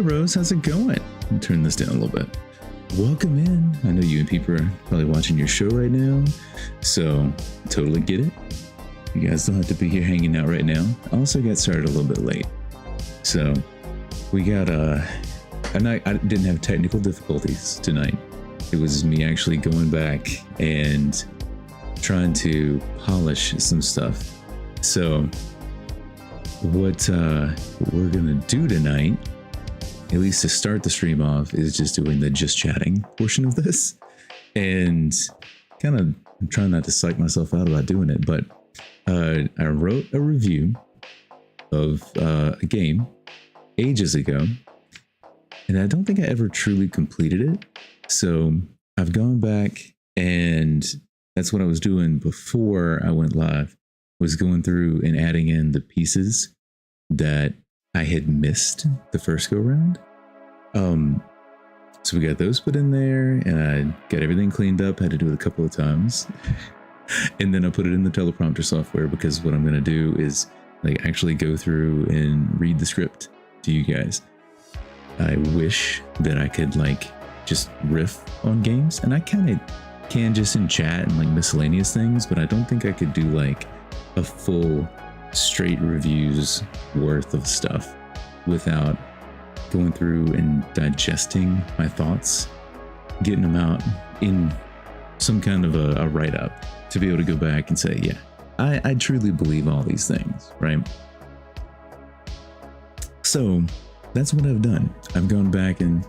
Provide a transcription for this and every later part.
Rose, how's it going? I'll turn this down a little bit. Welcome in. I know you and people are probably watching your show right now, so totally get it. You guys don't have to be here hanging out right now. I also got started a little bit late, so we got I didn't have technical difficulties tonight. It was me actually going back and trying to polish some stuff. So what we're gonna do tonight, at least to start the stream off, is just doing the just chatting portion of this, and kind of trying not to psych myself out about doing it, but I wrote a review of a game ages ago, and I don't think I ever truly completed it. So I've gone back, and that's what I was doing before I went live, was going through and adding in the pieces that I had missed the first go round. So we got those put in there, and I got everything cleaned up. Had to do it a couple of times. And then I put it in the teleprompter software, because what I'm going to do is like actually go through and read the script to you guys. I wish that I could like just riff on games, and I kind of can just in chat and like miscellaneous things, but I don't think I could do like a full straight reviews worth of stuff without going through and digesting my thoughts, getting them out in some kind of a write-up to be able to go back and say, yeah, I truly believe all these things, right? So that's what I've done. I've gone back and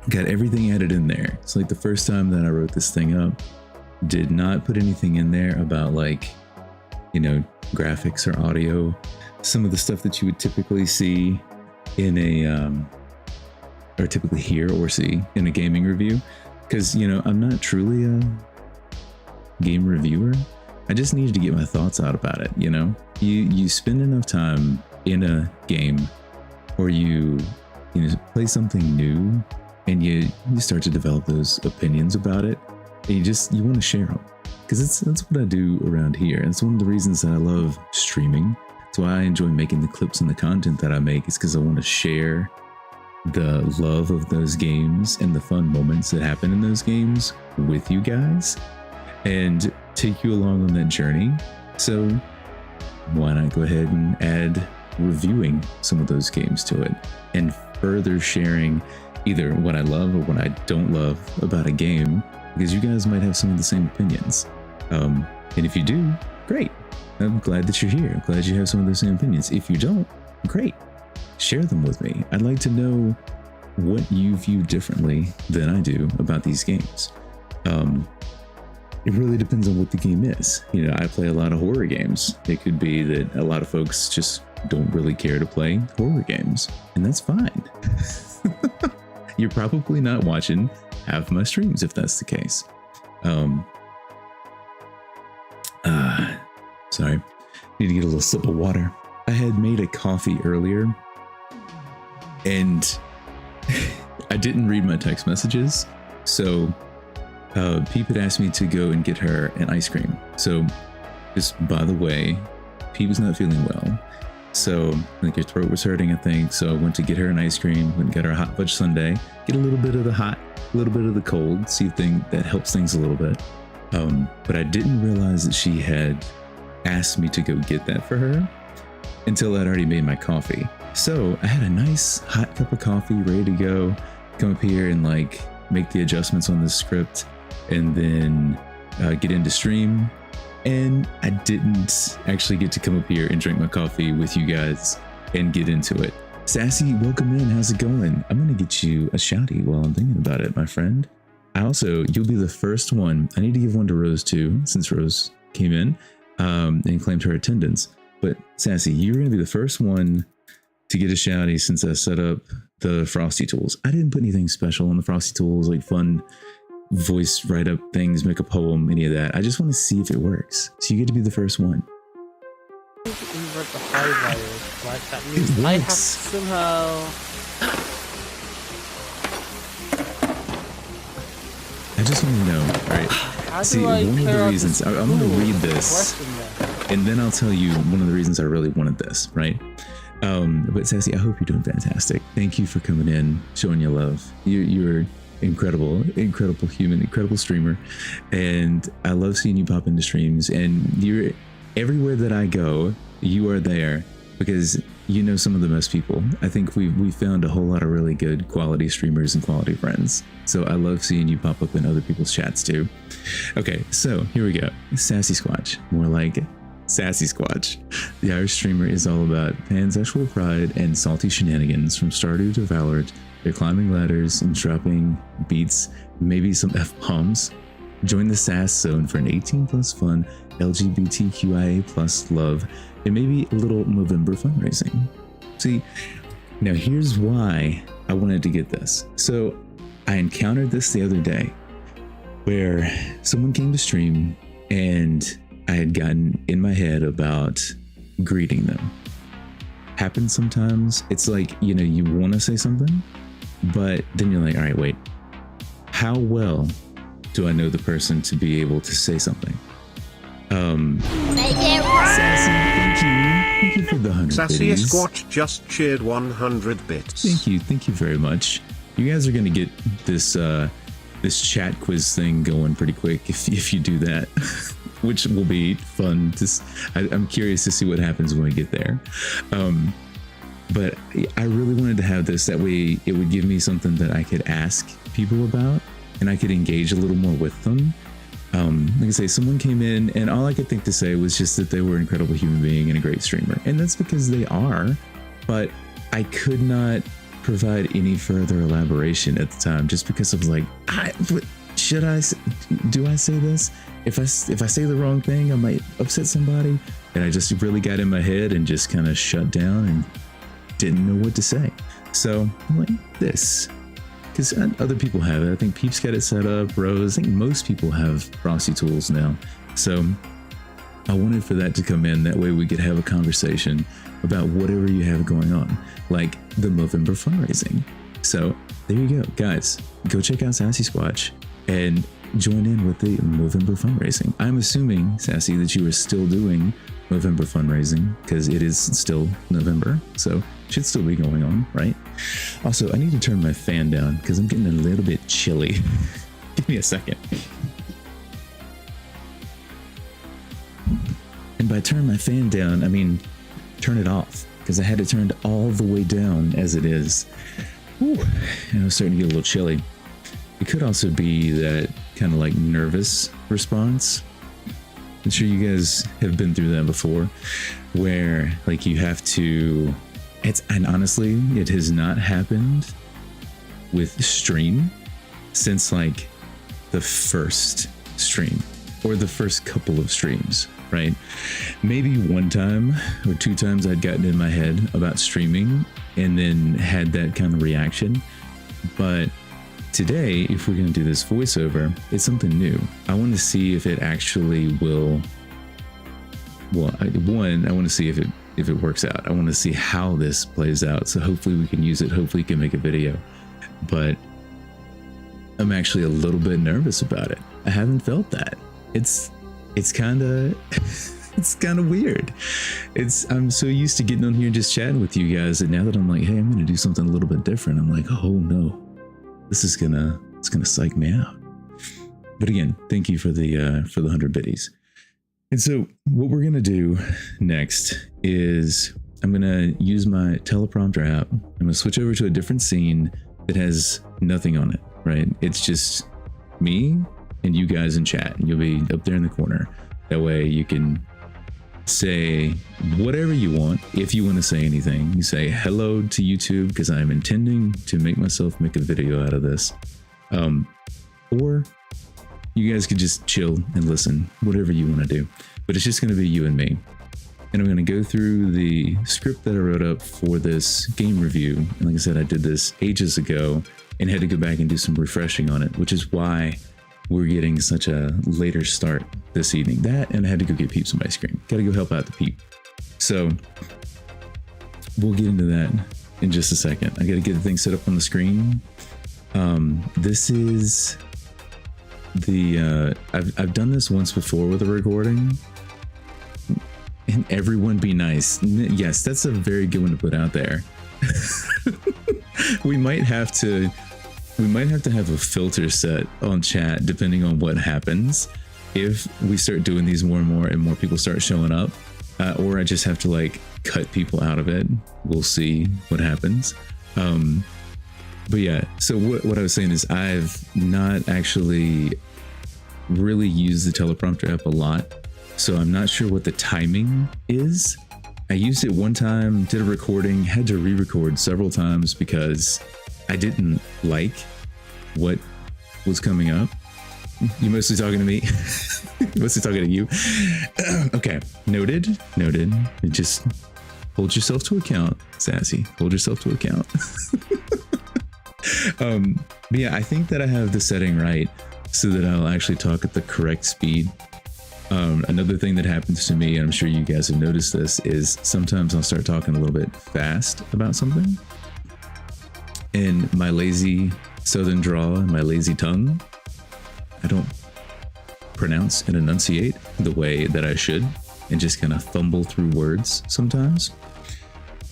got everything added in there. It's like the first time that I wrote this thing up, did not put anything in there about like, you know, graphics or audio, some of the stuff that you would typically see in a, or typically hear or see in a gaming review. Because, you know, I'm not truly a game reviewer. I just needed to get my thoughts out about it, you know? You spend enough time in a game, or you know, play something new, and you start to develop those opinions about it, and you want to share them, because that's what I do around here. And it's one of the reasons that I love streaming. It's why I enjoy making the clips and the content that I make, is because I want to share the love of those games and the fun moments that happen in those games with you guys, and take you along on that journey. So why not go ahead and add reviewing some of those games to it, and further sharing either what I love or what I don't love about a game, because you guys might have some of the same opinions. And if you do, great. I'm glad that you're here. I'm glad you have some of the same opinions. If you don't, great. Share them with me. I'd like to know what you view differently than I do about these games. It really depends on what the game is. You know, I play a lot of horror games. It could be that a lot of folks just don't really care to play horror games, and that's fine. You're probably not watching half my streams if that's the case. Sorry, need to get a little sip of water. I had made a coffee earlier, and I didn't read my text messages, so Peep had asked me to go and get her an ice cream. So, just by the way, Peep is not feeling well, so I think her throat was hurting, I think. So I went to get her an ice cream, went and got her a hot fudge sundae, get a little bit of the hot, a little bit of the cold, see if that helps things a little bit. But I didn't realize that she had asked me to go get that for her until I'd already made my coffee. So I had a nice hot cup of coffee ready to go, come up here and like make the adjustments on the script, and then get into stream. And I didn't actually get to come up here and drink my coffee with you guys and get into it. Sassy, welcome in. How's it going? I'm gonna get you a shouty while I'm thinking about it, my friend. You'll be the first one. I need to give one to Rose too, since Rose came in and claimed her attendance. But Sassy, you're gonna be the first one to get a shouty since I set up the Frosty tools. I didn't put anything special on the Frosty tools, like fun voice write up things, make a poem, any of that. I just want to see if it works. So you get to be the first one. Invert the high wires, like that means I have to somehow. I just want to know, alright. See, one of the reasons I'm going to read this, and then I'll tell you one of the reasons I really wanted this, right? But Sassy, I hope you're doing fantastic. Thank you for coming in, showing your love. You're incredible human, incredible streamer, and I love seeing you pop into streams. And you're everywhere that I go, you are there, because you know some of the best people. I think we found a whole lot of really good quality streamers and quality friends. So I love seeing you pop up in other people's chats too. Okay, so here we go. Sassy Squatch, more like Sassy Squatch. The Irish streamer is all about pansexual pride and salty shenanigans from Stardew to Valorant. They're climbing ladders and dropping beats, maybe some F-bombs. Join the sass zone for an 18+ fun, LGBTQIA+ love, and maybe a little Movember fundraising. See, now here's why I wanted to get this. So I encountered this the other day where someone came to stream and I had gotten in my head about greeting them. Happens sometimes. It's like, you know, you want to say something, but then you're like, all right, wait, how well do I know the person to be able to say something? Make it work. Sassy, thank you. Thank you for the 100 Sassy biddies. Squatch just cheered 100 bits. Thank you very much. you guys are going to get this this chat quiz thing going pretty quick if you do that, which will be fun. I'm curious to see what happens when we get there. But I really wanted to have this, that way it would give me something that I could ask people about and I could engage a little more with them. Like I say, someone came in and all I could think to say was just that they were an incredible human being and a great streamer. And that's because they are, but I could not provide any further elaboration at the time, just because I was like, do I say this? If I say the wrong thing, I might upset somebody. And I just really got in my head and just kind of shut down and didn't know what to say. So I'm like, this, because other people have it. I think Peeps got it set up, Rose. I think most people have Frosty tools now. So I wanted for that to come in. That way we could have a conversation about whatever you have going on, like the Movember fundraising. So there you go, guys. Go check out Sassy Squatch and join in with the Movember fundraising. I'm assuming, Sassy, that you are still doing Movember fundraising because it is still November, so it should still be going on, right? Also, I need to turn my fan down because I'm getting a little bit chilly. Give me a second. And by turn my fan down, I mean turn it off, because I had it turned all the way down as it is. Whew, and I was starting to get a little chilly. It could also be that kind of like nervous response. I'm sure you guys have been through that before, where like you have to, and honestly, it has not happened with stream since like the first stream or the first couple of streams, right? Maybe one time or two times I'd gotten in my head about streaming and then had that kind of reaction. But today, if we're going to do this voiceover, it's something new. I want to see if it actually will. Well, I want to see if it works out. I want to see how this plays out. So hopefully we can use it. Hopefully we can make a video. But I'm actually a little bit nervous about it. I haven't felt that. It's kind of it's kind of weird. I'm so used to getting on here and just chatting with you guys, and now that I'm like, hey, I'm going to do something a little bit different, I'm like, oh no. This is gonna psych me out. But again, thank you for the 100 biddies. And so what we're gonna do next is I'm gonna use my teleprompter app. I'm gonna switch over to a different scene that has nothing on it, right? It's just me and you guys in chat, and you'll be up there in the corner. That way you can say whatever you want. If you want to say anything, you say hello to YouTube, because I'm intending to make a video out of this. Or you guys could just chill and listen, whatever you want to do. But it's just going to be you and me. And I'm going to go through the script that I wrote up for this game review. And like I said, I did this ages ago and had to go back and do some refreshing on it, which is why we're getting such a later start this evening. That, and I had to go get Peep some ice cream. Got to go help out the Peep. So we'll get into that in just a second. I got to get the thing set up on the screen. This is the I've done this once before with a recording. And everyone be nice. Yes, that's a very good one to put out there. We might have to have a filter set on chat depending on what happens. If we start doing these more and more people start showing up, or I just have to like cut people out of it. We'll see what happens. But yeah, so what I was saying is I've not actually really used the teleprompter app a lot. So I'm not sure what the timing is. I used it one time, did a recording, had to re-record several times because I didn't like what was coming up. You mostly talking to me? Mostly talking to you? Okay, noted. Just hold yourself to account, Sassy. Hold yourself to account. But yeah, I think that I have the setting right so that I'll actually talk at the correct speed. Another thing that happens to me, and I'm sure you guys have noticed this, is sometimes I'll start talking a little bit fast about something. And my lazy southern drawl and my lazy tongue, I don't pronounce and enunciate the way that I should, and just kind of fumble through words sometimes.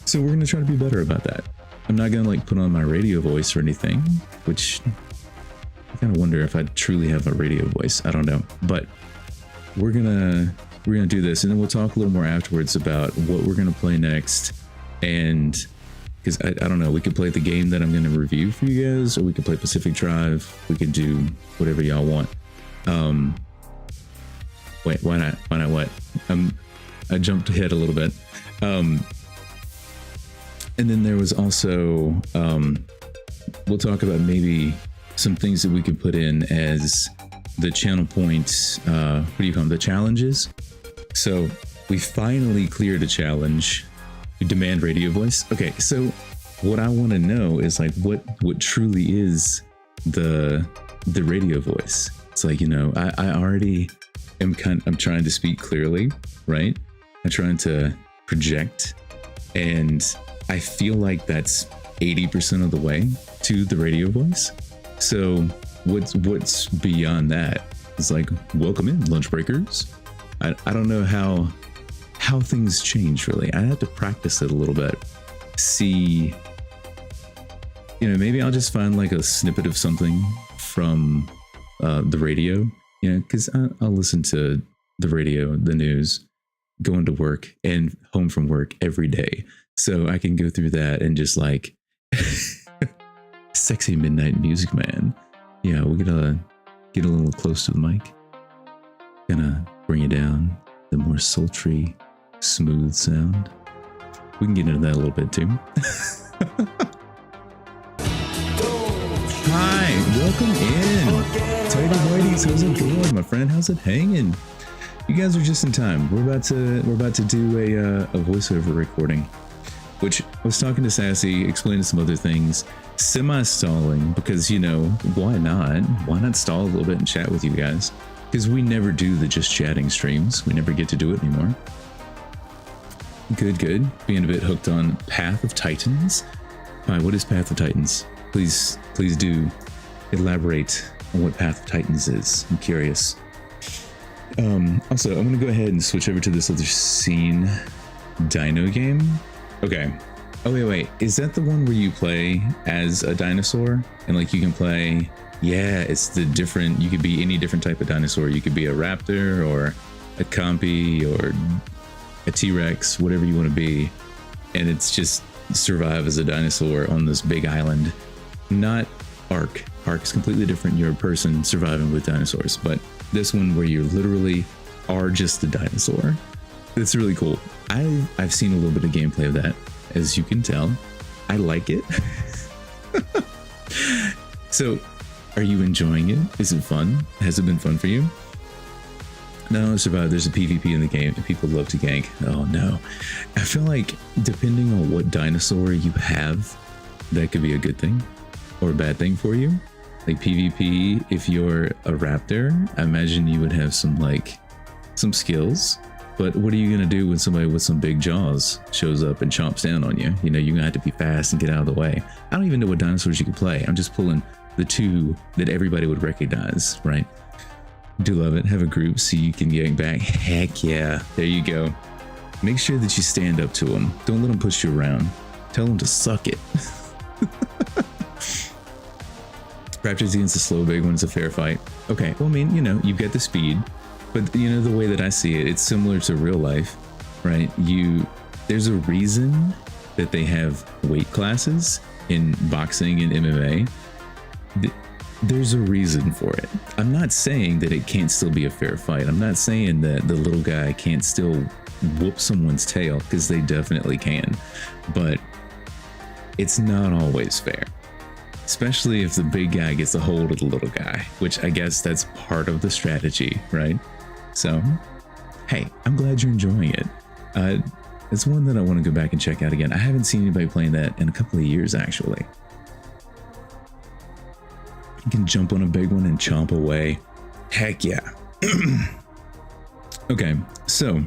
So we're going to try to be better about that. I'm not gonna like put on my radio voice or anything, which I kind of wonder if I truly have a radio voice. I don't know, but we're gonna do this, and then we'll talk a little more afterwards about what we're gonna play next. And because I don't know, we could play the game that I'm gonna review for you guys, or we could play Pacific Drive. We could do whatever y'all want. Wait, why not? Why not what? I jumped ahead a little bit. And then there was also, we'll talk about maybe some things that we could put in as the channel points, what do you call them? The challenges. So we finally cleared a challenge. Demand radio voice. Okay, so what I want to know is like what truly is the radio voice. It's like, you know, I already am I'm trying to speak clearly, right? I'm trying to project, and I feel like that's 80% of the way to the radio voice. So what's beyond that? It's like, welcome in, lunch breakers. I don't know how things change really. I have to practice it a little bit. See, you know, maybe I'll just find like a snippet of something from the radio, you know, because I'll listen to the radio, the news, going to work and home from work every day. So I can go through that and just like sexy midnight music, man. Yeah, we're gonna get a little close to the mic. Gonna bring it down, the more sultry, smooth sound. We can get into that a little bit too. Hi, welcome in. Tidy Whiteys, how's it going, my friend? How's it hanging? You guys are just in time. We're about to do a voiceover recording, which I was talking to Sassy, explaining some other things, semi-stalling, because, you know, why not stall a little bit and chat with you guys, because we never do the just chatting streams. We never get to do it anymore. Good. Being a bit hooked on Path of Titans. Hi, what is Path of Titans? Please do elaborate on what Path of Titans is. I'm curious. Also, I'm gonna go ahead and switch over to this other scene dino game. Okay. Oh wait. Is that the one where you play as a dinosaur and like you can play? Yeah, it's the different. You could be any different type of dinosaur. You could be a raptor or a compy or a T-Rex, whatever you want to be, and it's just survive as a dinosaur on this big island. Not Ark. Ark is completely different. You're a person surviving with dinosaurs, but this one where you literally are just a dinosaur. It's really cool. I've seen a little bit of gameplay of that, as you can tell. I like it. So, are you enjoying it? Is it fun? Has it been fun for you? No, survive. There's a PvP in the game and people love to gank. Oh no. I feel like depending on what dinosaur you have, that could be a good thing or a bad thing for you. Like PvP, if you're a raptor, I imagine you would have some skills. But what are you gonna do when somebody with some big jaws shows up and chomps down on you? You know, you're gonna have to be fast and get out of the way. I don't even know what dinosaurs you can play. I'm just pulling the two that everybody would recognize, right? Do love it. Have a group so you can get back. Heck yeah. There you go. Make sure that you stand up to them. Don't let them push you around. Tell them to suck it. Raptors against the slow big one's a fair fight. Okay, well, I mean, you know, you've got the speed, but you know, the way that I see it, it's similar to real life, right? There's a reason that they have weight classes in boxing and MMA. There's a reason for it. I'm not saying that it can't still be a fair fight. I'm not saying that the little guy can't still whoop someone's tail, because they definitely can, but it's not always fair. Especially if the big guy gets a hold of the little guy, which I guess that's part of the strategy, right? So, hey, I'm glad you're enjoying it. It's one that I want to go back and check out again. I haven't seen anybody playing that in a couple of years, actually. You can jump on a big one and chomp away. Heck yeah. Okay, so,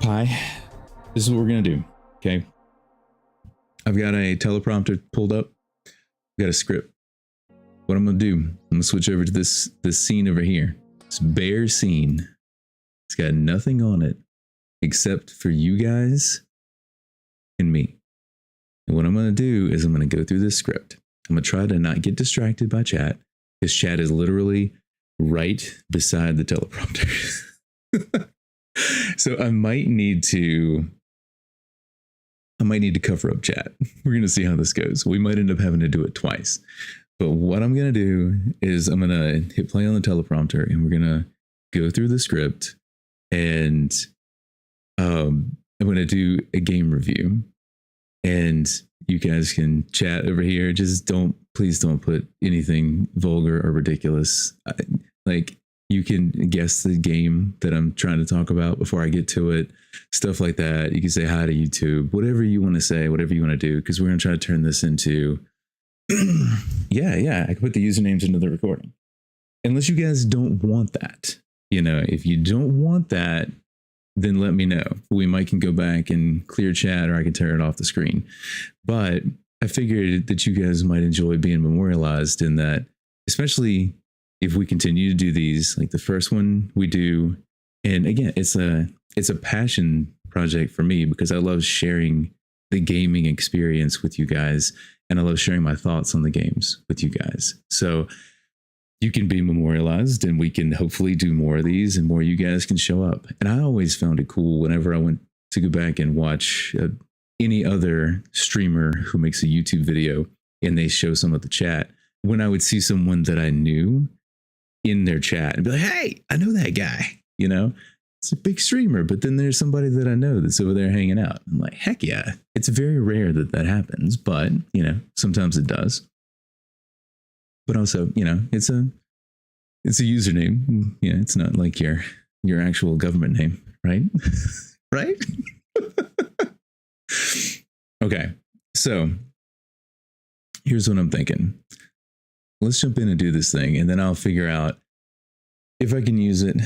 Pi, this is what we're going to do, okay? I've got a teleprompter pulled up. I've got a script. What I'm going to do, I'm going to switch over to this scene over here. This bare scene. It's got nothing on it except for you guys and me. And what I'm going to do is I'm going to go through this script. I'm going to try to not get distracted by chat, because chat is literally right beside the teleprompter. So I might need to cover up chat. We're going to see how this goes. We might end up having to do it twice. But what I'm going to do is I'm going to hit play on the teleprompter, and we're going to go through the script, and I'm going to do a game review, and you guys can chat over here. Just please don't put anything vulgar or ridiculous. Like, you can guess the game that I'm trying to talk about before I get to it. Stuff like that. You can say hi to YouTube, whatever you want to say, whatever you want to do, because we're going to try to turn this into, yeah, I can put the usernames into the recording. Unless you guys don't want that. If you don't want that, then let me know. We might can go back and clear chat, or I can turn it off the screen. But I figured that you guys might enjoy being memorialized in that, especially if we continue to do these, like the first one we do. And again, it's a passion project for me, because I love sharing the gaming experience with you guys, and I love sharing my thoughts on the games with you guys. So you can be memorialized, and we can hopefully do more of these, and more you guys can show up. And I always found it cool whenever I went to go back and watch any other streamer who makes a YouTube video and they show some of the chat, when I would see someone that I knew in their chat and be like, hey, I know that guy, it's a big streamer, but then there's somebody that I know that's over there hanging out. I'm like, heck yeah. It's very rare that happens, but sometimes it does. But also, it's a username. Yeah, it's not like your actual government name, right? Right? Okay, so here's what I'm thinking. Let's jump in and do this thing, and then I'll figure out if I can use it,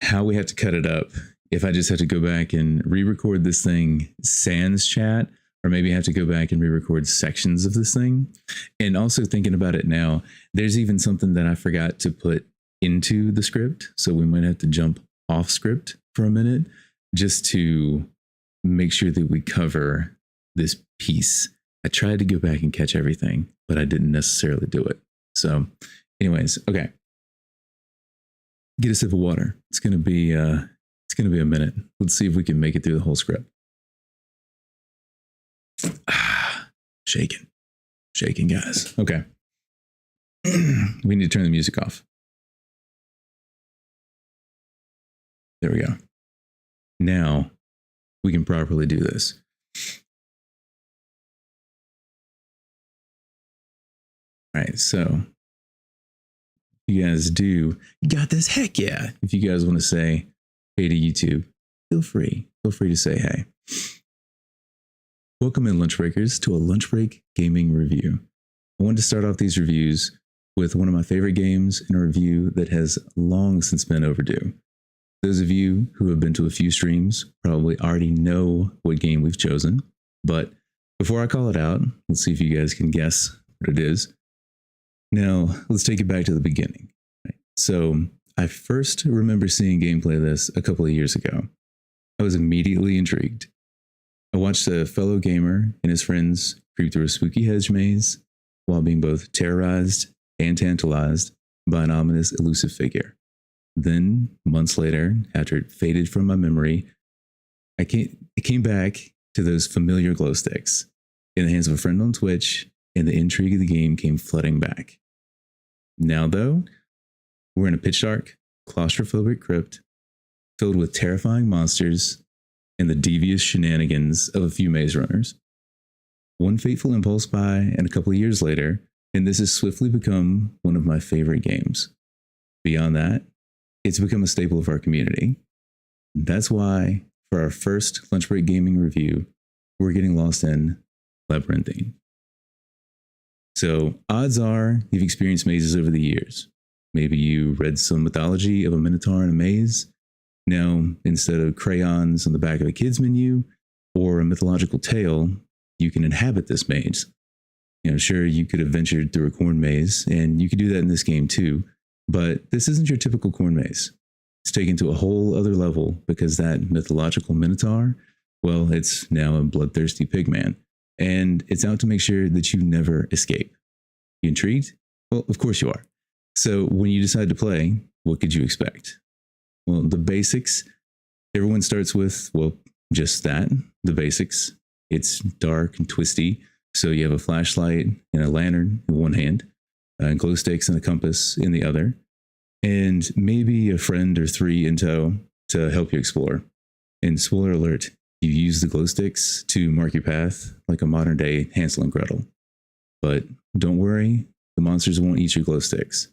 how we have to cut it up, if I just have to go back and re-record this thing sans chat, or maybe I have to go back and re-record sections of this thing. And also thinking about it now, there's even something that I forgot to put into the script, so we might have to jump off script for a minute just to make sure that we cover this piece. I tried to go back and catch everything, but I didn't necessarily do it. So anyways, okay. Get a sip of water. It's gonna be a minute. Let's see if we can make it through the whole script. Shaking, guys. Okay. We need to turn the music off. There we go. Now we can properly do this. All right, so you guys you got this, heck yeah. If you guys want to say hey to YouTube, feel free to say hey. Welcome in, lunch breakers, to a lunch break gaming review. I wanted to start off these reviews with one of my favorite games, in a review that has long since been overdue. Those of you who have been to a few streams probably already know what game we've chosen, but before I call it out, let's see if you guys can guess what it is. Now, let's take it back to the beginning. Right? So I first remember seeing gameplay of this a couple of years ago. I was immediately intrigued. I watched a fellow gamer and his friends creep through a spooky hedge maze while being both terrorized and tantalized by an ominous, elusive figure. Then, months later, after it faded from my memory, it came back to those familiar glow sticks in the hands of a friend on Twitch, and the intrigue of the game came flooding back. Now, though, we're in a pitch dark, claustrophobic crypt filled with terrifying monsters and the devious shenanigans of a few maze runners. One fateful impulse buy, and a couple of years later, and this has swiftly become one of my favorite games. Beyond that, it's become a staple of our community. That's why, for our first Lunch Break Gaming review, we're getting lost in Labyrinthine. So, odds are you've experienced mazes over the years. Maybe you read some mythology of a minotaur in a maze. Now, instead of crayons on the back of a kid's menu or a mythological tale, you can inhabit this maze. Sure, you could have ventured through a corn maze, and you could do that in this game too, but this isn't your typical corn maze. It's taken to a whole other level because that mythological minotaur, well, it's now a bloodthirsty pigman and it's out to make sure that you never escape. You intrigued? Well, of course you are. So when you decide to play, what could you expect? Well, the basics. Everyone starts with, well, just that, the basics. It's dark and twisty, so you have a flashlight and a lantern in one hand, and glow sticks and a compass in the other, and maybe a friend or three in tow to help you explore. And spoiler alert, you use the glow sticks to mark your path like a modern day Hansel and Gretel. But don't worry, the monsters won't eat your glow sticks.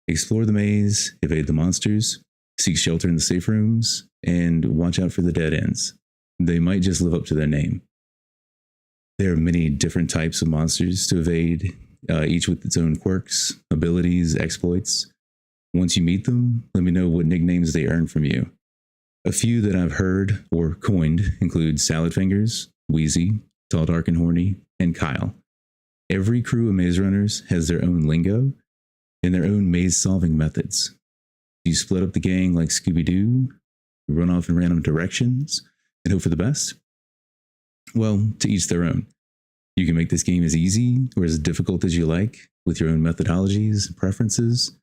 Explore the maze, evade the monsters, seek shelter in the safe rooms, and watch out for the dead ends. They might just live up to their name. There are many different types of monsters to evade, each with its own quirks, abilities, exploits. Once you meet them, let me know what nicknames they earn from you. A few that I've heard or coined include Salad Fingers, Wheezy, Tall, Dark, and Horny, and Kyle. Every crew of maze runners has their own lingo and their own maze-solving methods. You split up the gang like Scooby-Doo, run off in random directions, and hope for the best? Well, to each their own. You can make this game as easy or as difficult as you like with your own methodologies and preferences.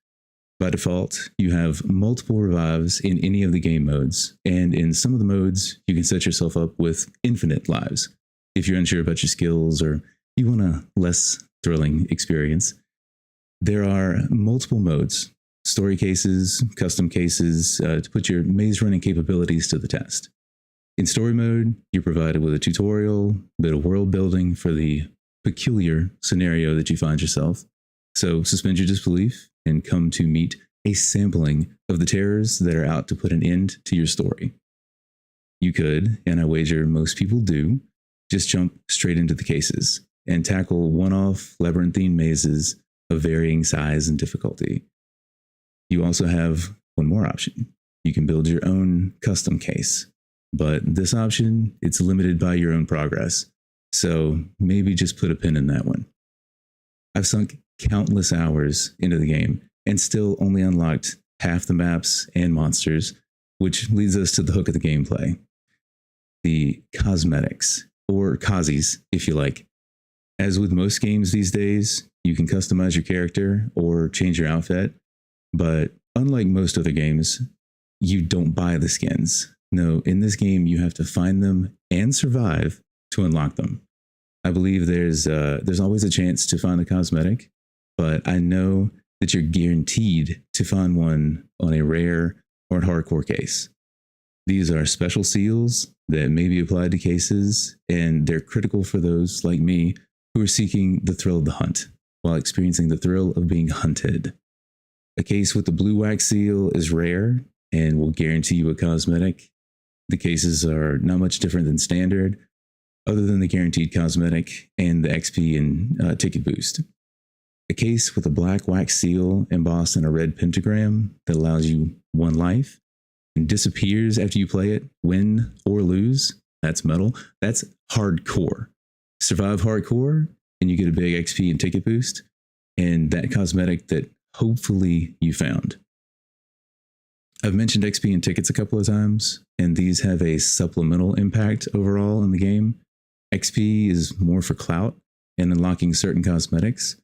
By default, you have multiple revives in any of the game modes, and in some of the modes, you can set yourself up with infinite lives. If you're unsure about your skills or you want a less thrilling experience, there are multiple modes, story cases, custom cases, to put your maze running capabilities to the test. In story mode, you're provided with a tutorial, a bit of world building for the peculiar scenario that you find yourself. So suspend your disbelief and come to meet a sampling of the terrors that are out to put an end to your story. You could, and I wager most people do, just jump straight into the cases and tackle one-off labyrinthine mazes of varying size and difficulty. You also have one more option. You can build your own custom case, but this option, it's limited by your own progress. So maybe just put a pin in that one. I've sunk countless hours into the game and still only unlocked half the maps and monsters, which leads us to the hook of the gameplay. The cosmetics, or cosies, if you like. As with most games these days, you can customize your character or change your outfit, but unlike most other games, you don't buy the skins. No, in this game, you have to find them and survive to unlock them. I believe there's always a chance to find a cosmetic, but I know that you're guaranteed to find one on a rare or hardcore case. These are special seals that may be applied to cases, and they're critical for those like me who are seeking the thrill of the hunt while experiencing the thrill of being hunted. A case with the blue wax seal is rare and will guarantee you a cosmetic. The cases are not much different than standard, other than the guaranteed cosmetic and the XP and ticket boost. A case with a black wax seal embossed in a red pentagram that allows you one life and disappears after you play it, win or lose. That's metal. That's hardcore. Survive hardcore and you get a big XP and ticket boost and that cosmetic that hopefully you found. I've mentioned XP and tickets a couple of times, and these have a supplemental impact overall in the game. XP is more for clout and unlocking certain cosmetics.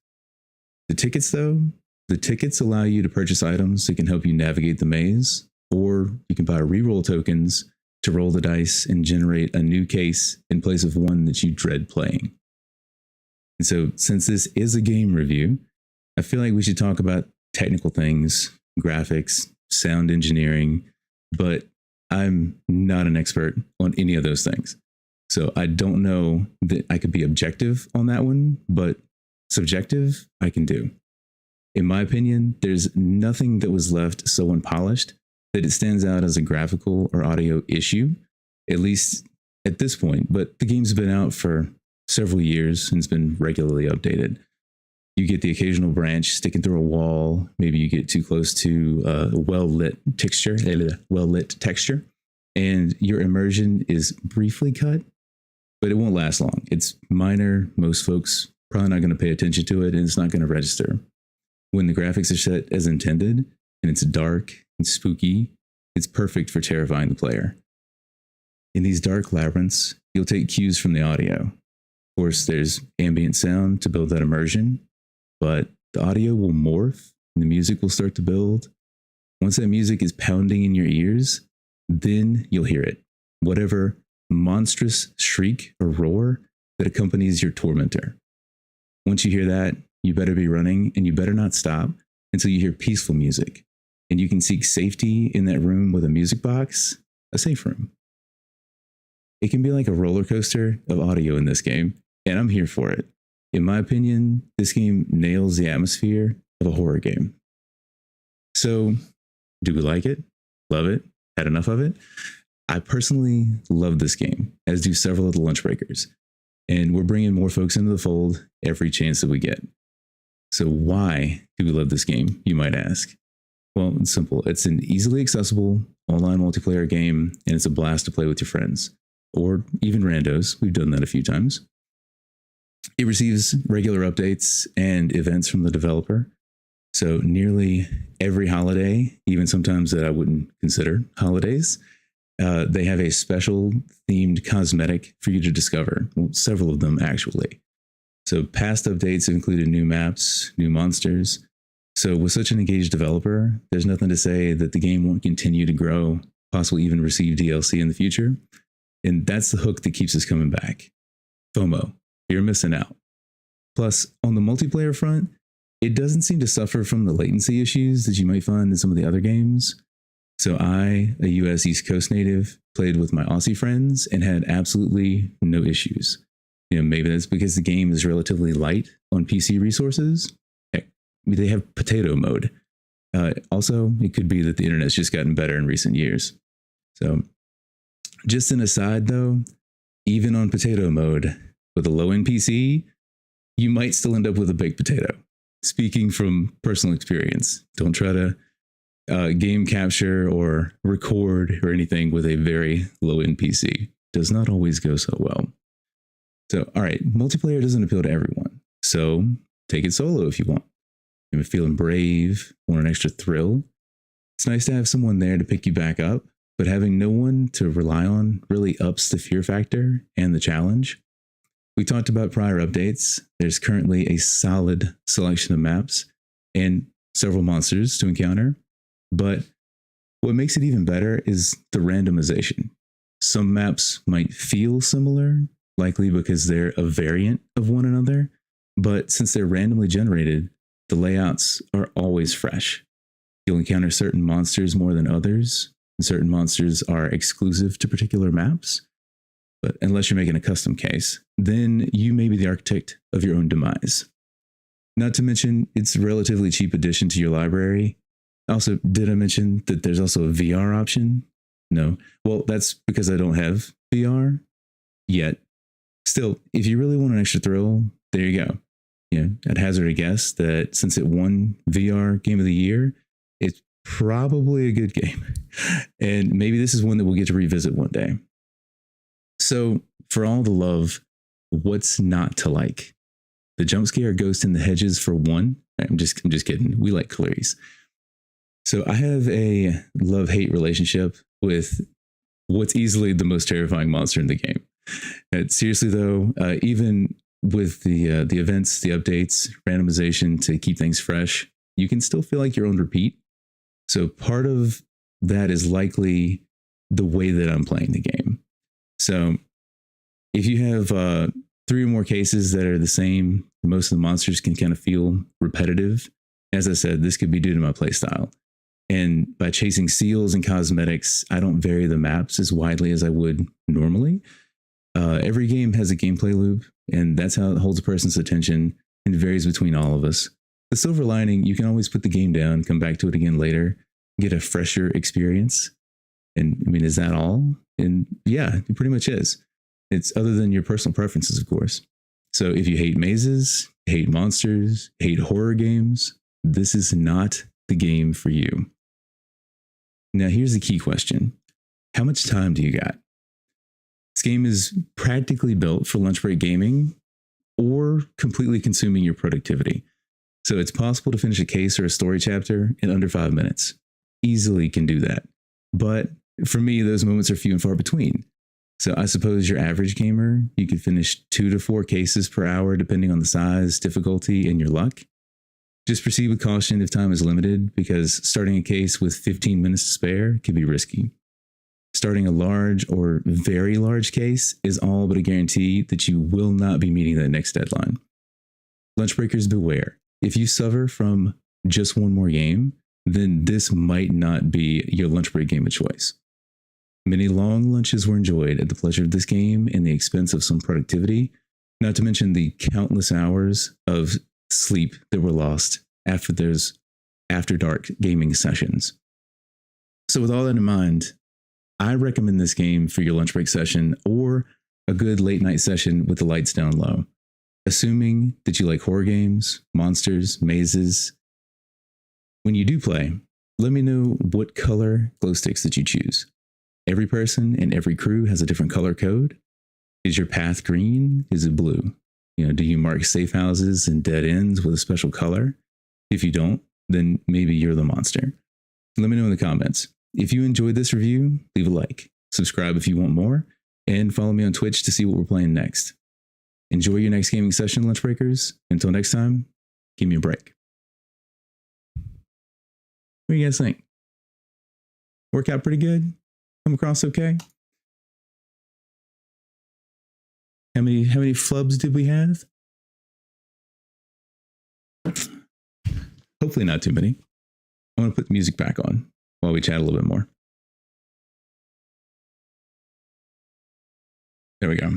The tickets, though, the tickets allow you to purchase items that can help you navigate the maze, or you can buy reroll tokens to roll the dice and generate a new case in place of one that you dread playing. And so, since this is a game review, I feel like we should talk about technical things, graphics, sound engineering, but I'm not an expert on any of those things. So I don't know that I could be objective on that one, but subjective I can do. In my opinion, there's nothing that was left so unpolished that it stands out as a graphical or audio issue, at least at this point. But the game's been out for several years and it's been regularly updated. You get the occasional branch sticking through a wall. Maybe you get too close to a well-lit texture, and your immersion is briefly cut, but it won't last long. It's minor. Most folks probably not going to pay attention to it, and it's not going to register. When the graphics are set as intended, and it's dark and spooky, it's perfect for terrifying the player. In these dark labyrinths, you'll take cues from the audio. Of course, there's ambient sound to build that immersion, but the audio will morph and the music will start to build. Once that music is pounding in your ears, then you'll hear it. Whatever monstrous shriek or roar that accompanies your tormentor. Once you hear that, you better be running and you better not stop until you hear peaceful music. And you can seek safety in that room with a music box, a safe room. It can be like a roller coaster of audio in this game, and I'm here for it. In my opinion, this game nails the atmosphere of a horror game. So, do we like it? Love it? Had enough of it? I personally love this game, as do several of the lunch breakers. And we're bringing more folks into the fold every chance that we get. So why do we love this game, you might ask? Well, it's simple. It's an easily accessible online multiplayer game, and it's a blast to play with your friends, or even randos. We've done that a few times. It receives regular updates and events from the developer. So nearly every holiday, even sometimes that I wouldn't consider holidays, they have a special themed cosmetic for you to discover. Well, several of them, actually. So past updates have included new maps, new monsters. So with such an engaged developer, there's nothing to say that the game won't continue to grow, possibly even receive DLC in the future. And that's the hook that keeps us coming back. FOMO, you're missing out. Plus, on the multiplayer front, it doesn't seem to suffer from the latency issues that you might find in some of the other games. So I, a US East Coast native, played with my Aussie friends and had absolutely no issues. You know, maybe that's because the game is relatively light on PC resources. Heck, they have potato mode. Also, it could be that the internet's just gotten better in recent years. So, just an aside though, even on potato mode with a low-end PC, you might still end up with a baked potato. Speaking from personal experience, don't try to game capture or record or anything with a very low-end PC. Does not always go so well. So, all right, multiplayer doesn't appeal to everyone. So take it solo if you want. If you're feeling brave, want an extra thrill, it's nice to have someone there to pick you back up, but having no one to rely on really ups the fear factor and the challenge. We talked about prior updates. There's currently a solid selection of maps and several monsters to encounter. But what makes it even better is the randomization. Some maps might feel similar, likely because they're a variant of one another. But since they're randomly generated, the layouts are always fresh. You'll encounter certain monsters more than others, and certain monsters are exclusive to particular maps. But unless you're making a custom case, then you may be the architect of your own demise. Not to mention, it's a relatively cheap addition to your library. Also, did I mention that there's also a VR option? No. Well, that's because I don't have VR yet. Still, if you really want an extra thrill, there you go. Yeah, I'd hazard a guess that since it won VR Game of the Year, it's probably a good game. And maybe this is one that we'll get to revisit one day. So, for all the love, what's not to like? The jump scare ghost in the hedges for one. I'm just kidding. We like Clarice. So I have a love-hate relationship with what's easily the most terrifying monster in the game. Seriously though, even with the events, the updates, randomization to keep things fresh, you can still feel like you're on repeat. So part of that is likely the way that I'm playing the game. So if you have 3 or more cases that are the same, most of the monsters can kind of feel repetitive. As I said, this could be due to my playstyle. And by chasing seals and cosmetics, I don't vary the maps as widely as I would normally. Every game has a gameplay loop, and that's how it holds a person's attention and varies between all of us. The silver lining, you can always put the game down, come back to it again later, get a fresher experience. And I mean, is that all? And yeah, it pretty much is. It's other than your personal preferences, of course. So if you hate mazes, hate monsters, hate horror games, this is not the game for you. Now, here's the key question. How much time do you got? This game is practically built for lunch break gaming or completely consuming your productivity. So it's possible to finish a case or a story chapter in under 5 minutes. Easily can do that. But for me, those moments are few and far between. So I suppose your average gamer, you could finish 2 to 4 cases per hour, depending on the size, difficulty, and your luck. Just proceed with caution if time is limited, because starting a case with 15 minutes to spare could be risky. Starting a large or very large case is all but a guarantee that you will not be meeting that next deadline. Lunch breakers, beware. If you suffer from just one more game, then this might not be your lunch break game of choice. Many long lunches were enjoyed at the pleasure of this game and the expense of some productivity, not to mention the countless hours of sleep that were lost after those after dark gaming sessions. So with all that in mind, I recommend this game for your lunch break session or a good late night session with the lights down low. Assuming that you like horror games, monsters, mazes. When you do play, let me know what color glow sticks that you choose. Every person and every crew has a different color code. Is your path green? Is it blue? Do you mark safe houses and dead ends with a special color? If you don't, then maybe you're the monster. Let me know in the comments. If you enjoyed this review, leave a like, subscribe if you want more, and follow me on Twitch to see what we're playing next. Enjoy your next gaming session, lunch breakers. Until next time, give me a break. What do you guys think? Work out pretty good? Come across okay? How many flubs did we have? Hopefully not too many. I want to put the music back on while we chat a little bit more. There we go.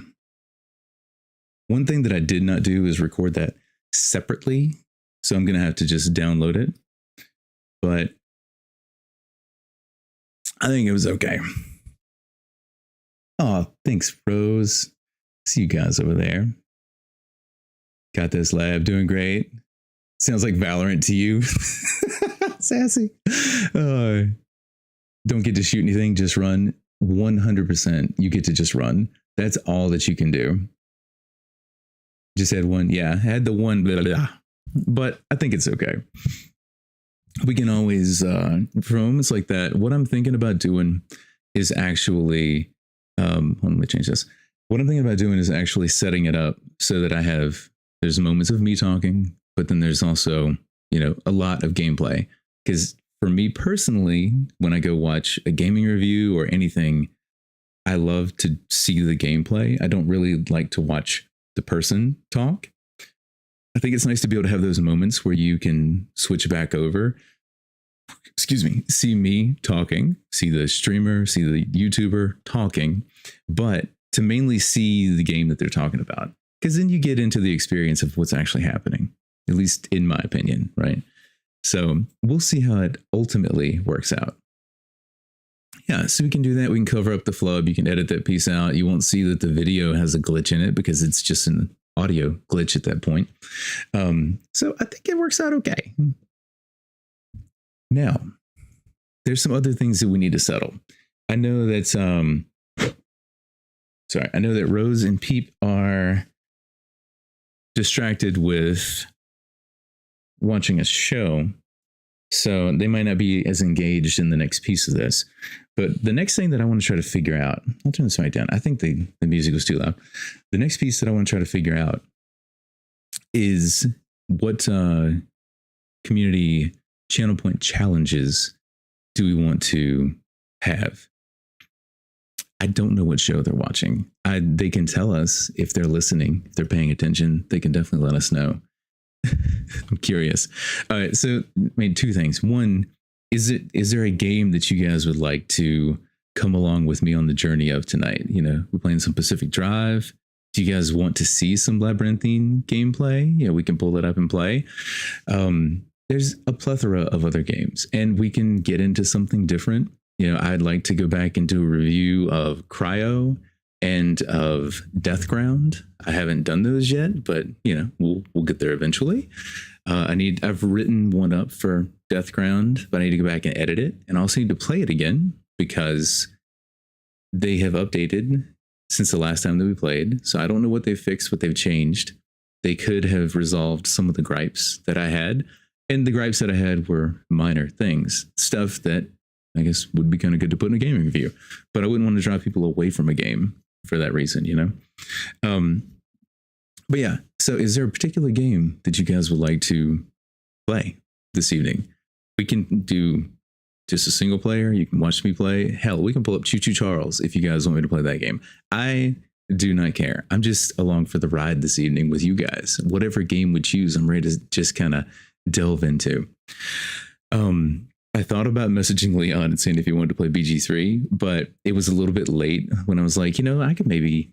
One thing that I did not do is record that separately, so I'm going to have to just download it. But I think it was okay. Oh, thanks, Rose. See you guys over there. Got this lab doing great. Sounds like Valorant to you. Sassy. Don't get to shoot anything, just run. 100%. You get to just run. That's all that you can do. Just had one. Yeah, had the one. Blah, blah, blah. But I think it's okay. We can always, for moments like that, what I'm thinking about doing is actually, hold on, let me change this. What I'm thinking about doing is actually setting it up so that there's moments of me talking, but then there's also, a lot of gameplay. Because for me personally, when I go watch a gaming review or anything, I love to see the gameplay. I don't really like to watch the person talk. I think it's nice to be able to have those moments where you can switch back over, see me talking, see the streamer, see the YouTuber talking, but to mainly see the game that they're talking about. Because then you get into the experience of what's actually happening, at least in my opinion, right? So we'll see how it ultimately works out. Yeah, so we can do that. We can cover up the flub. You can edit that piece out. You won't see that the video has a glitch in it because it's just an audio glitch at that point. So I think it works out okay. Now, there's some other things that we need to settle. I know that I know that Rose and Peep are distracted with watching a show, so they might not be as engaged in the next piece of this. But the next thing that I want to try to figure out, I'll turn this mic down. I think the music was too loud. The next piece that I want to try to figure out is what community channel point challenges do we want to have? I don't know what show they're watching. They can tell us if they're listening, if they're paying attention. They can definitely let us know. I'm curious. All right, so two things. One, is there a game that you guys would like to come along with me on the journey of tonight? We're playing some Pacific Drive. Do you guys want to see some labyrinthine gameplay? We can pull that up and play. There's a plethora of other games, and we can get into something different. I'd like to go back and do a review of Cryo and of Deathground. I haven't done those yet, but we'll get there eventually. I've written one up for Deathground, but I need to go back and edit it, and I also need to play it again because they have updated since the last time that we played. So I don't know what they've fixed, what they've changed. They could have resolved some of the gripes that I had, and the gripes that I had were minor things, stuff that I guess would be kind of good to put in a gaming review, but I wouldn't want to drive people away from a game for that reason, you know? But yeah, so is there a particular game that you guys would like to play this evening? We can do just a single player. You can watch me play. Hell, we can pull up Choo Choo Charles if you guys want me to play that game. I do not care. I'm just along for the ride this evening with you guys. Whatever game we choose, I'm ready to just kind of delve into. I thought about messaging Leon and saying if he wanted to play BG3, but it was a little bit late when I was like, I could maybe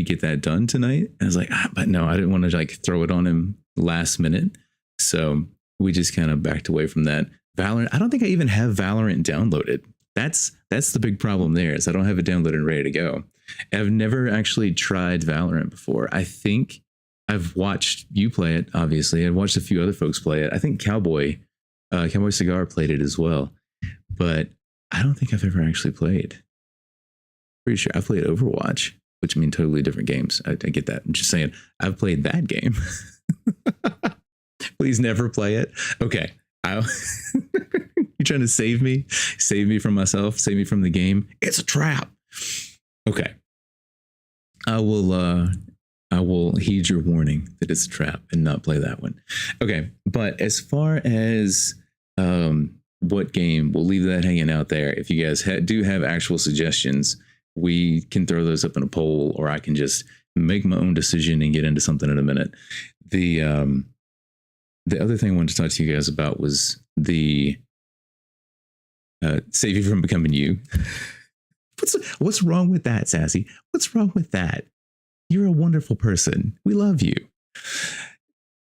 get that done tonight. And I was like, but no, I didn't want to like throw it on him last minute. So we just kind of backed away from that. Valorant, I don't think I even have Valorant downloaded. That's the big problem there, is I don't have it downloaded and ready to go. I've never actually tried Valorant before. I think I've watched you play it, obviously. I've watched a few other folks play it. I think Cowboy Cigar played it as well. But I don't think I've ever actually played. Pretty sure I've played Overwatch, which mean totally different games. I get that. I'm just saying I've played that game. Please never play it. Okay. You trying to save me? Save me from myself? Save me from the game? It's a trap. Okay. I will heed your warning that it's a trap and not play that one. Okay. But as far as what game, we'll leave that hanging out there. If you guys do have actual suggestions, we can throw those up in a poll, or I can just make my own decision and get into something in a minute. The other thing I wanted to talk to you guys about was the save you from becoming you. What's wrong with that, Sassy? What's wrong with that? You're a wonderful person. We love you.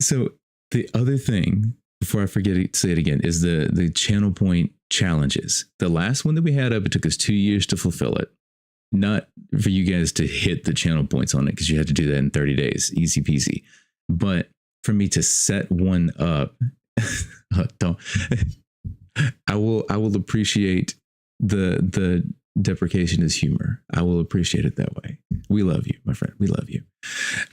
So the other thing, before I forget to say it again, is the channel point challenges. The last one that we had up, it took us 2 years to fulfill it. Not for you guys to hit the channel points on it, because you had to do that in 30 days. Easy peasy. But for me to set one up, I will appreciate the deprecation as humor. I will appreciate it that way. We love you, my friend. We love you.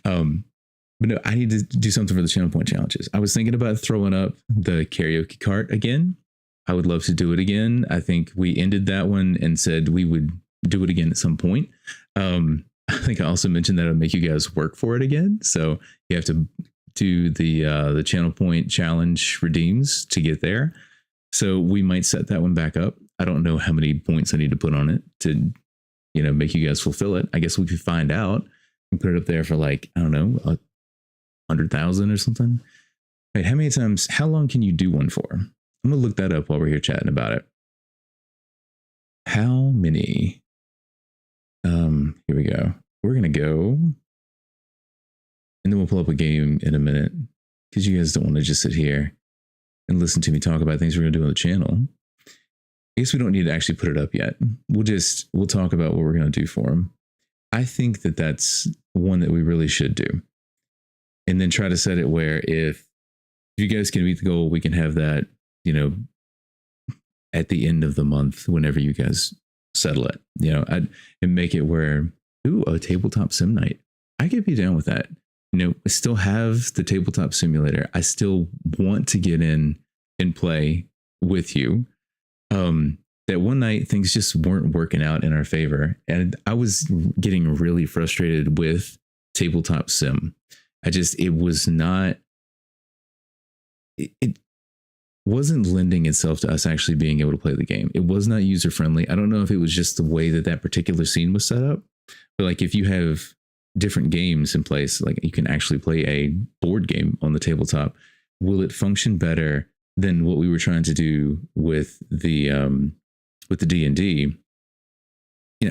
But no, I need to do something for the channel point challenges. I was thinking about throwing up the karaoke cart again. I would love to do it again. I think we ended that one and said we would do it again at some point. I think I also mentioned that it would make you guys work for it again. So you have to do the channel point challenge redeems to get there. So we might set that one back up. I don't know how many points I need to put on it to, make you guys fulfill it. I guess we could find out and put it up there for like, I don't know, 100,000 or something. Wait, how long can you do one for? I'm going to look that up while we're here chatting about it. How many? Here we go. We're going to go, and then we'll pull up a game in a minute, because you guys don't want to just sit here and listen to me talk about things we're going to do on the channel. I guess we don't need to actually put it up yet. We'll talk about what we're going to do for them. I think that that's one that we really should do. And then try to set it where if you guys can meet the goal, we can have that, at the end of the month, whenever you guys settle it, and make it where, a tabletop sim night. I could be down with that. I still have the tabletop simulator. I still want to get in and play with you. That one night things just weren't working out in our favor, and I was getting really frustrated with tabletop sim. It wasn't lending itself to us actually being able to play the game. It was not user friendly. I don't know if it was just the way that particular scene was set up, but like if you have different games in place, like you can actually play a board game on the tabletop, will it function better than what we were trying to do with the D&D?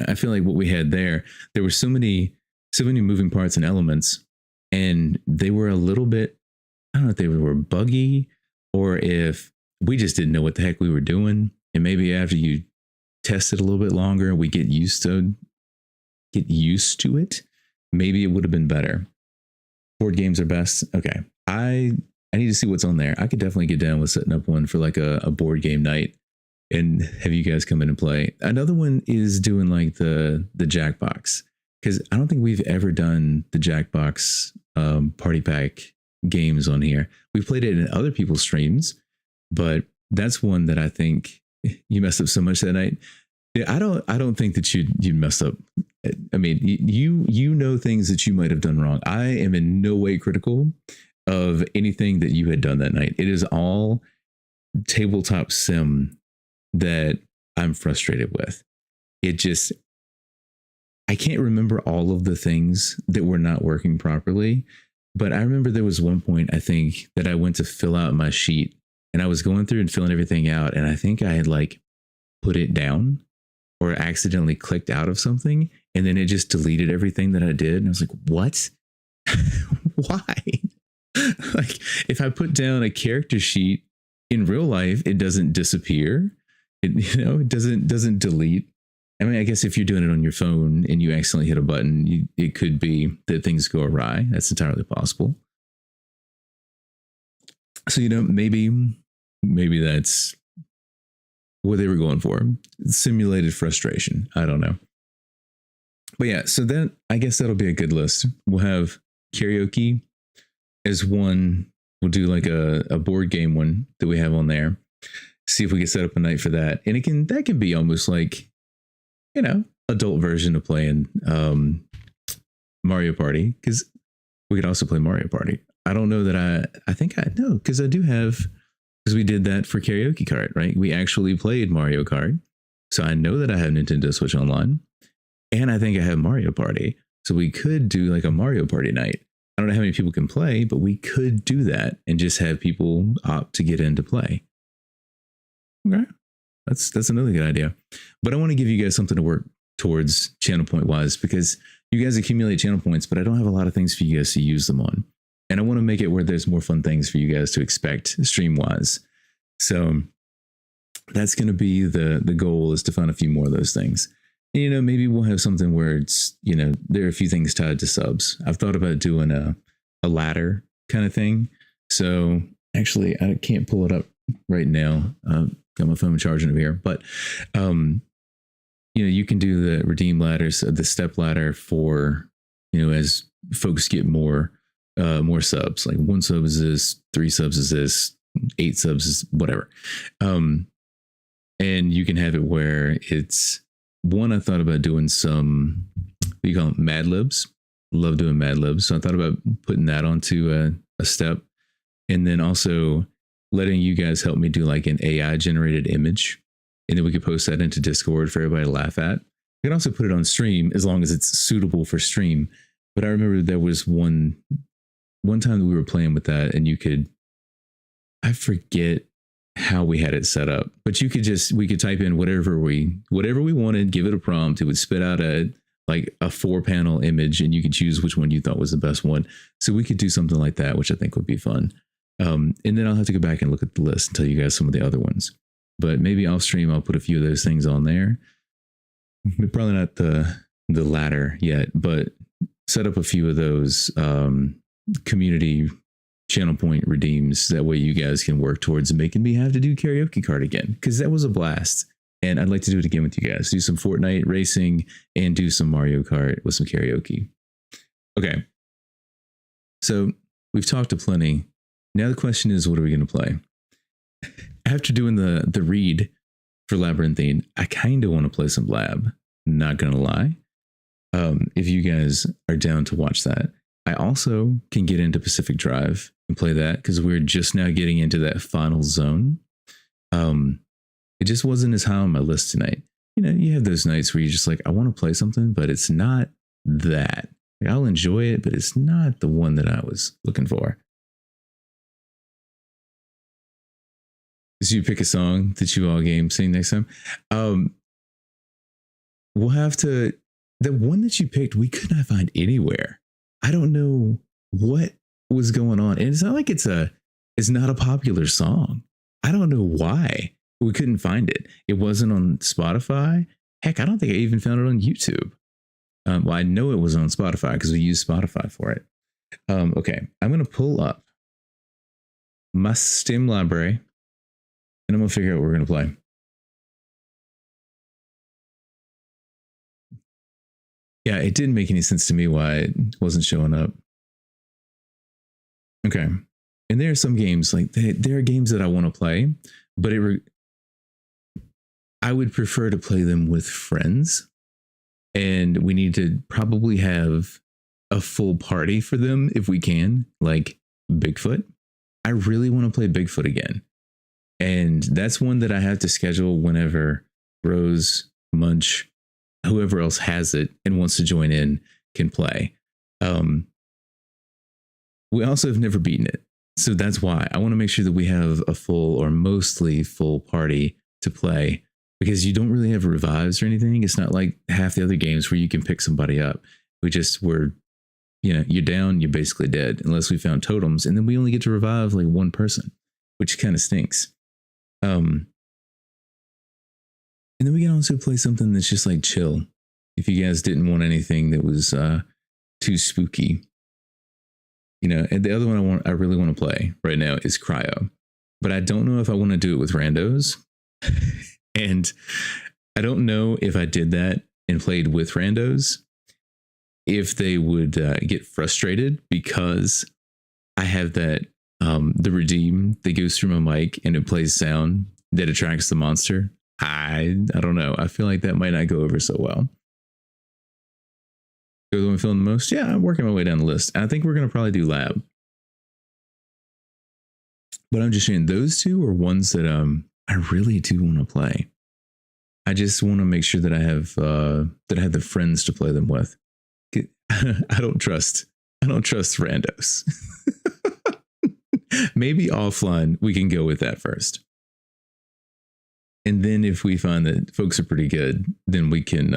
I feel like what we had there were so many moving parts and elements, and they were a little bit, I don't know if they were buggy or if we just didn't know what the heck we were doing. And maybe after you test it a little bit longer, we get used to it. Maybe it would have been better. Board games are best. Okay. I need to see what's on there. I could definitely get down with setting up one for like a board game night and have you guys come in and play. Another one is doing like the Jackbox, because I don't think we've ever done the Jackbox party pack games on here. We've played it in other people's streams, but that's one that I think you messed up so much that night. Yeah, I don't think that you'd mess up. I mean, you know things that you might have done wrong. I am in no way critical of anything that you had done that night. It is all tabletop sim that I'm frustrated with. It just, I can't remember all of the things that were not working properly, but I remember there was one point I think that I went to fill out my sheet and I was going through and filling everything out, and I think I had like put it down or accidentally clicked out of something, and then it just deleted everything that I did. And I was like, what? Why? Like, if I put down a character sheet in real life, it doesn't disappear. It doesn't delete. I mean, I guess if you're doing it on your phone and you accidentally hit a button, it could be that things go awry. That's entirely possible. So, maybe that's what they were going for. Simulated frustration. I don't know. But yeah, so then I guess that'll be a good list. We'll have karaoke as one. We'll do like a board game one that we have on there. See if we can set up a night for that. And that can be almost like, adult version of playing Mario Party, because we could also play Mario Party. I don't know that I think I know, because I do have, because we did that for Karaoke Kart, right? We actually played Mario Kart. So I know that I have Nintendo Switch Online, and I think I have Mario Party. So we could do like a Mario Party night. I don't know how many people can play, but we could do that and just have people opt to get in to play. Okay. That's another good idea. But I want to give you guys something to work towards channel point wise, because you guys accumulate channel points, but I don't have a lot of things for you guys to use them on. And I want to make it where there's more fun things for you guys to expect stream wise. So that's going to be the goal, is to find a few more of those things. And, maybe we'll have something where it's, there are a few things tied to subs. I've thought about doing a ladder kind of thing. So actually, I can't pull it up right now. Got my phone charging over here, but you can do the redeem ladders, the step ladder for, as folks get more subs, like 1 sub is this, 3 subs is this, 8 subs is whatever. And you can have it where it's one. I thought about doing some, what do you call them, Mad Libs. Love doing Mad Libs. So I thought about putting that onto a step, and then also letting you guys help me do like an AI generated image, and then we could post that into Discord for everybody to laugh at. You can also put it on stream as long as it's suitable for stream. But I remember there was one time that we were playing with that, and I forget how we had it set up, but we could type in whatever we wanted, give it a prompt. It would spit out a 4-panel image, and you could choose which one you thought was the best one. So we could do something like that, which I think would be fun. And then I'll have to go back and look at the list and tell you guys some of the other ones. But maybe off stream, I'll put a few of those things on there. Probably not the ladder yet, but set up a few of those community channel point redeems. That way you guys can work towards making me have to do Karaoke Kart again, because that was a blast. And I'd like to do it again with you guys. Do some Fortnite racing and do some Mario Kart with some karaoke. Okay. So we've talked to plenty. Now the question is, what are we going to play? After doing the read for Labyrinthine, I kind of want to play some Lab. Not going to lie. If you guys are down to watch that. I also can get into Pacific Drive and play that, because we're just now getting into that final zone. It just wasn't as high on my list tonight. You have those nights where you're just like, I want to play something, but it's not that. Like, I'll enjoy it, but it's not the one that I was looking for. So you pick a song that you all game sing next time. We'll have to, the one that you picked, we could not find anywhere. I don't know what was going on. And it's not like it's not a popular song. I don't know why we couldn't find it. It wasn't on Spotify. Heck, I don't think I even found it on YouTube. Well, I know it was on Spotify because we use Spotify for it. Okay, I'm going to pull up my Steam library, and I'm going to figure out what we're going to play. Yeah, it didn't make any sense to me why it wasn't showing up. Okay. And there are some games, like there are games that I want to play, but I would prefer to play them with friends, and we need to probably have a full party for them if we can, like Bigfoot. I really want to play Bigfoot again. And that's one that I have to schedule whenever Rose, Munch, whoever else has it and wants to join in can play. We also have never beaten it. So that's why I want to make sure that we have a full or mostly full party to play, because you don't really have revives or anything. It's not like half the other games where you can pick somebody up. You're down, you're basically dead unless we found totems. And then we only get to revive like one person, which kind of stinks. And then we can also play something that's just like chill. If you guys didn't want anything that was too spooky, and the other one I really want to play right now is Cryo, but I don't know if I want to do it with randos. And I don't know if I did that and played with randos, if they would get frustrated because I have that the redeem that goes through my mic and it plays sound that attracts the monster. I don't know. I feel like that might not go over so well. Go the one feeling the most? Yeah, I'm working my way down the list. I think we're going to probably do lab. But I'm just saying those two are ones that I really do want to play. I just want to make sure that I have the friends to play them with. I don't trust randos. Maybe offline we can go with that first. And then if we find that folks are pretty good, then we can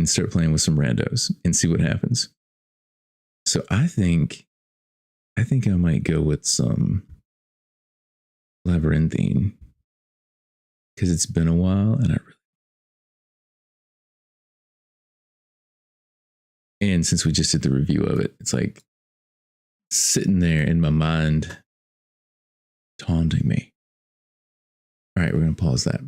start playing with some randos and see what happens. So I think I might go with some labyrinthine because it's been a while and since we just did the review of it, it's like sitting there in my mind taunting me. All right, we're going to pause that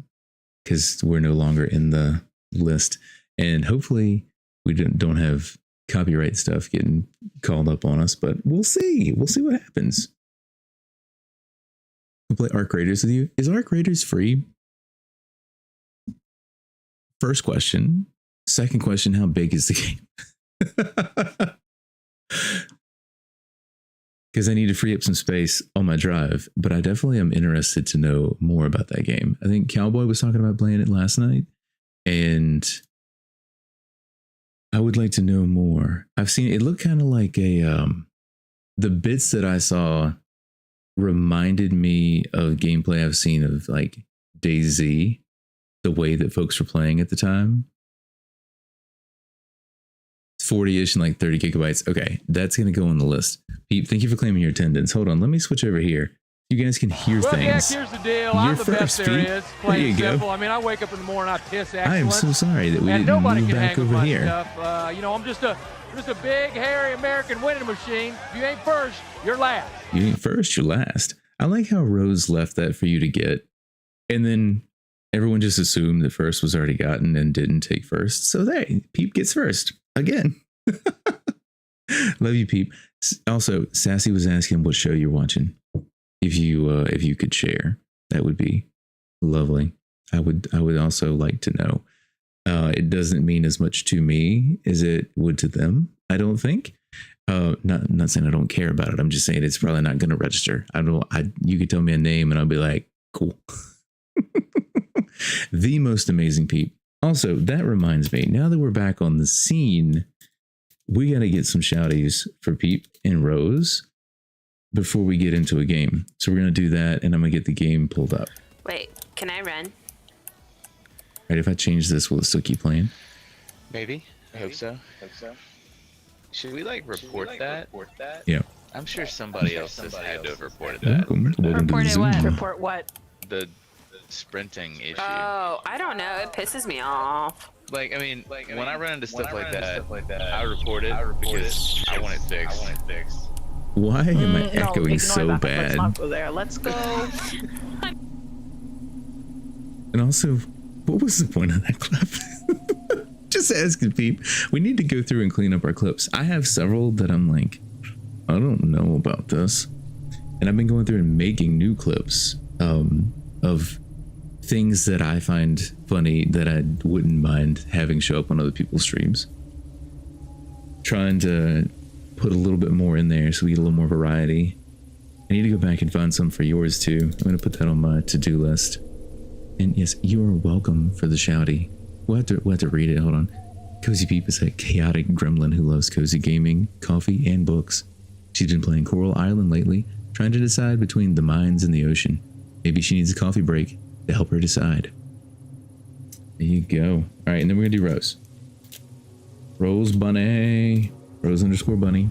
because we're no longer in the list. And hopefully we don't have copyright stuff getting called up on us, but we'll see. We'll see what happens. I'll play Arc Raiders with you. Is Arc Raiders free? First question. Second question, how big is the game? Because I need to free up some space on my drive, but I definitely am interested to know more about that game. I think Cowboy was talking about playing it last night, and I would like to know more. I've seen it looked kind of like the bits that I saw reminded me of gameplay I've seen of like DayZ, the way that folks were playing at the time. 40-ish and like 30 gigabytes. Okay, that's going to go on the list. Pete, thank you for claiming your attendance. Hold on, let me switch over here. You guys can hear things. Here's the deal. I'm the best there is. Plain and simple. I mean, I wake up in the morning, I piss excellence. I am so sorry that we didn't move back over here. I'm just a big, hairy American winning machine. If you ain't first, you're last. You ain't first, you're last. I like how Rose left that for you to get. And then everyone just assumed that first was already gotten and didn't take first. So Peep gets first again. Love you, Peep. Also, Sassy was asking what show you're watching. If you could share, that would be lovely. I would also like to know. It doesn't mean as much to me as it would to them, I don't think. Not saying I don't care about it. I'm just saying it's probably not going to register. You could tell me a name and I'll be like, cool. The most amazing Peep. Also, that reminds me, now that we're back on the scene, we got to get some shouties for Peep and Rose before we get into a game. So we're going to do that, and I'm going to get the game pulled up. Wait, can I run? Right, if I change this, will it still keep playing? Maybe. I hope so. Should we report that? Yeah. I'm sure somebody else has had to have reported that. that. Report it what? Report what? The sprinting issue. Oh, I don't know. It pisses me off. When I run into stuff like that, I report it because I want it fixed. Why am I echoing so that. bad? Let's not go there. Let's go. And also, what was the point of that clip? Just asking Peep. We need to go through and clean up our clips. I have several that I'm like, I don't know about this. And I've been going through and making new clips of things that I find funny that I wouldn't mind having show up on other people's streams. Trying to put a little bit more in there so we get a little more variety. I need to go back and find some for yours too. I'm going to put that on my to-do list. And yes, you are welcome for the shouty. We'll have to read it. Hold on. Cozy Peep is a chaotic gremlin who loves cozy gaming, coffee, and books. She's been playing Coral Island lately, trying to decide between the mines and the ocean. Maybe she needs a coffee break to help her decide. There you go. All right, and then we're going to do Rose. Rose Bunny. Rose_Bunny.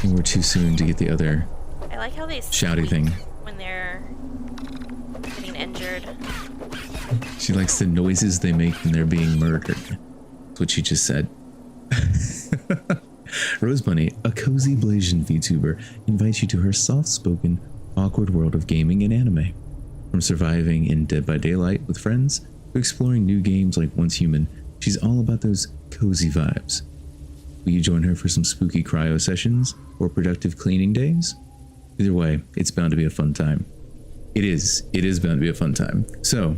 And we're too soon to get the other I like how they shouty thing. When they're getting injured. She likes the noises they make when they're being murdered. That's what she just said. Rose Bunny, a cozy Blasian VTuber, invites you to her soft-spoken, awkward world of gaming and anime. From surviving in Dead by Daylight with friends to exploring new games like Once Human, she's all about those cozy vibes. Will you join her for some spooky cryo sessions or productive cleaning days? Either way, it's bound to be a fun time. It is bound to be a fun time. So,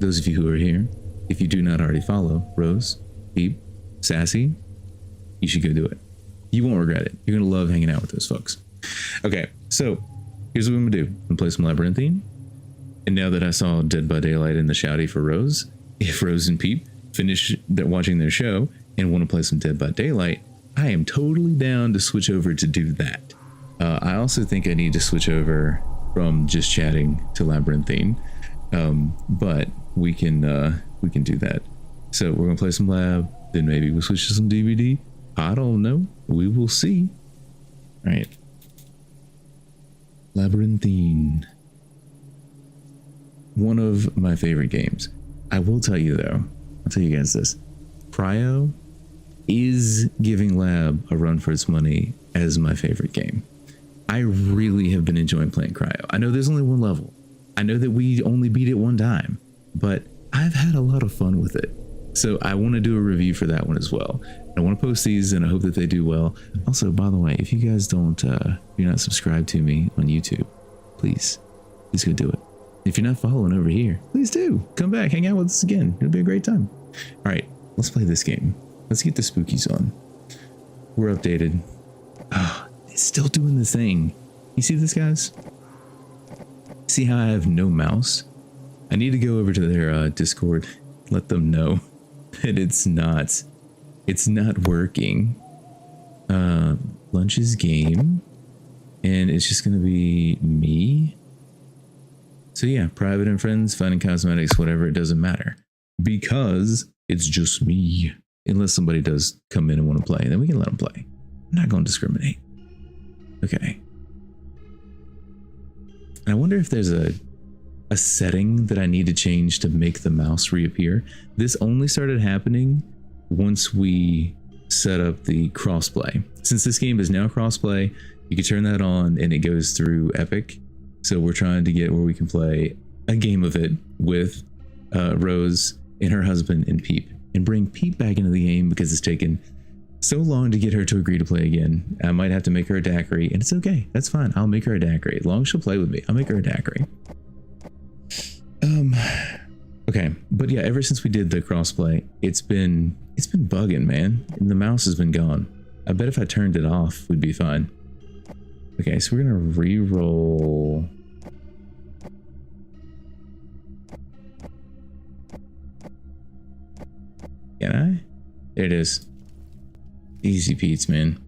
those of you who are here, if you do not already follow Rose, Peep, Sassy, you should go do it. You won't regret it. You're going to love hanging out with those folks. Okay, so here's what I'm going to do. I'm going to play some Labyrinthine. And now that I saw Dead by Daylight in the shouty for Rose, if Rose and Peep finish watching their show and want to play some Dead by Daylight, I am totally down to switch over to do that. I also think I need to switch over from just chatting to Labyrinthine, but we can do that. So we're gonna play some Lab, then maybe we'll switch to some DVD. I don't know. We will see. All right. Labyrinthine. One of my favorite games. I will tell you though, I'll tell you guys this. Cryo is giving Lab a run for its money as my favorite game. I really have been enjoying playing Cryo. I know there's only one level. I know that we only beat it one time, but I've had a lot of fun with it. So I want to do a review for that one as well. I want to post these and I hope that they do well. Also, by the way, if you guys you're not subscribed to me on YouTube, please go do it. If you're not following over here, please do. Come back, hang out with us again. It'll be a great time. All right, let's play this game. Let's get the spookies on. We're updated. Ah, it's still doing the thing. You see this, guys? See how I have no mouse? I need to go over to their Discord, let them know that it's not working. Lunch's game, and it's just gonna be me. So yeah, private and friends, finding cosmetics, whatever, it doesn't matter because it's just me. Unless somebody does come in and want to play, then we can let them play. I'm not going to discriminate. Okay. I wonder if there's a setting that I need to change to make the mouse reappear. This only started happening once we set up the crossplay. Since this game is now crossplay, you can turn that on and it goes through Epic. So we're trying to get where we can play a game of it with Rose and her husband and Peep, and bring Peep back into the game because it's taken so long to get her to agree to play again. I might have to make her a daiquiri, and it's okay. That's fine. I'll make her a daiquiri. As long as she'll play with me, I'll make her a daiquiri. Okay, but yeah, ever since we did the crossplay, it's been bugging, man. And the mouse has been gone. I bet if I turned it off, we'd be fine. Okay, so we're gonna re-roll. Can I? There it is. Easy Pete's, man.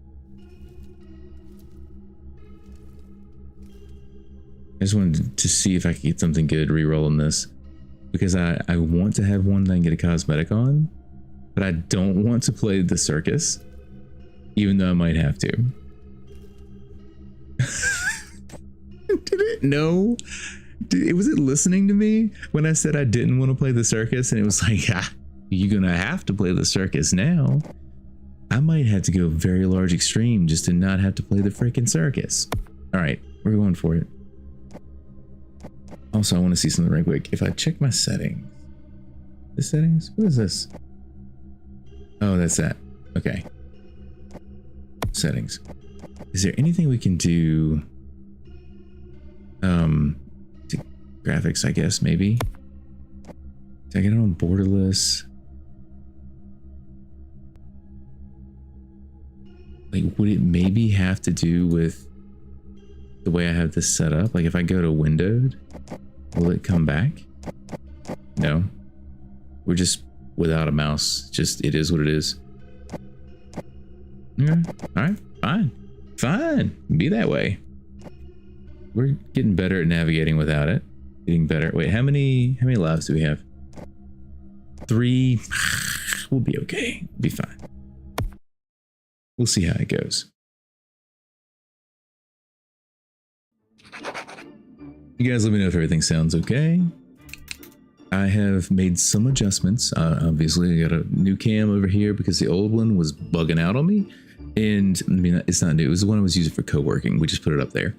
I just wanted to see if I could get something good re-rolling this, because I want to have one that I can get a cosmetic on, but I don't want to play the circus, even though I might have to. Did it know? Was it listening to me when I said I didn't want to play the circus? And it was like, you're gonna have to play the circus now. I might have to go very large extreme just to not have to play the freaking circus. All right, we're going for it. Also, I want to see something right quick. If I check my settings, the settings, what is this? Oh, that's that. Okay. Settings. Is there anything we can do? to graphics, I guess, maybe. Did I get it on borderless? Like, would it maybe have to do with the way I have this set up? Like, if I go to windowed, will it come back? No. We're just without a mouse. Just, it is what it is. Yeah. All right. Fine. Fine. Be that way. We're getting better at navigating without it. Getting better. Wait, how many lives do we have? 3. We'll be okay. Be fine. We'll see how it goes. You guys let me know if everything sounds okay. I have made some adjustments. Obviously, I got a new cam over here because the old one was bugging out on me. And I mean, it's not new. It was the one I was using for co-working. We just put it up there.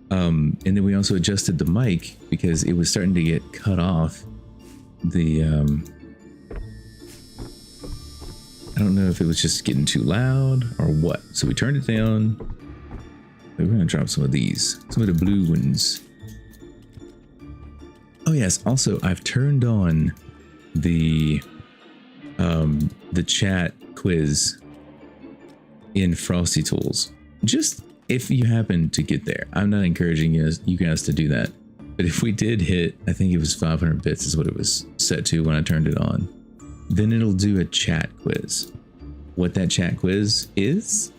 And then we also adjusted the mic because it was starting to get cut off. The I don't know if it was just getting too loud or what. So we turned it down. We're gonna drop some of these, some of the blue ones. Oh yes, also I've turned on the chat quiz in Frosty Tools. Just if you happen to get there. I'm not encouraging you guys to do that. But if we did hit, I think it was 500 bits is what it was set to when I turned it on. Then it'll do a chat quiz. What that chat quiz is,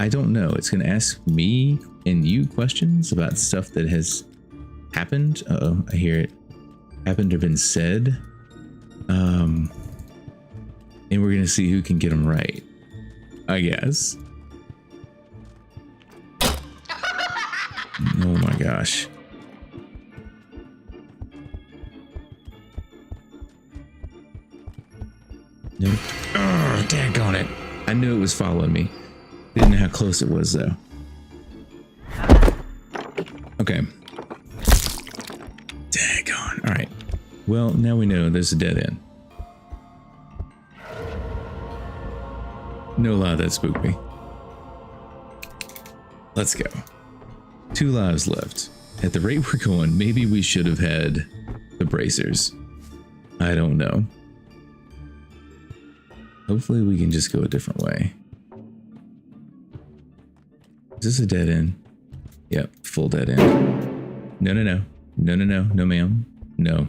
I don't know. It's gonna ask me and you questions about stuff that has happened. Uh-oh, I hear it. Happened or been said. And we're gonna see who can get them right, I guess. Oh my gosh. Nope. Oh, daggone it. I knew it was following me. Didn't know how close it was though. Okay. Daggone. Alright. Well, now we know there's a dead end. No lie, that spooked me. Let's go. 2 lives left. At the rate we're going, maybe we should have had the bracers. I don't know. Hopefully we can just go a different way. Is this a dead end? Yep, full dead end. No, no, no. No, no, no. No, ma'am. No.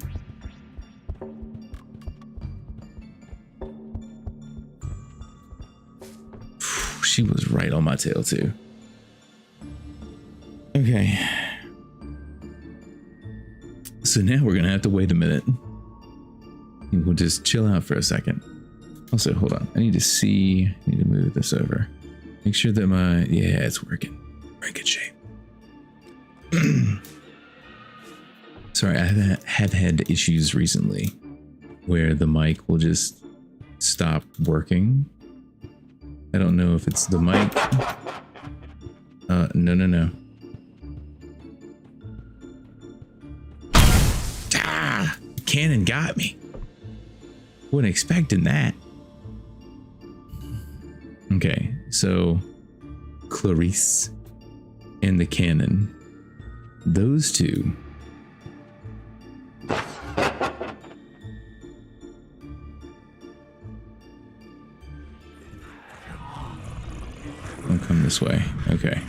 She was right on my tail too. Okay. So now we're gonna have to wait a minute. We'll just chill out for a second. Also, hold on. I need to see. I need to move this over. Make sure that my... Yeah, it's working. We're in good shape. Sorry, I have had issues recently where the mic will just stop working. I don't know if it's the mic. No, no, no. Ah! Cannon got me. Wasn't expecting that. Okay, so Clarice and the cannon. Those two. Don't come this way. Okay.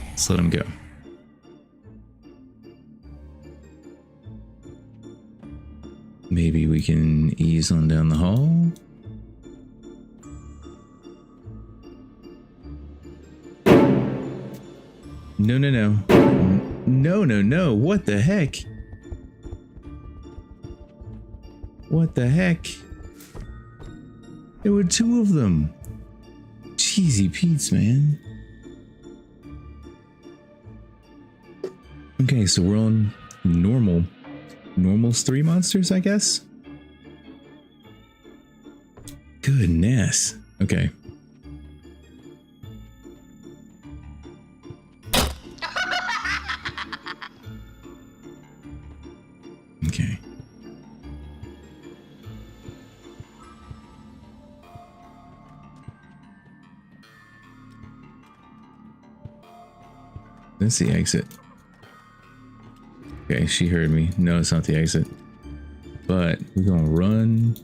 Let's let him go. Maybe we can ease on down the hall. No, no, no. No, no, no. What the heck? What the heck? There were 2 of them. Cheesy Pete's, man. Okay, so we're on normal. Normal's 3 monsters, I guess? Goodness. Okay. Okay. That's the exit. Okay, she heard me. No, it's not the exit. But we're gonna run.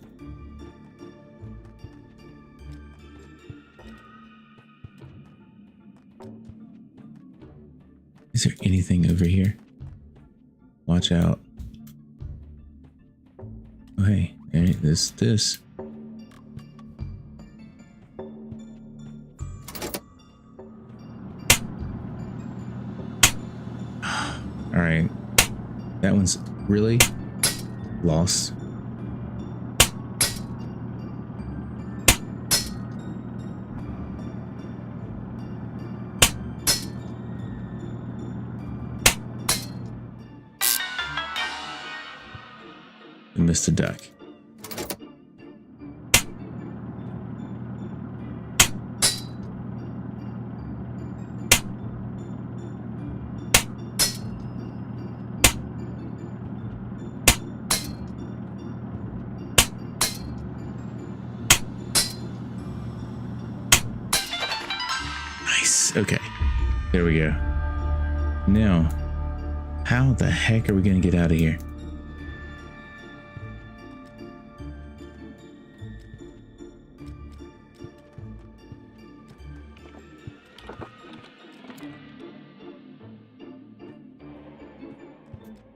Is there anything over here? Watch out. Oh, hey, hey, this. All right, that one's really lost. I missed a duck. Nice. Okay. There we go. Now, how the heck are we going to get out of here?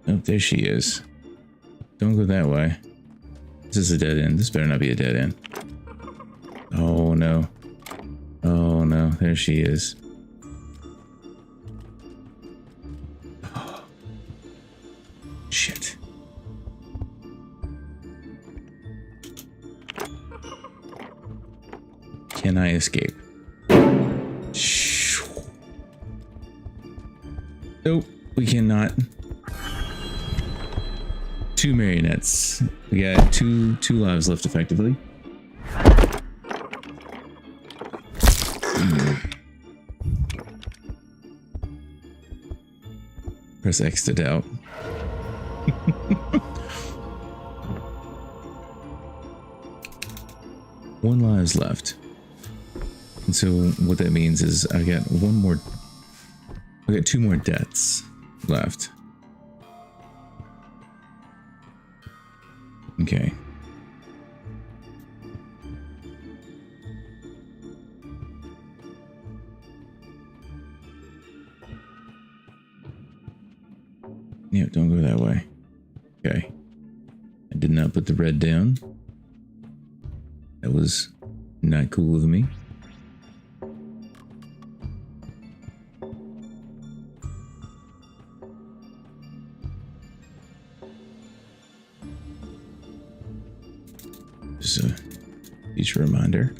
Oh, there she is. Don't go that way. This is a dead end. This better not be a dead end. Oh no. Oh no, there she is. Oh. Shit. Can I escape? Nope, we cannot. Two marionettes. We got two lives left effectively. Press X to doubt. One lives left. And so what that means is I got two more deaths left. Okay. Yeah, don't go that way. Okay. I did not put the red down. That was not cool of me. Just a future reminder.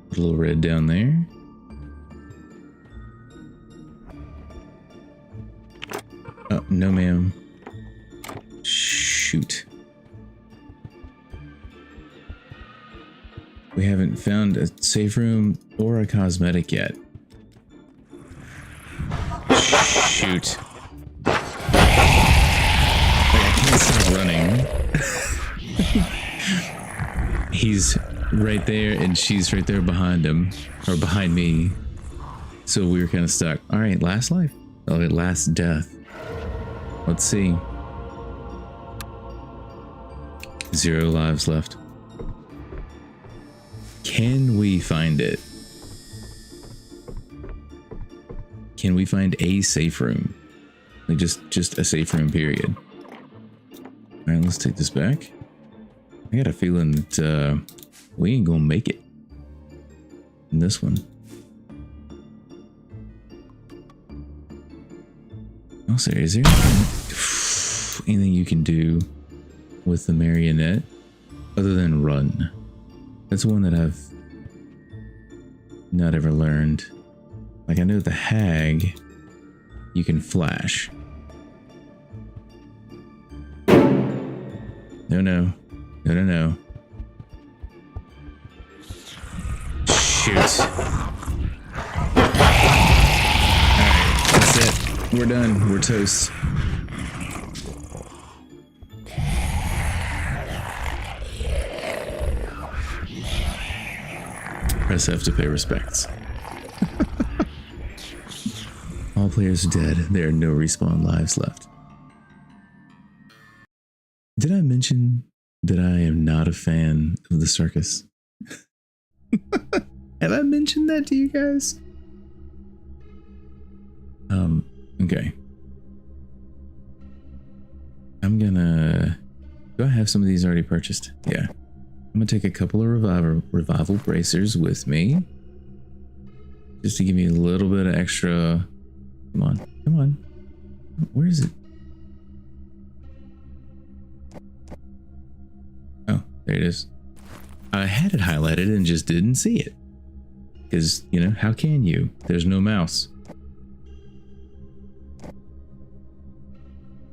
Put a little red down there. Oh, no ma'am. Shoot. We haven't found a safe room or a cosmetic yet. Shoot. I can't stop running. He's right there and she's right there behind him, or behind me. So we were kind of stuck. All right, last life. Oh, last death. Let's see. 0 lives left. Can we find it? Can we find a safe room? Like just a safe room, period. All right, let's take this back. I got a feeling that we ain't gonna make it in this one. Oh, sorry, is there anything you can do with the marionette other than run? That's one that I've not ever learned. Like, I know the hag, you can flash. No. Shoot. Alright, that's it. We're done. We're toast. Press F to pay respects. All players are dead. There are no respawn lives left. Did I mention that I am not a fan of the circus? Have I mentioned that to you guys? Okay. I'm gonna... Do I have some of these already purchased? Yeah. I'm gonna take a couple of revival bracers with me. Just to give me a little bit of extra... Come on. Come on. Where is it? Oh, there it is. I had it highlighted and just didn't see it. Because, you know, how can you? There's no mouse.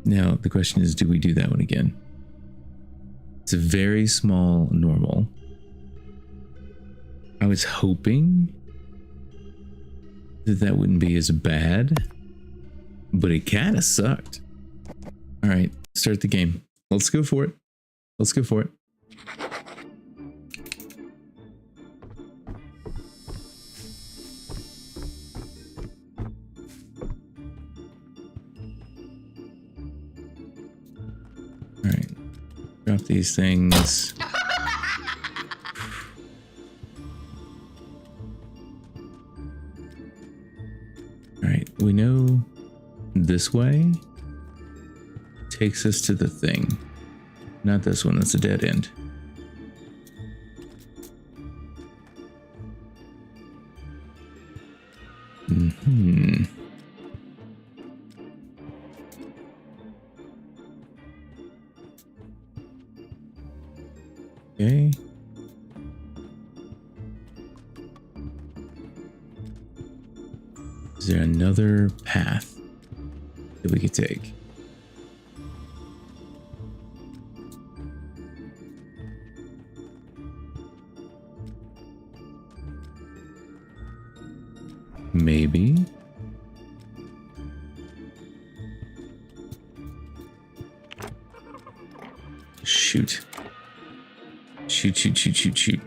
Now, the question is, do we do that one again? It's a very small normal. I was hoping that that wouldn't be as bad, but it kind of sucked. All right, start the game. Let's go for it. Let's go for it. All right, drop these things. All right, we know this way takes us to the thing. Not this one, that's a dead end. Mm-hmm. Okay. Is there another path that we could take? Maybe. Shoot. Shoot, shoot, shoot, shoot, shoot.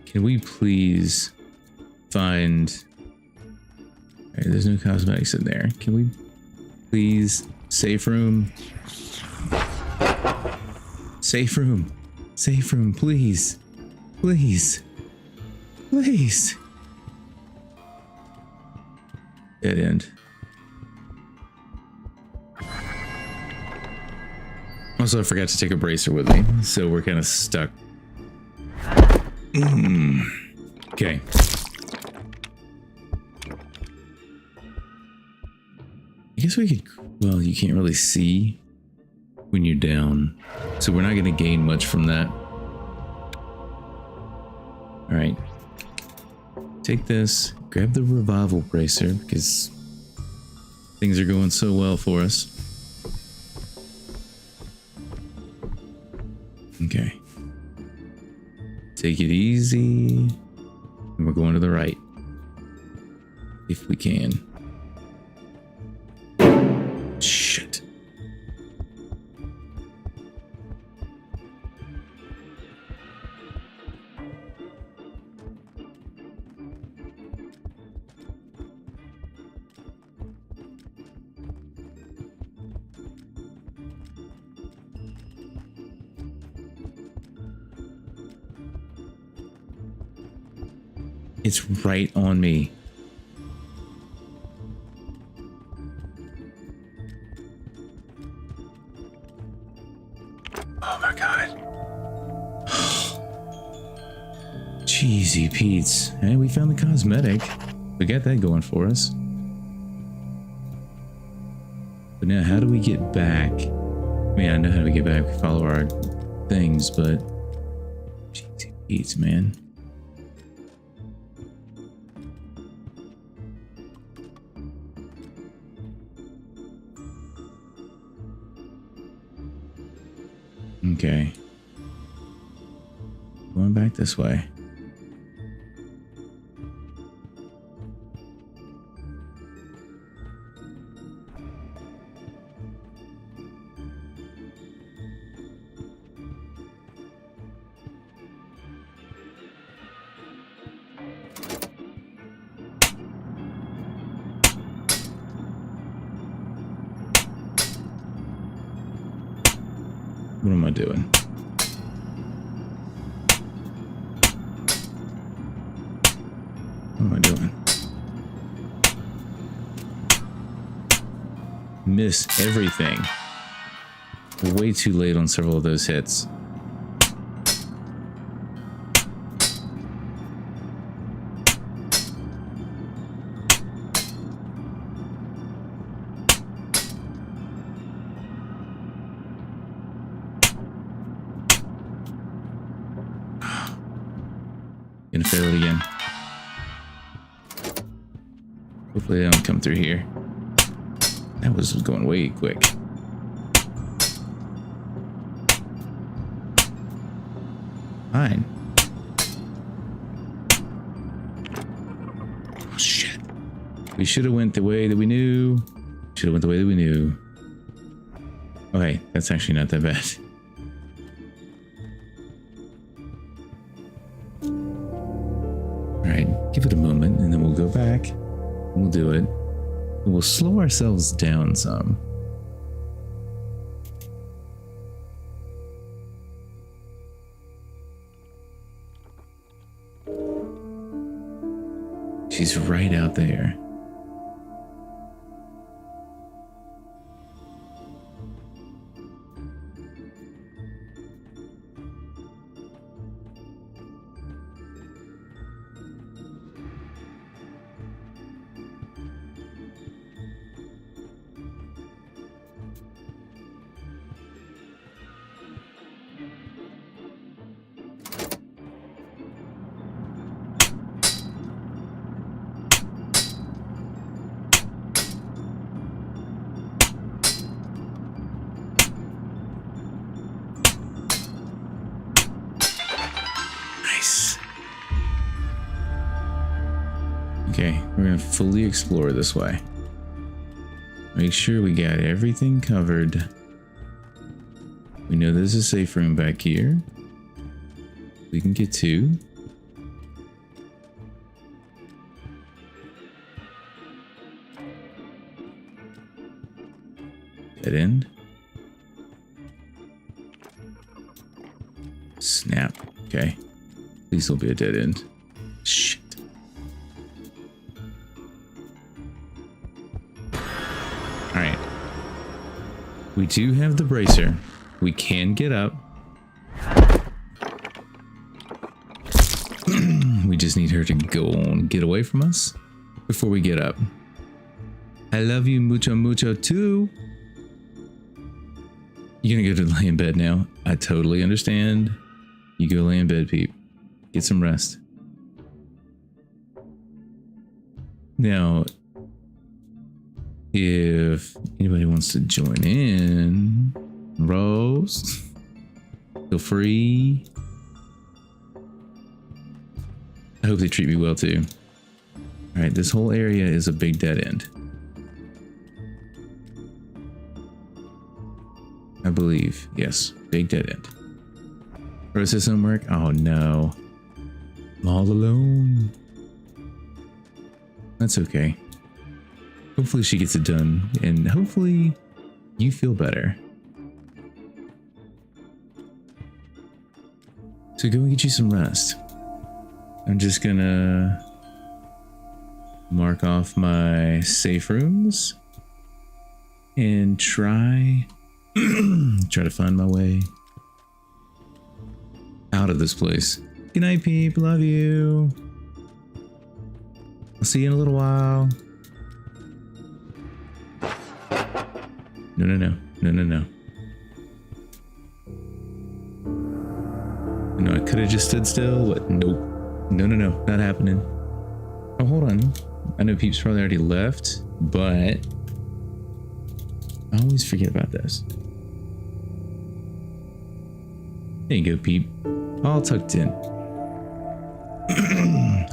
Can we please find... Alright, there's no cosmetics in there. Can we please... Safe room? Safe room. Safe room, please. Please. Please. Dead end. Also, I forgot to take a bracer with me, so we're kind of stuck. Okay. I guess we could... Well, you can't really see when you're down, so we're not going to gain much from that. Alright. Take this, grab the revival bracer, because things are going so well for us. Okay. Take it easy. And we're going to the right. If we can. Shit. It's right on me. Oh my god. Cheesy Pete's. Hey, we found the cosmetic. We got that going for us. But now, how do we get back? I mean, I know how to get back. We follow our things, but... Cheesy Pete's, man. Okay. Going back this way. What am I doing? What am I doing? Miss everything. Way too late on several of those hits. Gonna fail it again. Hopefully they don't come through here. That was going way quick. Fine. Oh shit. We should have went the way that we knew. Should have went the way that we knew. Okay, that's actually not that bad. Alright, give it a moment and then we'll go back. We'll do it. We'll slow ourselves down some. She's right out there. Okay, we're gonna fully explore this way. Make sure we got everything covered. We know there's a safe room back here. We can get to. Dead end. Snap. Okay. At least it'll be a dead end. Shit. Alright. We do have the bracer. We can get up. We just need her to go and get away from us before we get up. I love you mucho mucho too. You're gonna go to lay in bed now. I totally understand. You go lay in bed, Peep. Get some rest. Now, if anybody wants to join in, Rose, feel free. I hope they treat me well too. All right, this whole area is a big dead end. I believe, yes, big dead end. Rose has homework. Oh no, I'm all alone. That's okay. Hopefully she gets it done, and hopefully you feel better. So go and get you some rest. I'm just gonna mark off my safe rooms and try to find my way out of this place. Good night, Peep. Love you. I'll see you in a little while. No, no, no. No, no, no. No, I could have just stood still, but nope. No, no, no. Not happening. Oh, hold on. I know Peep's probably already left, but I always forget about this. There you go, Peep. All tucked in.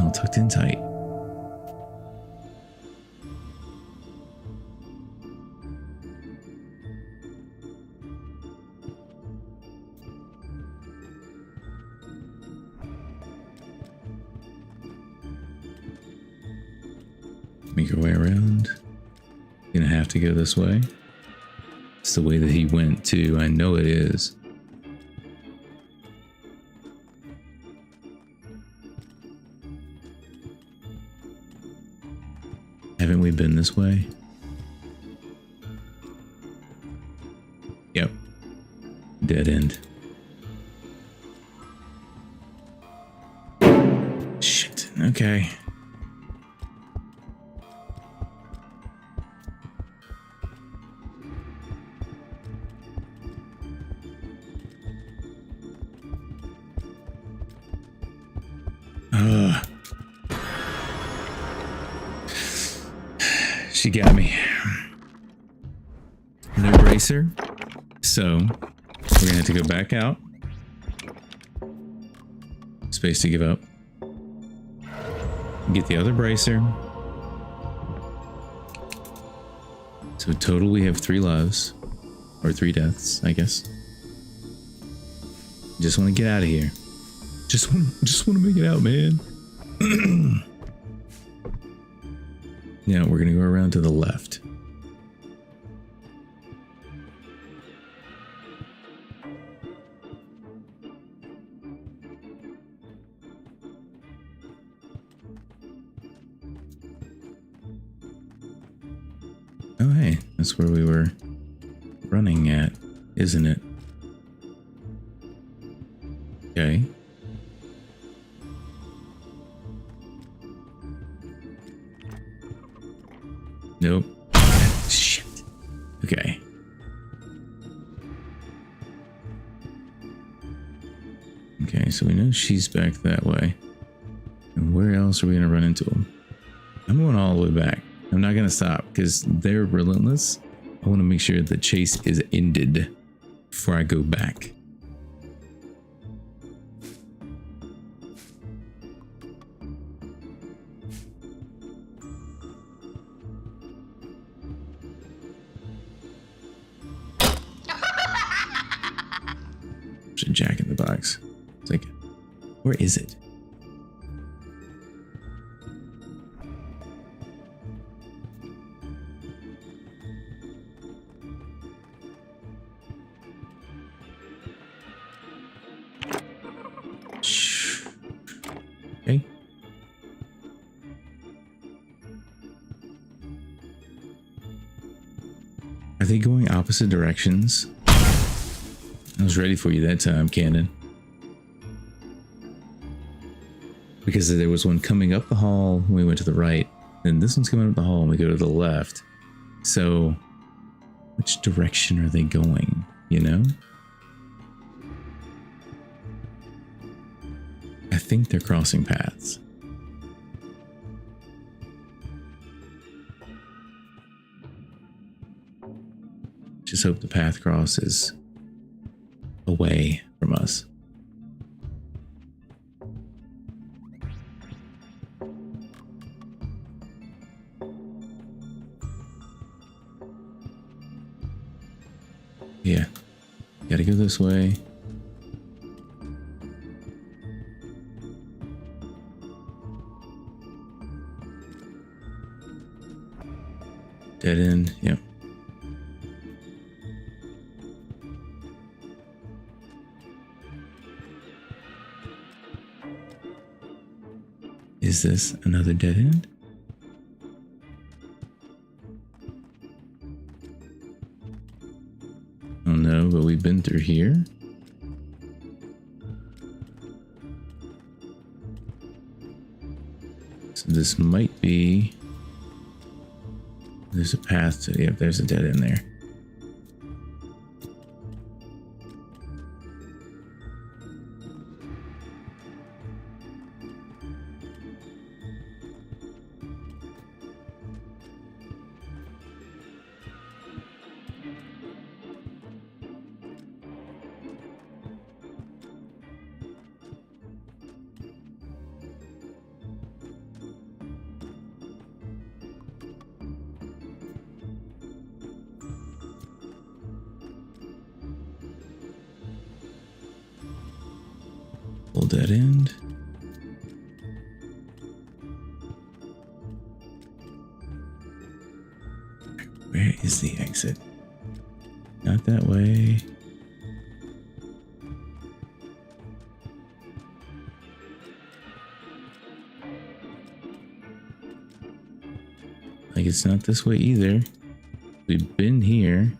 All tucked in tight. Make our way around. Gonna have to go this way. It's the way that he went too. I know it is. Haven't we been this way? Yep. Dead end. Shit. Okay. She got me. No bracer. So we're gonna have to go back out. Space to give up. Get the other bracer. So total we have 3 lives. Or 3 deaths, I guess. Just want to get out of here. Just want to make it out, man. Now we're gonna go around to the left. Oh hey, that's where we were running at, isn't it? Okay. Nope. Shit. Okay. Okay, so we know she's back that way. And where else are we gonna run into them? I'm going all the way back. I'm not gonna stop because they're relentless. I want to make sure the chase is ended before I go back. Jack in the box. It's like, where is it? Okay. Are they going opposite directions? I was ready for you that time, Cannon. Because there was one coming up the hall when we went to the right, and this one's coming up the hall and we go to the left. So, which direction are they going, you know? I think they're crossing paths. Just hope the path crosses away from us. Yeah, gotta go this way. Dead end, yep. Is this another dead end? Oh no, but we've been through here. So this might be... There's a path to... Yep, there's a dead end there. Dead end. Where is the exit? Not that way. Like it's not this way either. We've been here.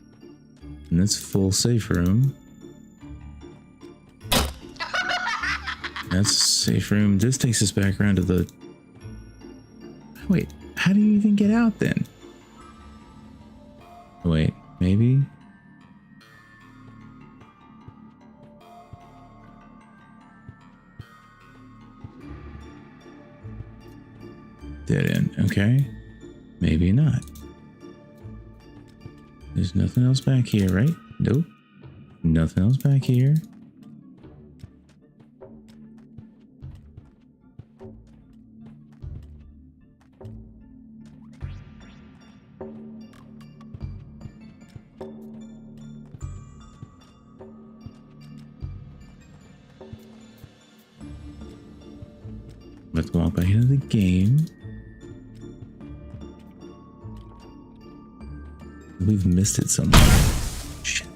And that's full safe room. That's a safe room. This takes us back around to the... Wait, how do you even get out then? Wait, maybe? Dead end, okay. Maybe not. There's nothing else back here, right? Nope. Nothing else back here. Let's walk back into the game. We've missed it somewhere. Shit.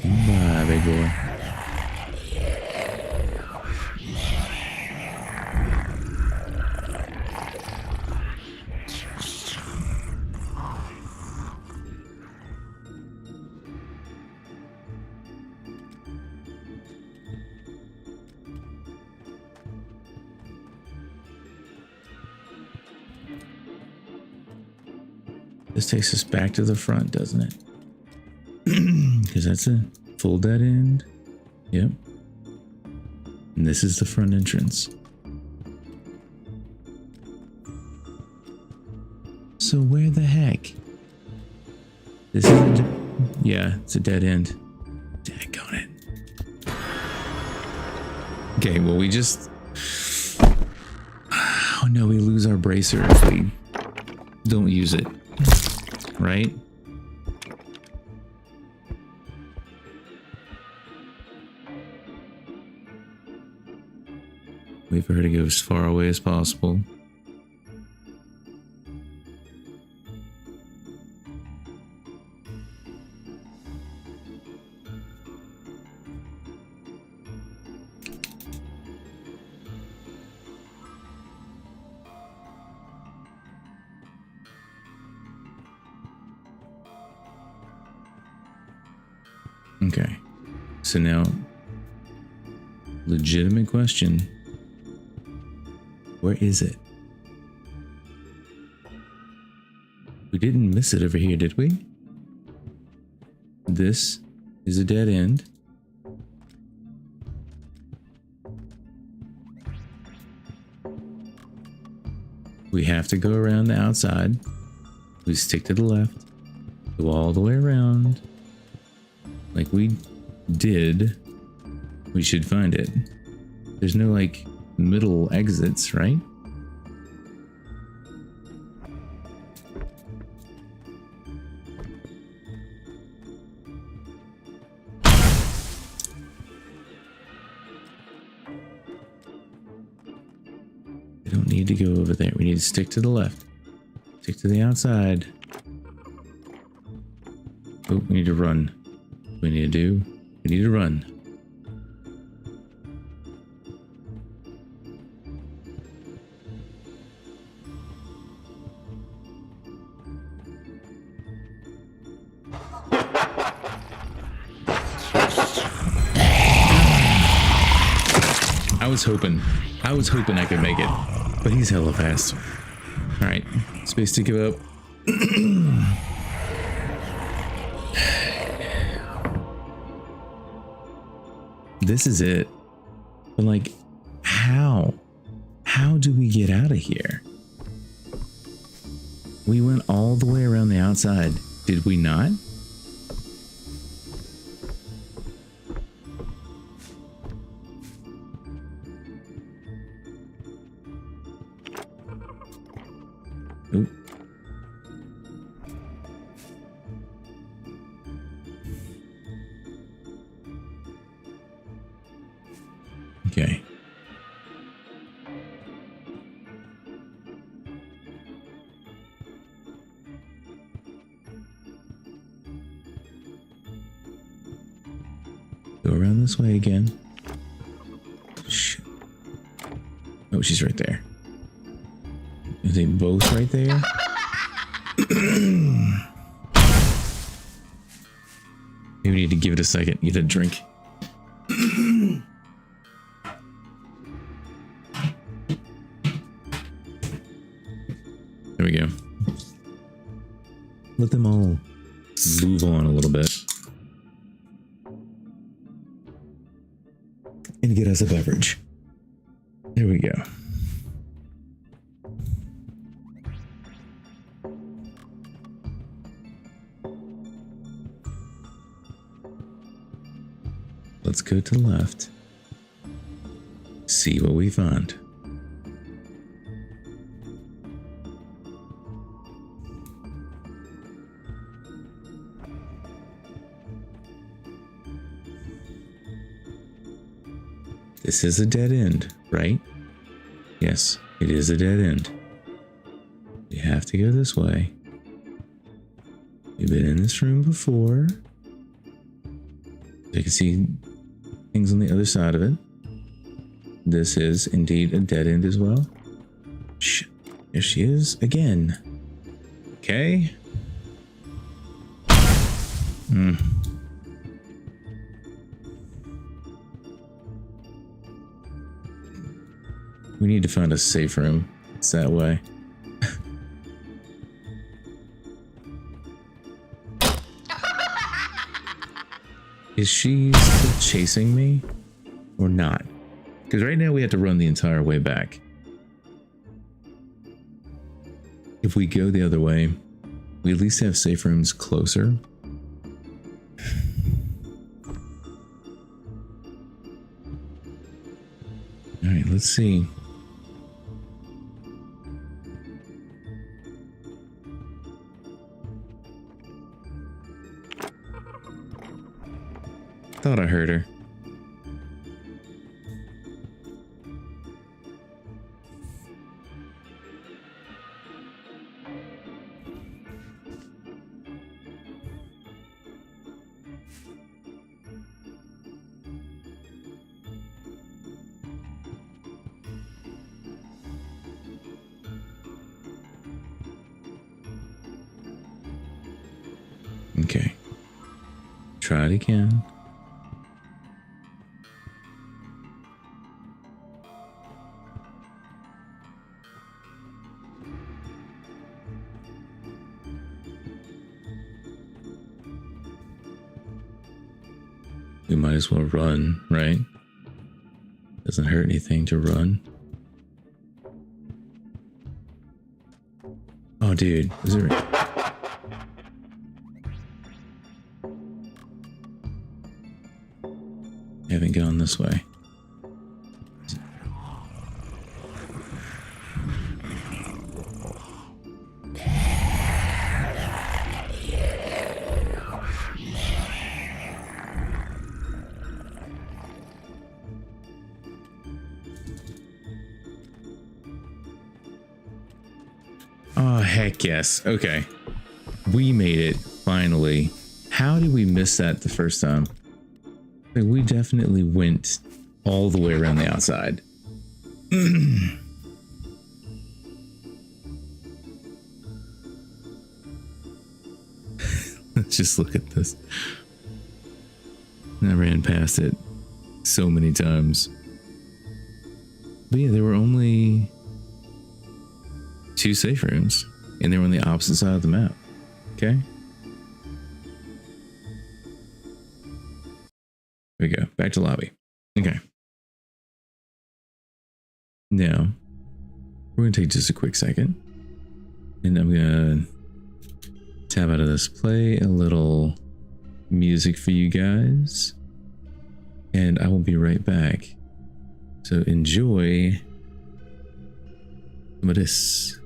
Come by, big boy. This takes us back to the front, doesn't it? Because that's a full dead end. Yep. And this is the front entrance. So where the heck? This is yeah, it's a dead end. Daggone it. Okay, well we just... Oh no, we lose our bracer if we don't use it. Right? Wait for her to go as far away as possible. Okay, so now, legitimate question. Where is it? We didn't miss it over here, did we? This is a dead end. We have to go around the outside. We stick to the left, go all the way around. Like we did, we should find it. There's no like middle exits, right? We don't need to go over there. We need to stick to the left. Stick to the outside. Oh, we need to run. We need to do. We need to run. I was hoping I could make it, but he's hella fast. All right, space to give up. This is it. But like, how? How do we get out of here? We went all the way around the outside. Did we not? Oop. Okay. Go around this way again. Shit. Oh, she's right there. Are they both right there? Maybe we need to give it a second. Get a drink. There we go. Let them all move on a little bit. And get us a beverage. There we go. Let's go to the left. See what we find. This is a dead end, right? Yes, it is a dead end. You have to go this way. You've been in this room before. You can see things on the other side of it. This is indeed a dead end as well. Shh. There she is again. Okay. We need to find a safe room. It's that way. Is she still chasing me or not? Because right now we have to run the entire way back. If we go the other way, we at least have safe rooms closer. All right, let's see. Thought I heard her. Okay. Try it again. We might as well run, right? Doesn't hurt anything to run. Oh, dude, is it? Haven't gone this way. Oh, heck yes. Okay. We made it, finally. How did we miss that the first time? Like, we definitely went all the way around the outside. Let's just look at this. I ran past it so many times. But yeah, there were only 2 safe rooms, and they were on the opposite side of the map. Okay. There we go. Back to lobby. Okay. Now, we're going to take just a quick second, and I'm going to tab out of this, play a little music for you guys, and I will be right back. So enjoy some of this.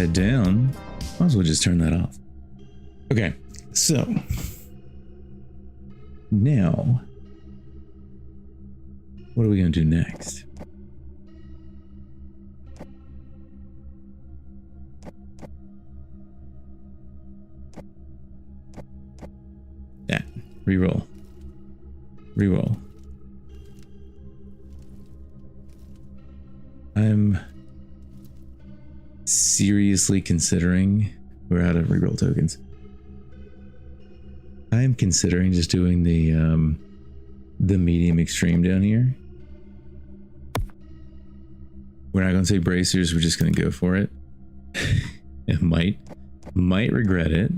upside down, might as well just turn that off. Okay, so now what are we going to do next? That. Reroll. Reroll. I'm seriously considering, we're out of reroll tokens. I am considering just doing the medium extreme down here. We're not going to say bracers, we're just going to go for it. It might regret it,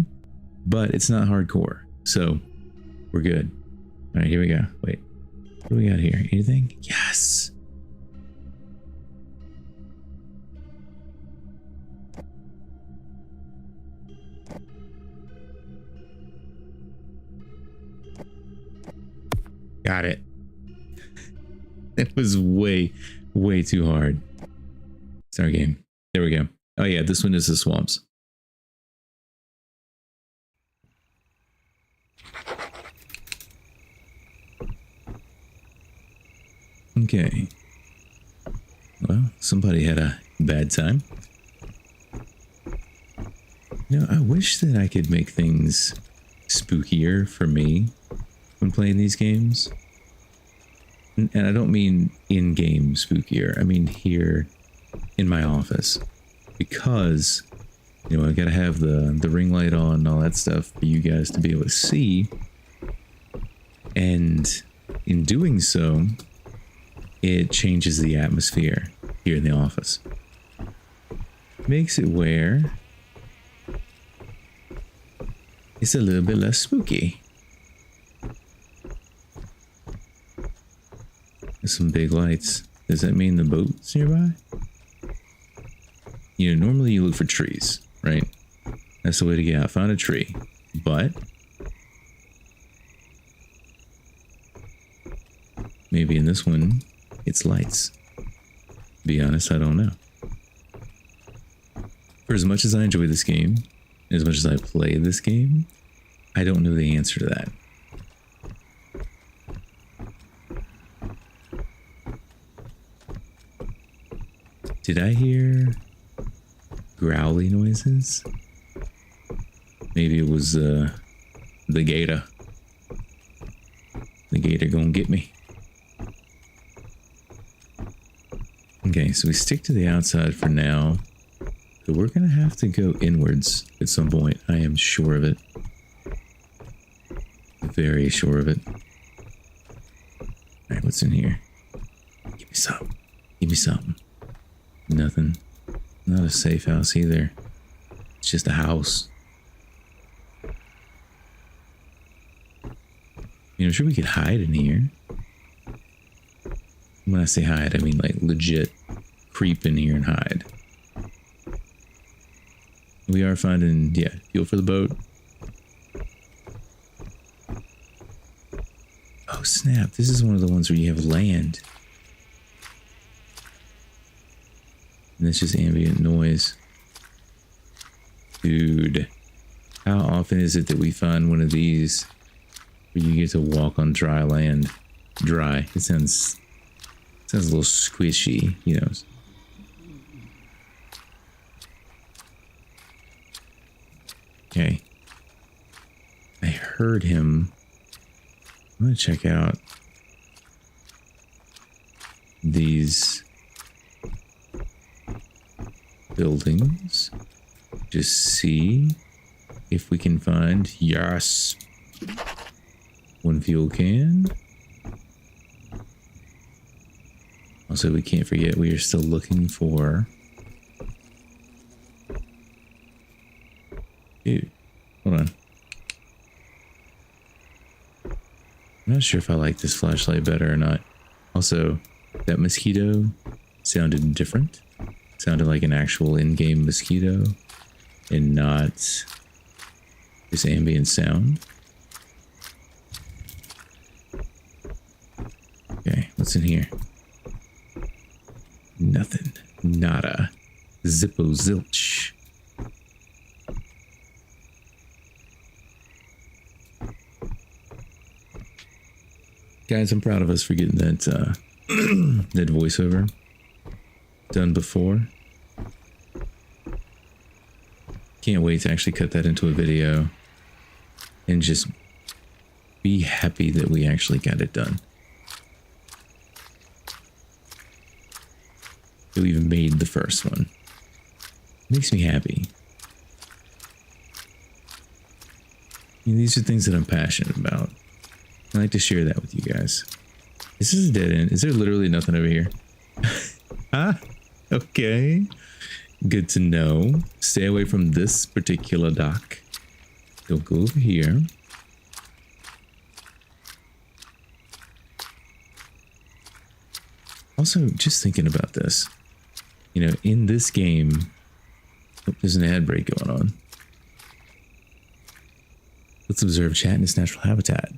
but it's not hardcore, so we're good. All right, here we go. Wait, what do we got here? Anything? Yes. Got it. It was way too hard. Start game. There we go. Oh yeah, this one is the swamps. Okay. Well, somebody had a bad time. You know, I wish that I could make things spookier for me when playing these games. And I don't mean in-game spookier. I mean here in my office. Because, you know, I gotta have the ring light on and all that stuff for you guys to be able to see. And in doing so, it changes the atmosphere here in the office. Makes it where it's a little bit less spooky. There's some big lights. Does that mean the boat's nearby? You know, normally you look for trees, right? That's the way to get out. Found a tree. But maybe in this one, it's lights. To be honest, I don't know. For as much as I enjoy this game, as much as I play this game, I don't know the answer to that. Did I hear growly noises? Maybe it was the gator. The gator gonna get me. Okay, so we stick to the outside for now. But we're gonna have to go inwards at some point. I am sure of it. Very sure of it. Alright, what's in here? Give me something. Give me something. Nothing. Not a safe house either. It's just a house. You know, I'm sure we could hide in here. When I say hide, I mean like legit creep in here and hide. We are finding, yeah, fuel for the boat. Oh snap, this is one of the ones where you have land. And it's just ambient noise. Dude, how often is it that we find one of these where you get to walk on dry land? Dry. It sounds a little squishy, you know. Okay. I heard him. I'm gonna check out these buildings. Just see if we can find, yes, one fuel can. Also, we can't forget we are still looking for, dude, hold on. I'm not sure if I like this flashlight better or not. Also, that mosquito sounded different. Sounded like an actual in-game mosquito and not this ambient sound. Okay, what's in here? Nothing. Nada. Zippo zilch. Guys, I'm proud of us for getting that that voiceover done before. Can't wait to actually cut that into a video and just be happy that we actually got it done. That we even made the first one. Makes me happy. I mean, these are things that I'm passionate about. I like to share that with you guys. This is a dead end. Is there literally nothing over here? Ah, okay. Good to know. Stay away from this particular dock. Don't go over here. Also, just thinking about this. You know, in this game, oh, there's an ad break going on. Let's observe chat in its natural habitat.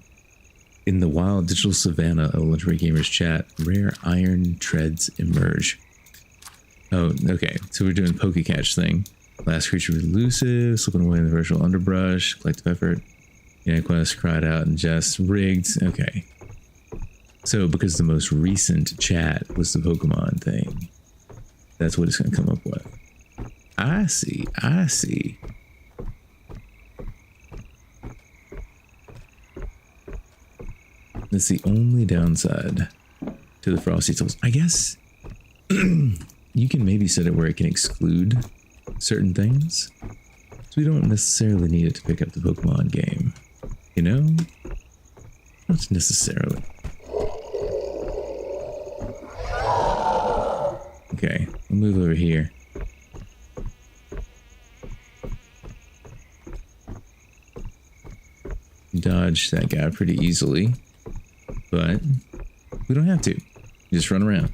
In the wild digital savannah of legendary gamers chat, rare iron treads emerge. Oh, okay. So we're doing Pokecatch thing. Last creature was elusive, slipping away in the virtual underbrush, collective effort. Quest cried out and just rigged. Okay. So because the most recent chat was the Pokemon thing, that's what it's going to come up with. I see. I see. That's the only downside to the Frosty tools. I guess you can maybe set it where it can exclude certain things. So we don't necessarily need it to pick up the Pokemon game. You know? Not necessarily. Okay, we'll move over here. Dodge that guy pretty easily. But we don't have to. Just run around.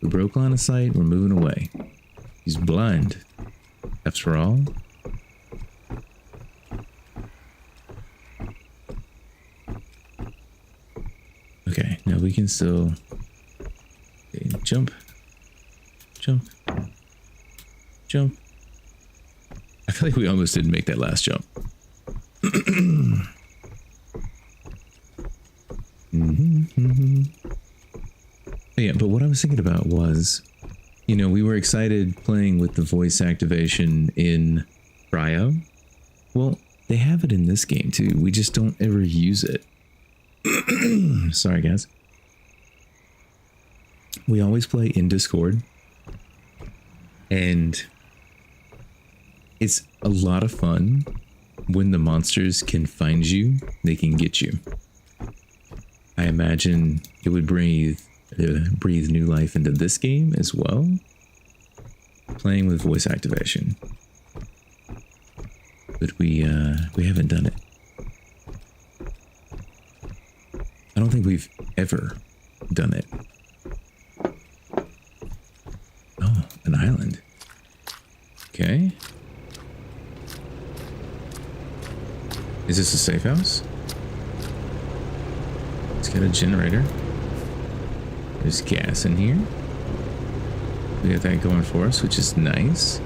We broke line of sight, we're moving away. He's blind. After all. Okay, now we can still jump. Jump. Jump. I feel like we almost didn't make that last jump. Yeah, but what I was thinking about was, you know, we were excited playing with the voice activation in Cryo. Well, they have it in this game too. We just don't ever use it. Sorry, guys. We always play in Discord. And it's a lot of fun when the monsters can find you, they can get you. I imagine it would breathe new life into this game as well. Playing with voice activation. But we haven't done it. I don't think we've ever done it. Oh, an island. Okay. Is this a safe house? It's got a generator. There's gas in here. We got that going for us, which is nice.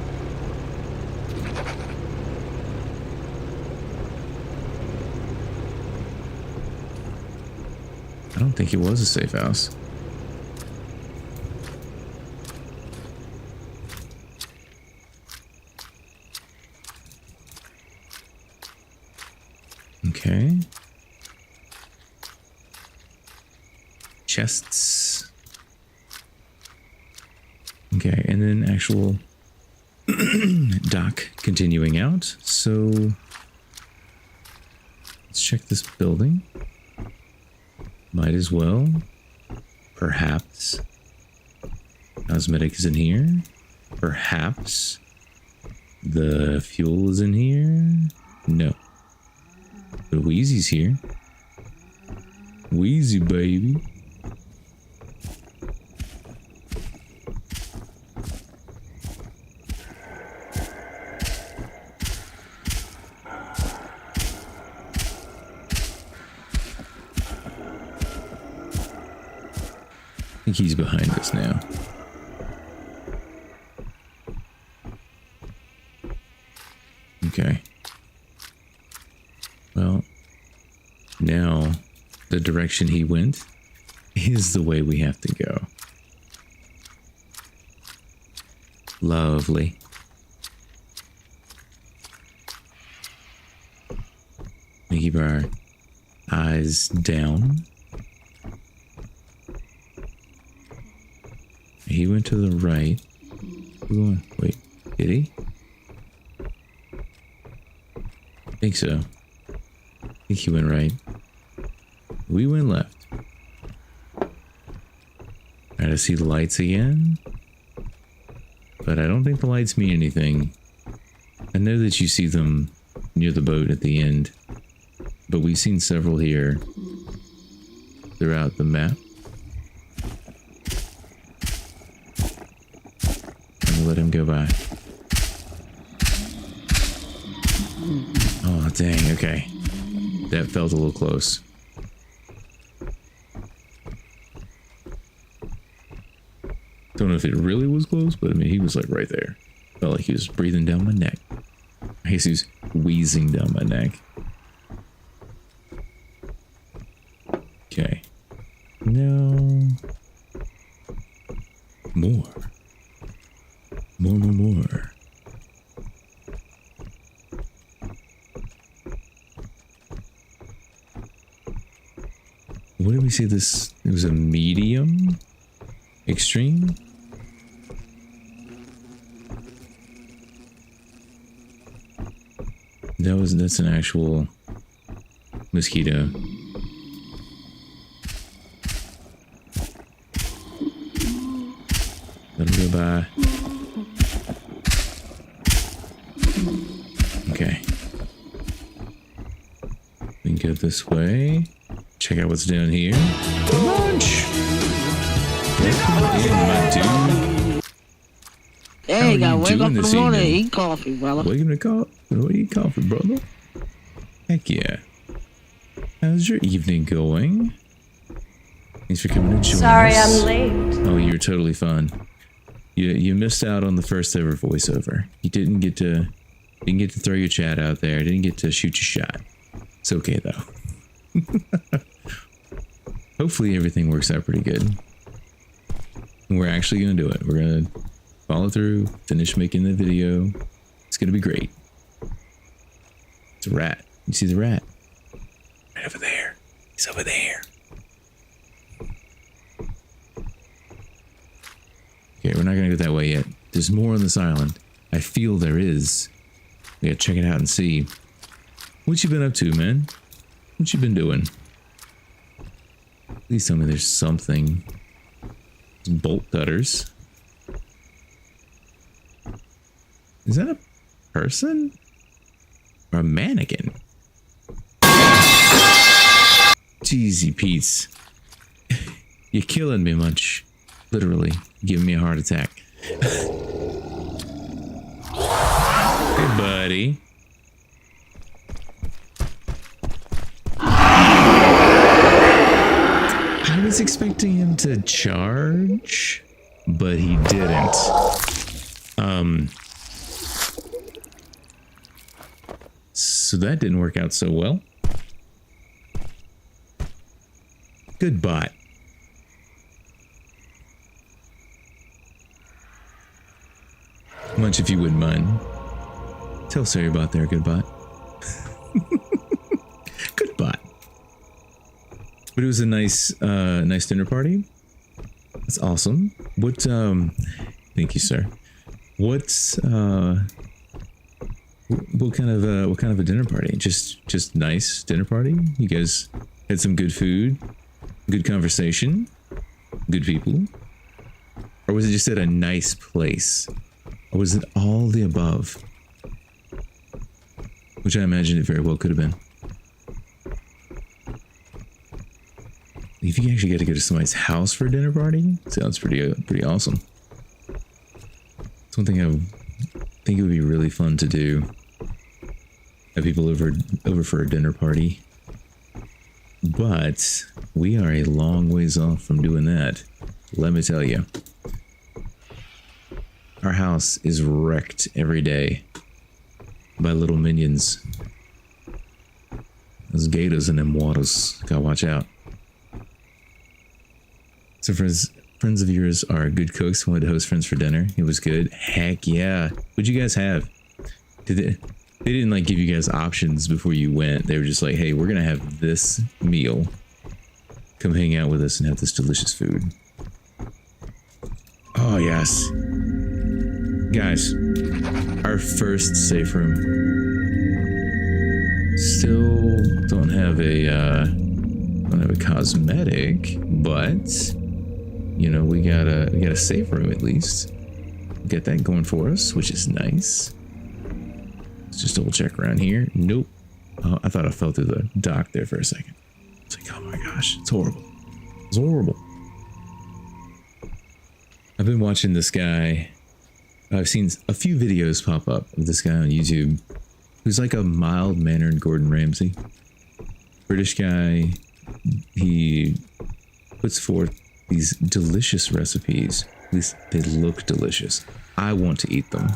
I don't think it was a safe house. Okay. Chests. Okay, and then actual dock continuing out. So let's check this building. Might as well. Perhaps. Cosmetic is in here. Perhaps. The fuel is in here. No. But Wheezy's here. Wheezy, baby. I think he's behind us now. Okay. Well, now the direction he went is the way we have to go. Lovely. We keep our eyes down. He went to the right. Wait, did he? I think so. I think he went right. We went left. Alright, I see the lights again. But I don't think the lights mean anything. I know that you see them near the boat at the end. But we've seen several here throughout the map. I'm gonna let him go by. Oh, dang, okay. That felt a little close. Don't know if it really was close, but I mean, he was like right there. Felt like he was breathing down my neck. I guess he was wheezing down my neck. Okay. No. More. More. What did we say this? It was a medium? Extreme? That's an actual mosquito. Let him go by. Okay. We can go this way. Check out what's down here. Lunch! Welcome in, my dude. Hey, you gotta wake up in this the morning and evening? eat coffee, brother. Wake up to coffee. Eat coffee, brother. Heck yeah. How's your evening going? Thanks for coming to join us. Sorry, I'm late. Oh, you're totally fine. You missed out on the first ever voiceover. You didn't get to throw your chat out there. Didn't get to shoot your shot. It's okay though. Hopefully everything works out pretty good. And we're actually gonna do it. We're gonna follow through, finish making the video. It's gonna be great. It's a rat. You see the rat? Right over there. He's over there. Okay, we're not gonna go that way yet. There's more on this island. I feel there is. We gotta check it out and see. What you been up to, man? What you been doing? Please tell me there's something. Some bolt cutters. Is that a person? Or a mannequin? Jeezy Pete's. You're killing me, Munch. Literally, giving me a heart attack. Hey, buddy. I was expecting him to charge, but he didn't. So that didn't work out so well. Good bot. Munch, if you wouldn't mind, tell Sarah about there, good bot. Good bot. But it was a nice dinner party. That's awesome. What thank you, sir. What kind of a dinner party? Just nice dinner party? You guys had some good food, good conversation, good people? Or was it just at a nice place? Or was it all the above? Which I imagine it very well could have been. If you actually get to go to somebody's house for a dinner party, sounds pretty awesome. It's one thing I think it would be really fun to do. Have people over for a dinner party. But we are a long ways off from doing that. Let me tell you. Our house is wrecked every day by little minions. Those gators in them waters. Gotta watch out. So friends of yours are good cooks. Wanted to host friends for dinner. It was good. Heck yeah. What'd you guys have? They didn't like give you guys options before you went. They were just like, hey, we're gonna have this meal. Come hang out with us and have this delicious food. Oh yes. Guys, our first safe room. Still don't have a cosmetic, but you know, we got a safe room at least. Get that going for us, which is nice. Let's just double check around here. Nope. Oh, I thought I fell through the dock there for a second. It's like, oh my gosh, it's horrible. It's horrible. I've been watching this guy. I've seen a few videos pop up of this guy on YouTube who's like a mild-mannered Gordon Ramsay. British guy. He puts forth these delicious recipes. At least they look delicious. I want to eat them.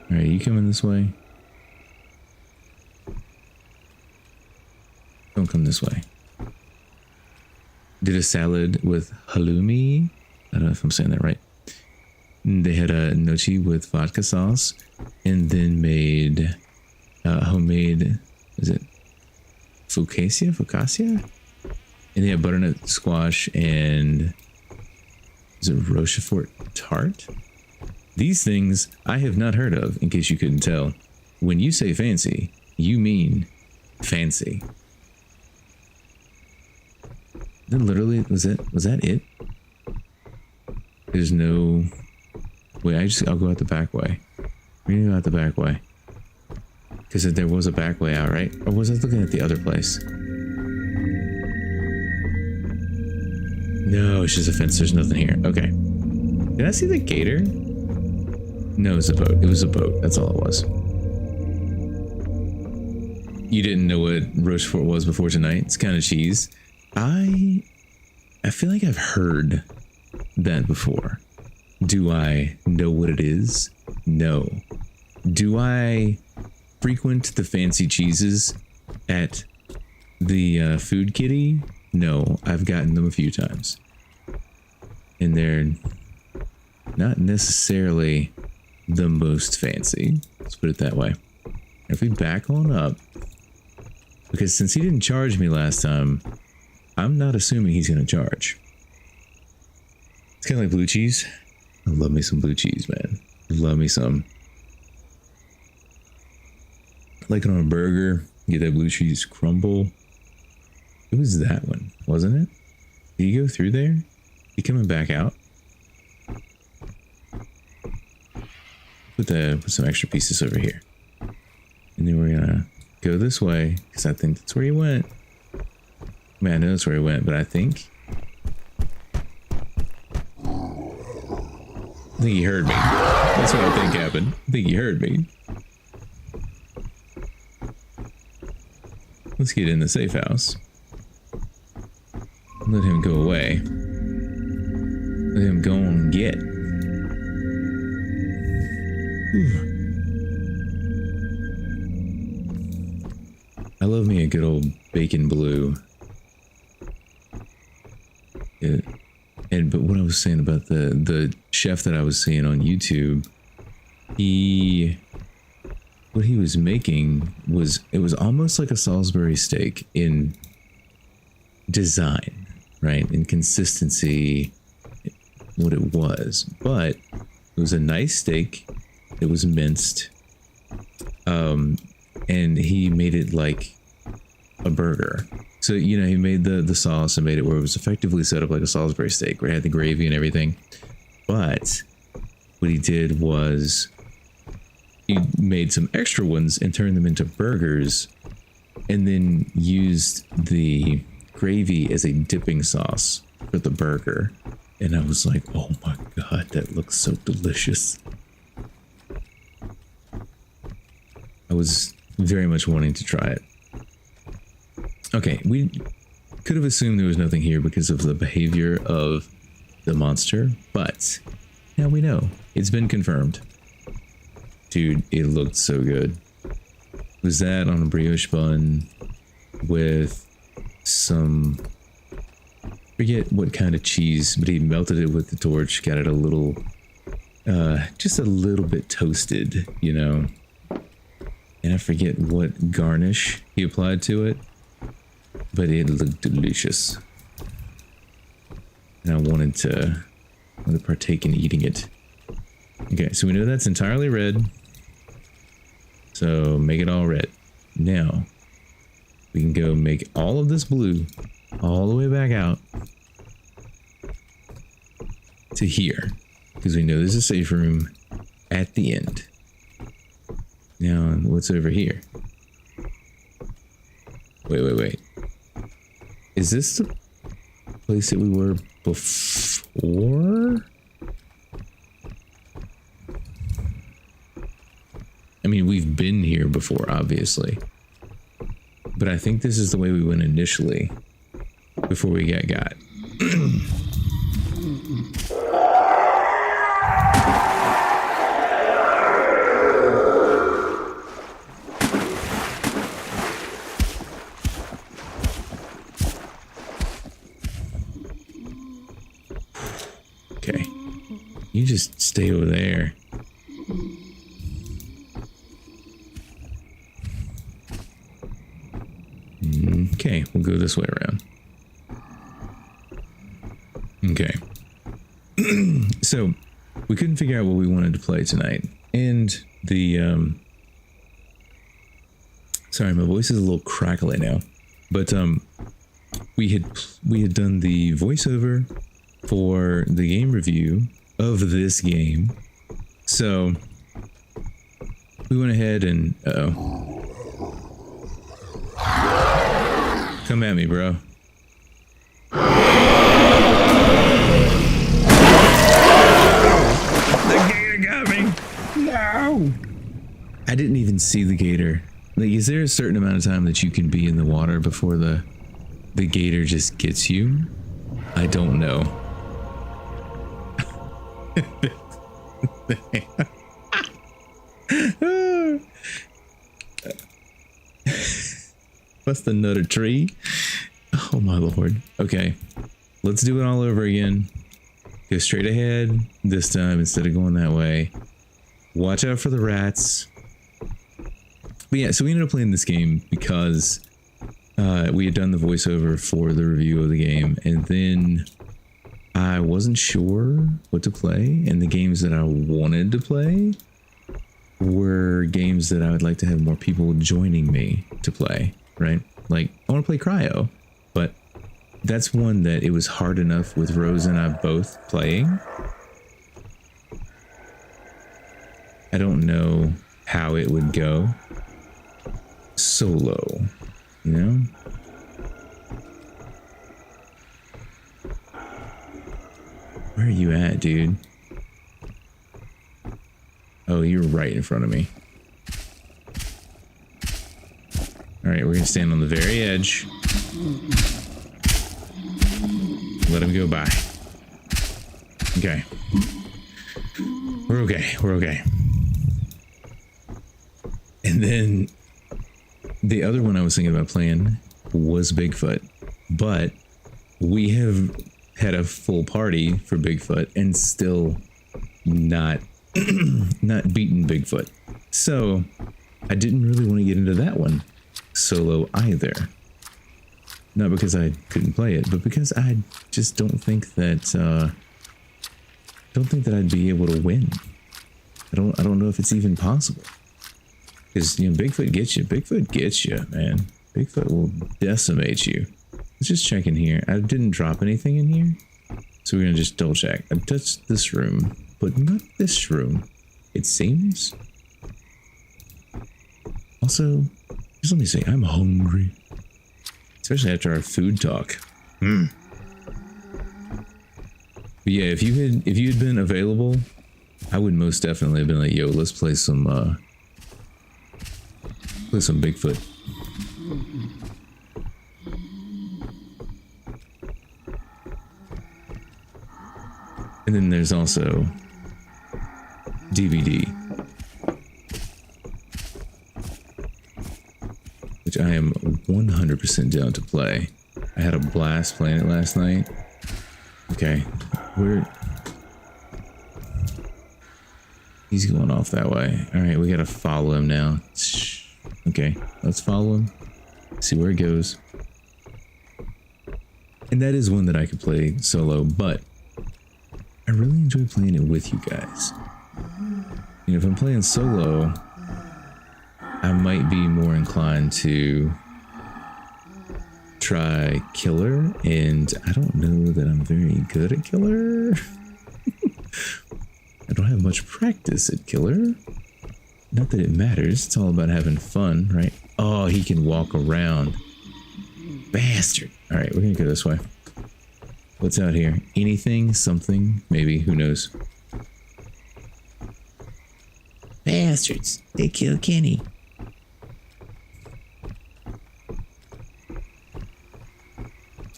All right, you coming this way? Don't come this way. Did a salad with halloumi. I don't know if I'm saying that right. They had a gnocchi with vodka sauce, and then made homemade, is it focaccia? And they had butternut squash and is it Rochefort tart? These things I have not heard of, in case you couldn't tell. When you say fancy, you mean fancy. Then literally, was that it? There's no... Wait, I'll go out the back way. We're gonna go out the back way. Because there was a back way out, right? Or was I looking at the other place? No, it's just a fence. There's nothing here. Okay. Did I see the gator? No, it was a boat. It was a boat. That's all it was. You didn't know what Rochefort was before tonight? It's kind of cheese. I feel like I've heard that before. Do I know what it is? No. Do I frequent the fancy cheeses at the food kitty? No, I've gotten them a few times. And they're not necessarily the most fancy. Let's put it that way. If we back on up, because since he didn't charge me last time, I'm not assuming he's going to charge. It's kind of like blue cheese. I love me some blue cheese, man. Love me some. Like it on a burger, get that blue cheese crumble. It was that one, wasn't it? Did you go through there? You coming back out? Put some extra pieces over here. And then we're gonna go this way, because I think that's where he went. I mean, I know that's where he went, but I think he heard me. That's what I think happened. I think he heard me. Let's get in the safe house. Let him go away. Let him go and get. Whew. I love me a good old bacon blue. But what I was saying about the chef that I was seeing on YouTube, what he was making was, it was almost like a Salisbury steak in design, right? In consistency, what it was. But it was a nice steak. It was minced. And he made it like a burger. So, you know, he made the sauce and made it where it was effectively set up like a Salisbury steak, where it had the gravy and everything. But what he did was he made some extra ones and turned them into burgers, and then used the gravy as a dipping sauce for the burger. And I was like, oh my God, that looks so delicious. I was very much wanting to try it. Okay, we could have assumed there was nothing here because of the behavior of the monster, but now we know. It's been confirmed. Dude, it looked so good. Was that on a brioche bun with some, forget what kind of cheese, but he melted it with the torch, got it a little, just a little bit toasted, you know. And I forget what garnish he applied to it, but it looked delicious. And I wanted to partake in eating it. Okay, so we know that's entirely red. So make it all red. Now, we can go make all of this blue all the way back out to here, because we know there's a safe room at the end. Now, what's over here? Wait. Is this the place that we were before? I mean, we've been here before, obviously. But I think this is the way we went initially, before we got. Okay. You just stay over there. Okay, we'll go this way around. Okay. So, we couldn't figure out what we wanted to play tonight. And the, sorry, my voice is a little crackly now. But, we had done the voiceover for the game review of this game. So, we went ahead and, come at me, bro. The gator got me. No. I didn't even see the gator. Like, is there a certain amount of time that you can be in the water before the gator just gets you? I don't know. What's another tree? Oh my lord. Okay, let's do it all over again. Go straight ahead this time instead of going that way. Watch out for the rats. But yeah, so we ended up playing this game because we had done the voiceover for the review of the game, and then I wasn't sure what to play, and the games that I wanted to play were games that I would like to have more people joining me to play, right? Like, I want to play Cryo, but that's one that it was hard enough with Rose and I both playing. I don't know how it would go solo, you know? Where are you at, dude? Oh, you're right in front of me. All right, we're gonna stand on the very edge. Let him go by. Okay. We're okay. We're okay. And then the other one I was thinking about playing was Bigfoot, but we have had a full party for Bigfoot and still not beaten Bigfoot. So I didn't really want to get into that one solo either. Not because I couldn't play it, but because I just don't think that I'd be able to win. I don't know if it's even possible. Because, you know, Bigfoot gets you. Bigfoot gets you, man. Bigfoot will decimate you. Let's just check in here. I didn't drop anything in here, so we're gonna just double check. I touched this room, but not this room, it seems. Also, just let me say, I'm hungry. Especially after our food talk. But yeah, if you had been available, I would most definitely have been like, yo, let's play some Bigfoot. And then there's also DVD, which I am 100% down to play. had a blast playing it last night. Okay, he's going off that way. All right, we gotta follow him now. Okay, let's follow him. See where it goes. And that is one that I could play solo, but I really enjoy playing it with you guys. You know, if I'm playing solo, I might be more inclined to try killer, and I don't know that I'm very good at killer. I don't have much practice at killer. Not that it matters, it's all about having fun, right? Oh, he can walk around. Bastard. All right, we're gonna go this way. What's out here? Anything? Something? Maybe? Who knows? Bastards. They killed Kenny.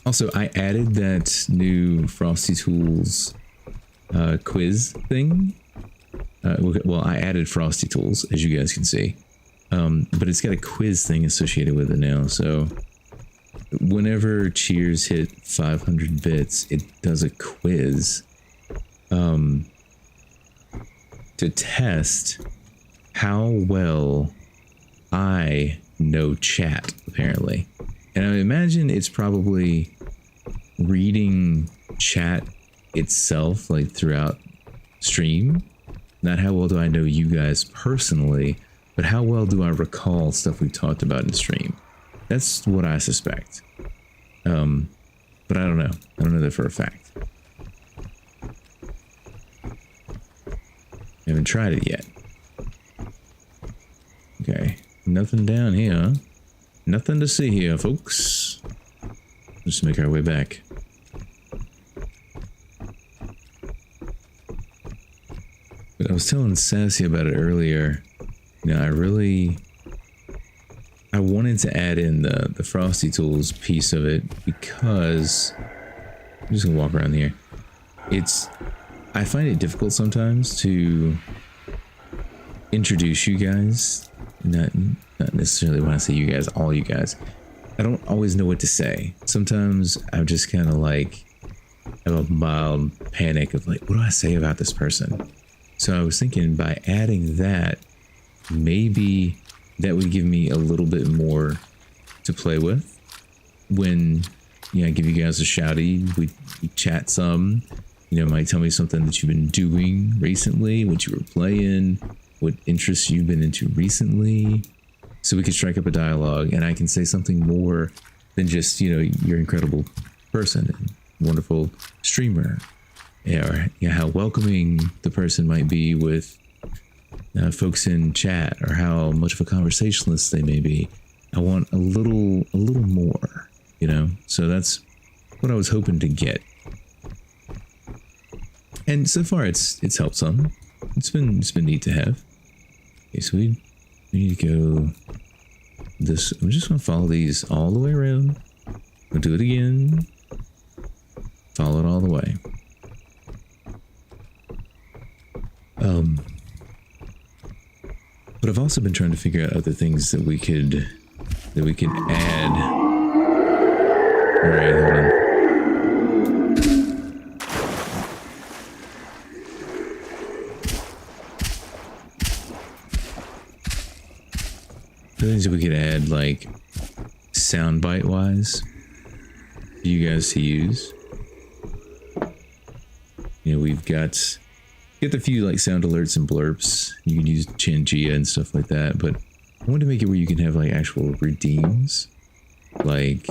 Also, I added that new Frosty Tools quiz thing. Well, I added Frosty Tools, as you guys can see. But it's got a quiz thing associated with it now, so whenever Cheers hit 500 bits, it does a quiz to test how well I know chat, apparently. And I imagine it's probably reading chat itself, like throughout stream. Not how well do I know you guys personally, but how well do I recall stuff we talked about in stream. That's what I suspect. But I don't know. I don't know that for a fact. I haven't tried it yet. Okay. Nothing down here. Nothing to see here, folks. Let's make our way back. But I was telling Sassy about it earlier. You know, I wanted to add in the Frosty Tools piece of it because I'm just gonna walk around here. I find it difficult sometimes to introduce you guys. Not necessarily when I say you guys, all you guys. I don't always know what to say. Sometimes I'm just kind of like have a mild panic of like, what do I say about this person? So I was thinking by adding that, maybe that would give me a little bit more to play with when, you know, I give you guys a shouty, we chat some, you know, might tell me something that you've been doing recently, what you were playing, what interests you've been into recently, so we can strike up a dialogue and I can say something more than just, you know, you're an incredible person and wonderful streamer, or you know, how welcoming the person might be with folks in chat, or how much of a conversationalist they may be. I want a little more, you know. So that's what I was hoping to get, and so far it's helped some. It's been neat to have. Okay, so we need to go this. I'm just gonna follow these all the way around. I'll do it again. Follow it all the way. But I've also been trying to figure out other things that we could add. All right, hold on. Other things that we could add, like soundbite wise, for you guys to use. You know, we've got the few like sound alerts and blurps. You can use Changia and stuff like that, but I wanted to make it where you can have like actual redeems. Like,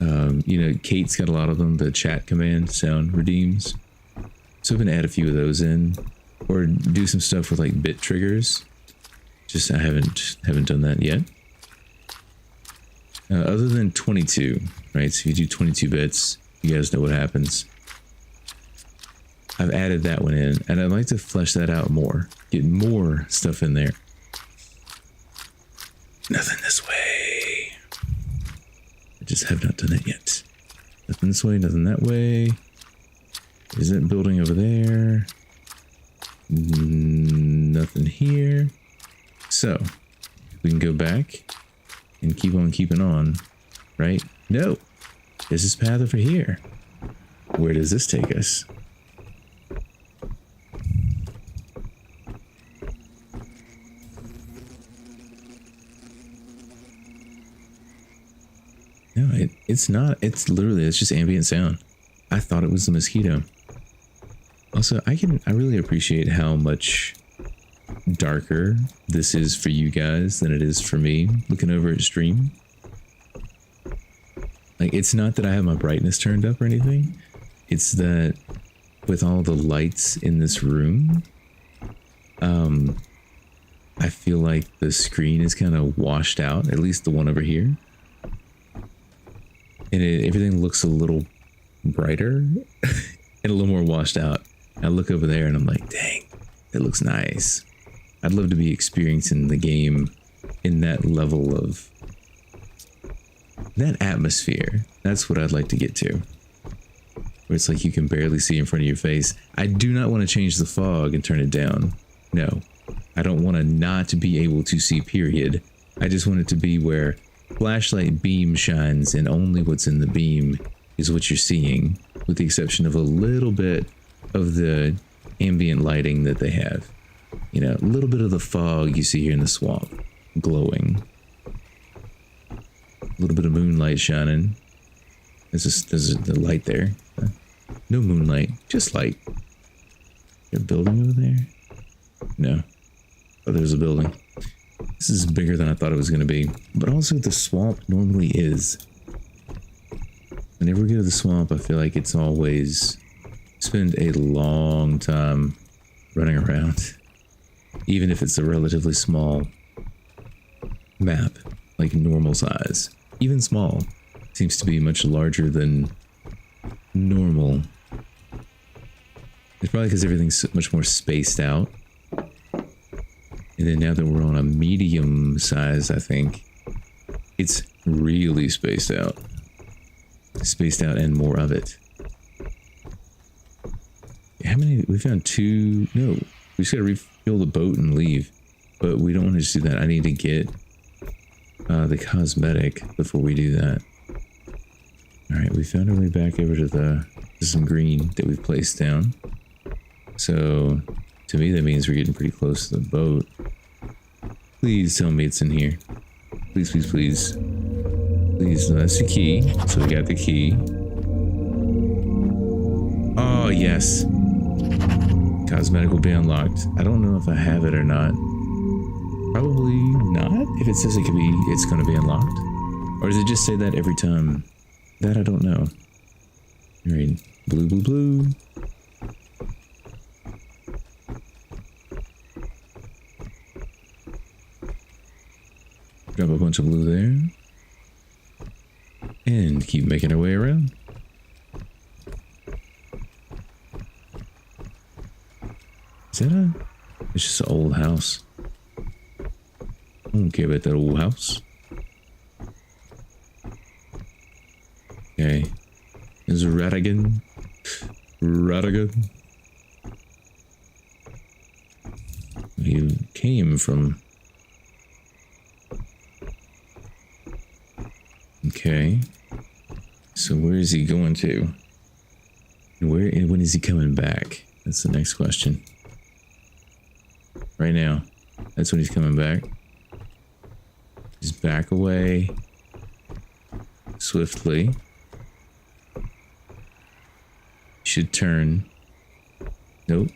you know, Kate's got a lot of them, the chat command sound redeems. So I'm gonna add a few of those in, or do some stuff with like bit triggers. Just I haven't done that yet. Other than 22, right? So if you do 22 bits, you guys know what happens. I've added that one in, and I'd like to flesh that out more. Get more stuff in there. Nothing this way. I just have not done it yet. Nothing this way, nothing that way. Is that building over there? Nothing here. So, we can go back and keep on keeping on, right? No, There's this path over here. Where does this take us? No, it's not. It's literally, it's just ambient sound. I thought it was the mosquito. Also, I really appreciate how much darker this is for you guys than it is for me looking over at stream. Like, it's not that I have my brightness turned up or anything. It's that with all the lights in this room, I feel like the screen is kind of washed out, at least the one over here. And everything looks a little brighter and a little more washed out. I look over there and I'm like, dang, it looks nice. I'd love to be experiencing the game in that level of that atmosphere. That's what I'd like to get to, where it's like you can barely see in front of your face. I do not want to change the fog and turn it down. No, I don't want to not be able to see, period. I just want it to be where flashlight beam shines and only what's in the beam is what you're seeing, with the exception of a little bit of the ambient lighting that they have. You know, a little bit of the fog you see here in the swamp glowing. A little bit of moonlight shining. There's a light there. No moonlight, just light. Is there a building over there? No. Oh, there's a building. This is bigger than I thought it was going to be. But also the swamp normally is. Whenever we go to the swamp, I feel like it's always spend a long time running around. Even if it's a relatively small map, like normal size. Even small seems to be much larger than normal. It's probably because everything's much more spaced out. And then now that we're on a medium size, I think it's really spaced out. Spaced out and more of it. How many? We found 2. No, we just gotta refill the boat and leave. But we don't want to just do that. I need to get the cosmetic before we do that. Alright, we found our way back over to some green that we've placed down. So, to me that means we're getting pretty close to the boat. Please tell me it's in here. Please, please, please. Please, no, that's the key. So we got the key. Oh, yes. Cosmetic will be unlocked. I don't know if I have it or not. Probably not. If it says it's going to be unlocked. Or does it just say that every time? That I don't know. All right. Blue, blue, blue. Drop a bunch of blue there. And keep making our way around. Is that it's just an old house. I don't care about that old house. Okay. There's Radigan. Radigan. He came from... Okay. So where is he going to? When is he coming back? That's the next question. Right now. That's when he's coming back. He's back away. Swiftly. Should turn. Nope.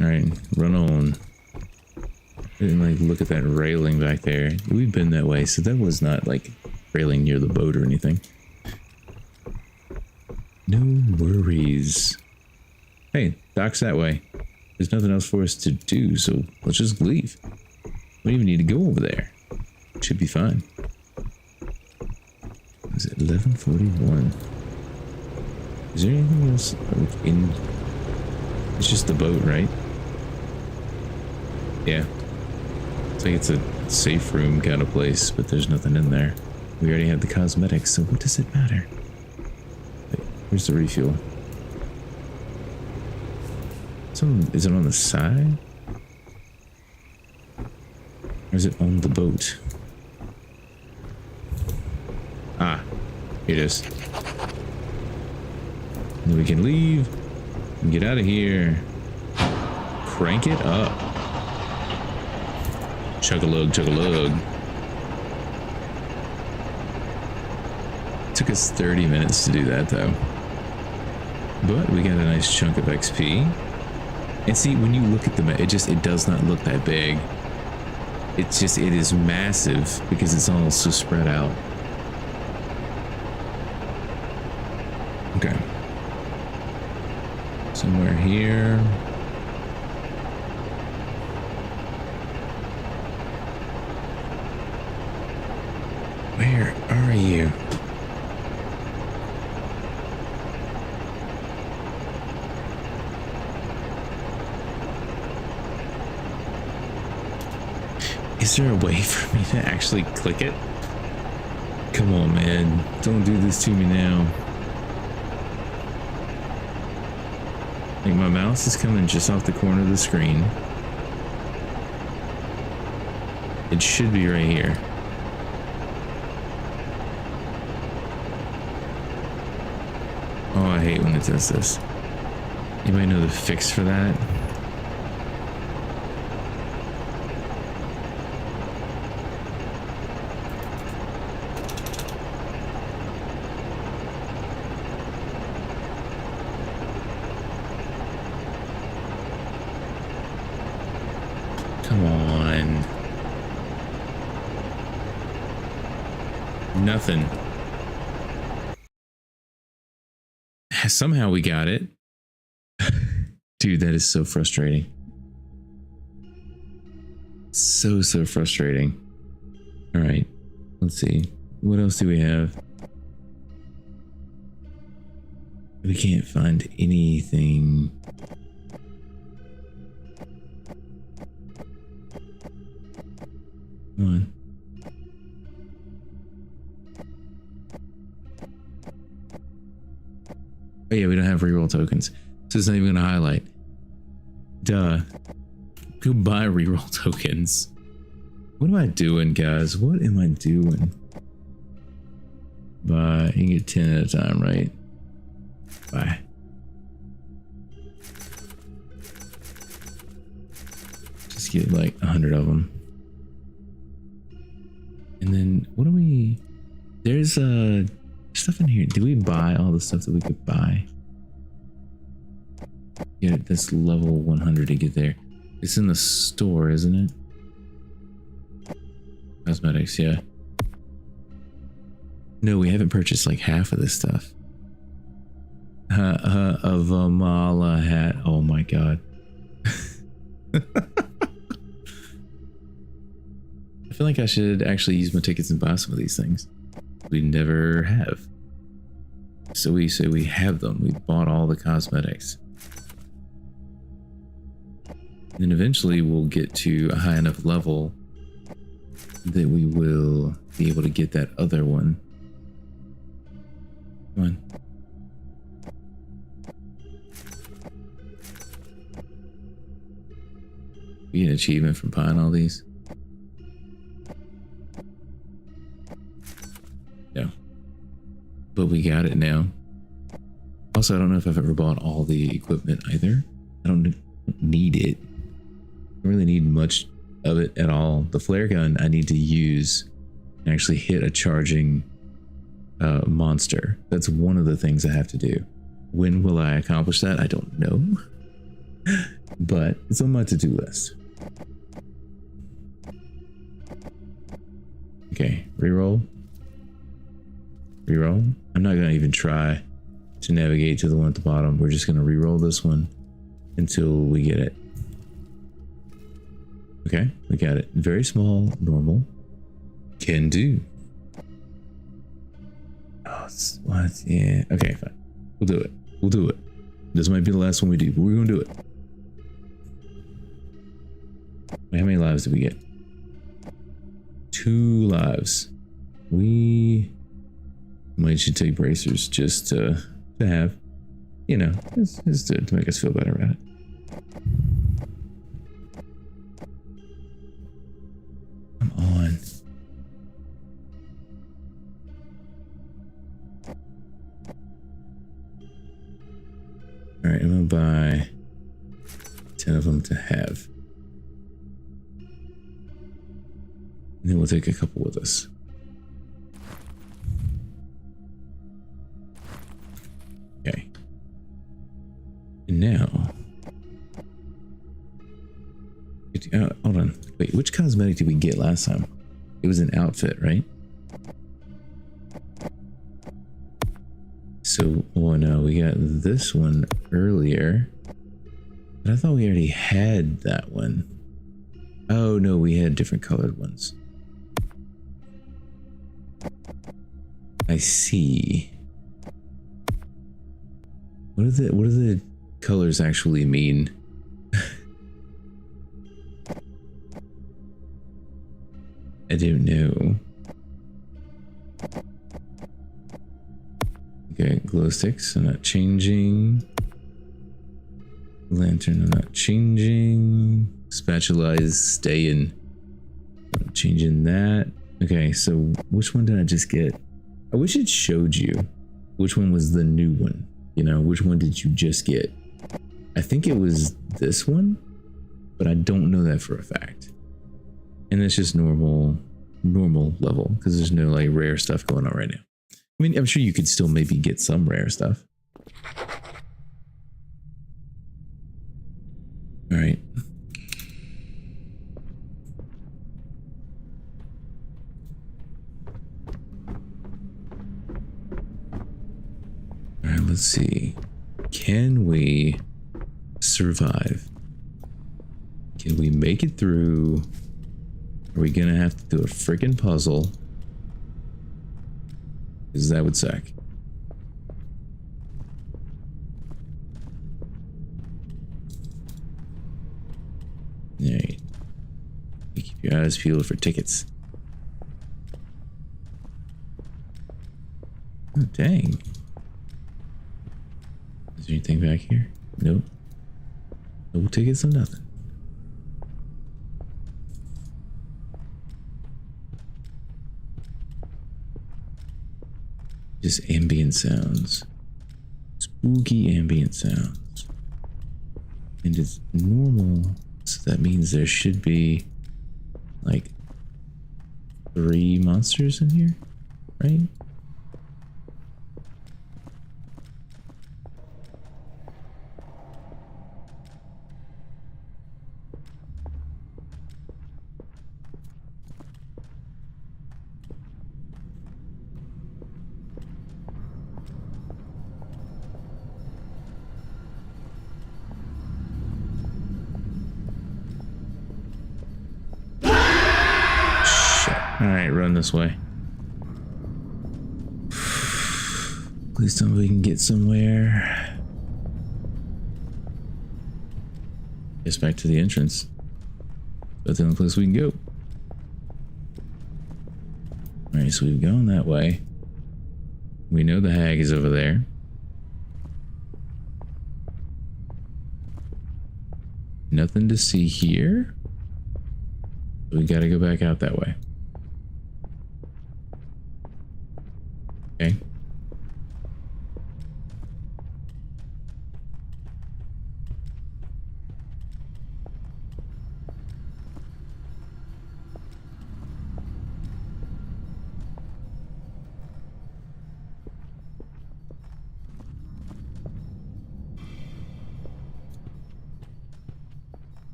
Alright, run on. And like look at that railing back there. We've been that way, so that was not like railing near the boat or anything. No worries. Hey, dock's that way. There's nothing else for us to do, so let's just leave. We don't even need to go over there. Should be fine. Is it 11:41? Is there anything else in? It's just the boat, right? Yeah. It's like it's a safe room kind of place, but there's nothing in there. We already have the cosmetics, so what does it matter? Wait, where's the refuel? Is it on the side? Or is it on the boat? Ah, here it is. And then we can leave and get out of here. Crank it up. Chug-a-lug, chug-a-lug. Took us 30 minutes to do that though. But we got a nice chunk of XP. And see, when you look at the map, it does not look that big. It is massive because it's all so spread out. Okay. Somewhere here. Where are you? Is there a way for me to actually click it? Come on, man. Don't do this to me now. Like, my mouse is coming just off the corner of the screen. It should be right here. Oh, I hate when it does this. Anybody know the fix for that? Come on. Nothing. Somehow we got it. Dude, that is so frustrating. So frustrating. All right, let's see. What else do we have? We can't find anything. Come on. Oh yeah, we don't have reroll tokens, so it's not even gonna highlight. Duh. Go buy reroll tokens. What am I doing, guys? What am I doing? Buy. You can get 10 at a time, right? Bye. Just get like 100 of them. And then what do we... There's stuff in here. Did we buy all the stuff that we could buy? Yeah, that's level 100 to get there. It's in the store, isn't it? Cosmetics, yeah. No, we haven't purchased like half of this stuff. A Vamala hat. Oh my god. I feel like I should actually use my tickets and buy some of these things. We never have. So we say we have them. We bought all the cosmetics. And then eventually we'll get to a high enough level that we will be able to get that other one. Come on. We get an achievement from buying all these. No. But we got it now. Also, I don't know if I've ever bought all the equipment either. I don't need it. I don't really need much of it at all. The flare gun I need to use and actually hit a charging monster. That's one of the things I have to do. When will I accomplish that? I don't know. But it's on my to-do list. Okay, reroll. Reroll. I'm not gonna even try to navigate to the one at the bottom. We're just gonna reroll this one until we get it. Okay, we got it. Very small, normal. Can do. Oh, what? Yeah. Okay, fine. We'll do it. We'll do it. This might be the last one we do, but we're gonna do it. Wait, how many lives did we get? 2 lives. We might should take bracers just to have, you know, just to make us feel better about it. Come on. All right, I'm gonna buy 10 of them to have. And then we'll take a couple with us. Okay. And now... hold on. Wait, which cosmetic did we get last time? It was an outfit, right? So, oh no, we got this one earlier. But I thought we already had that one. Oh no, we had different colored ones. I see. What do the colors actually mean? I don't know. Okay, glow sticks, I'm not changing. Lantern, I'm not changing. Spatula is staying. I'm changing that. Okay, so which one did I just get? I wish it showed you which one was the new one. You know, which one did you just get? I think it was this one, but I don't know that for a fact. And it's just normal level because there's no like rare stuff going on right now. I mean, I'm sure you could still maybe get some rare stuff. All right. All right, let's see. Can we survive? Can we make it through? Are we gonna have to do a freaking puzzle? Because that would suck. Alright. Keep your eyes peeled for tickets. Oh, dang. Is there anything back here? Nope. No tickets or nothing. Just ambient sounds. Spooky ambient sounds. And it's normal, so that means there should be like 3 monsters in here, right? Alright, run this way. Please tell me we can get somewhere. Guess back to the entrance. That's the only place we can go. Alright, so we've gone that way. We know the hag is over there. Nothing to see here. We gotta go back out that way. Okay.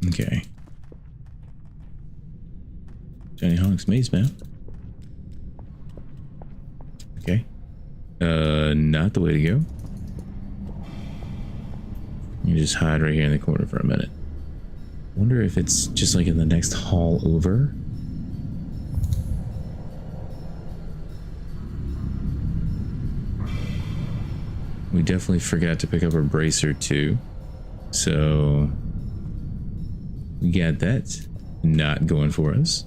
Okay. Johnny Honk's maze map. Okay. Not the way to go. You just hide right here in the corner for a minute. Wonder if it's just like in the next hall over. We definitely forgot to pick up a bracer too. So we got that. not going for us.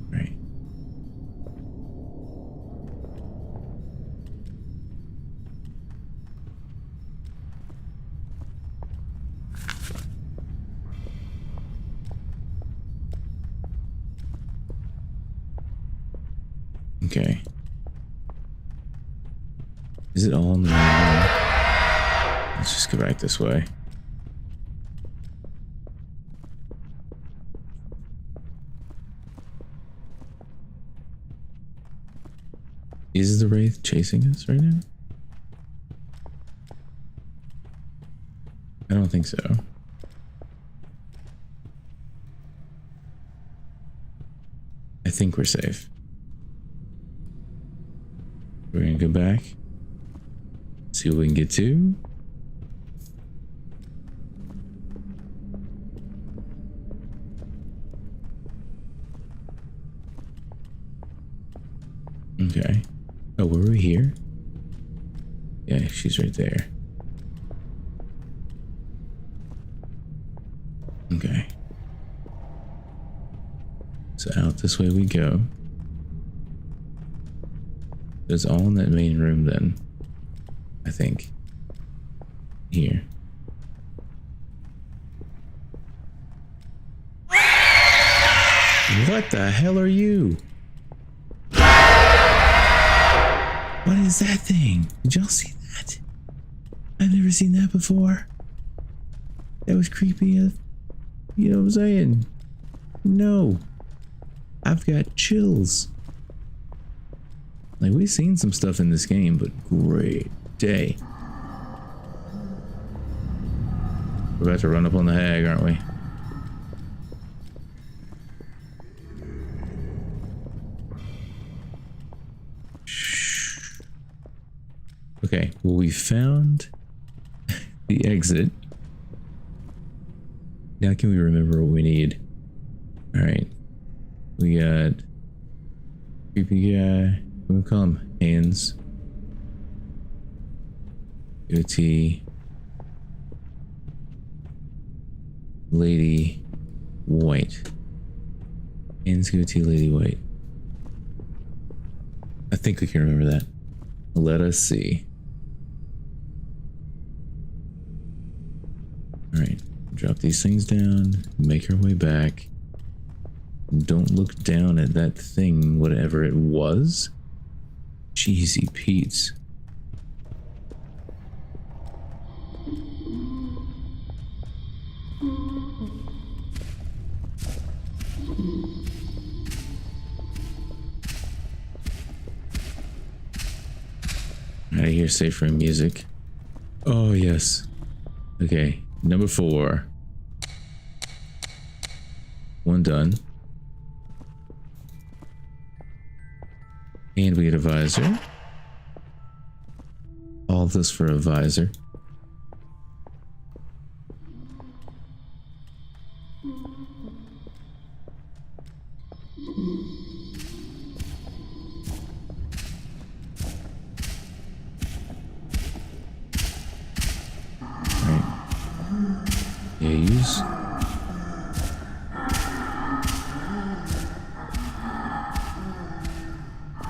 Right. Okay. Is it all in the wrong way? Let's just go back this way. Is the Wraith chasing us right now? I don't think so. I think we're safe. We're gonna go back. See what we can get to. Okay. Oh, were we here? Yeah, she's right there. Okay. So out this way we go. It's all in that main room then. I think. Here. What the hell are you? What is that thing? Did y'all see that? I've never seen that before. That was creepy. You know what I'm saying? No. I've got chills. Like, we've seen some stuff in this game, but great day. We're about to run up on the hag, aren't we? Shh. Okay, well, we found the exit. Now can we remember what we need? Alright. We got creepy guy. We'll call him Hands. Goatee. Lady White. Hands, goatee, Lady White. I think we can remember that. Let us see. Alright. Drop these things down. Make our way back. Don't look down at that thing, whatever it was. Cheesy Pete's. Out of here, safe room music. Oh, yes. Okay, number 4. One done. And we get a visor. All of this for a visor. Alright. Yeah, use.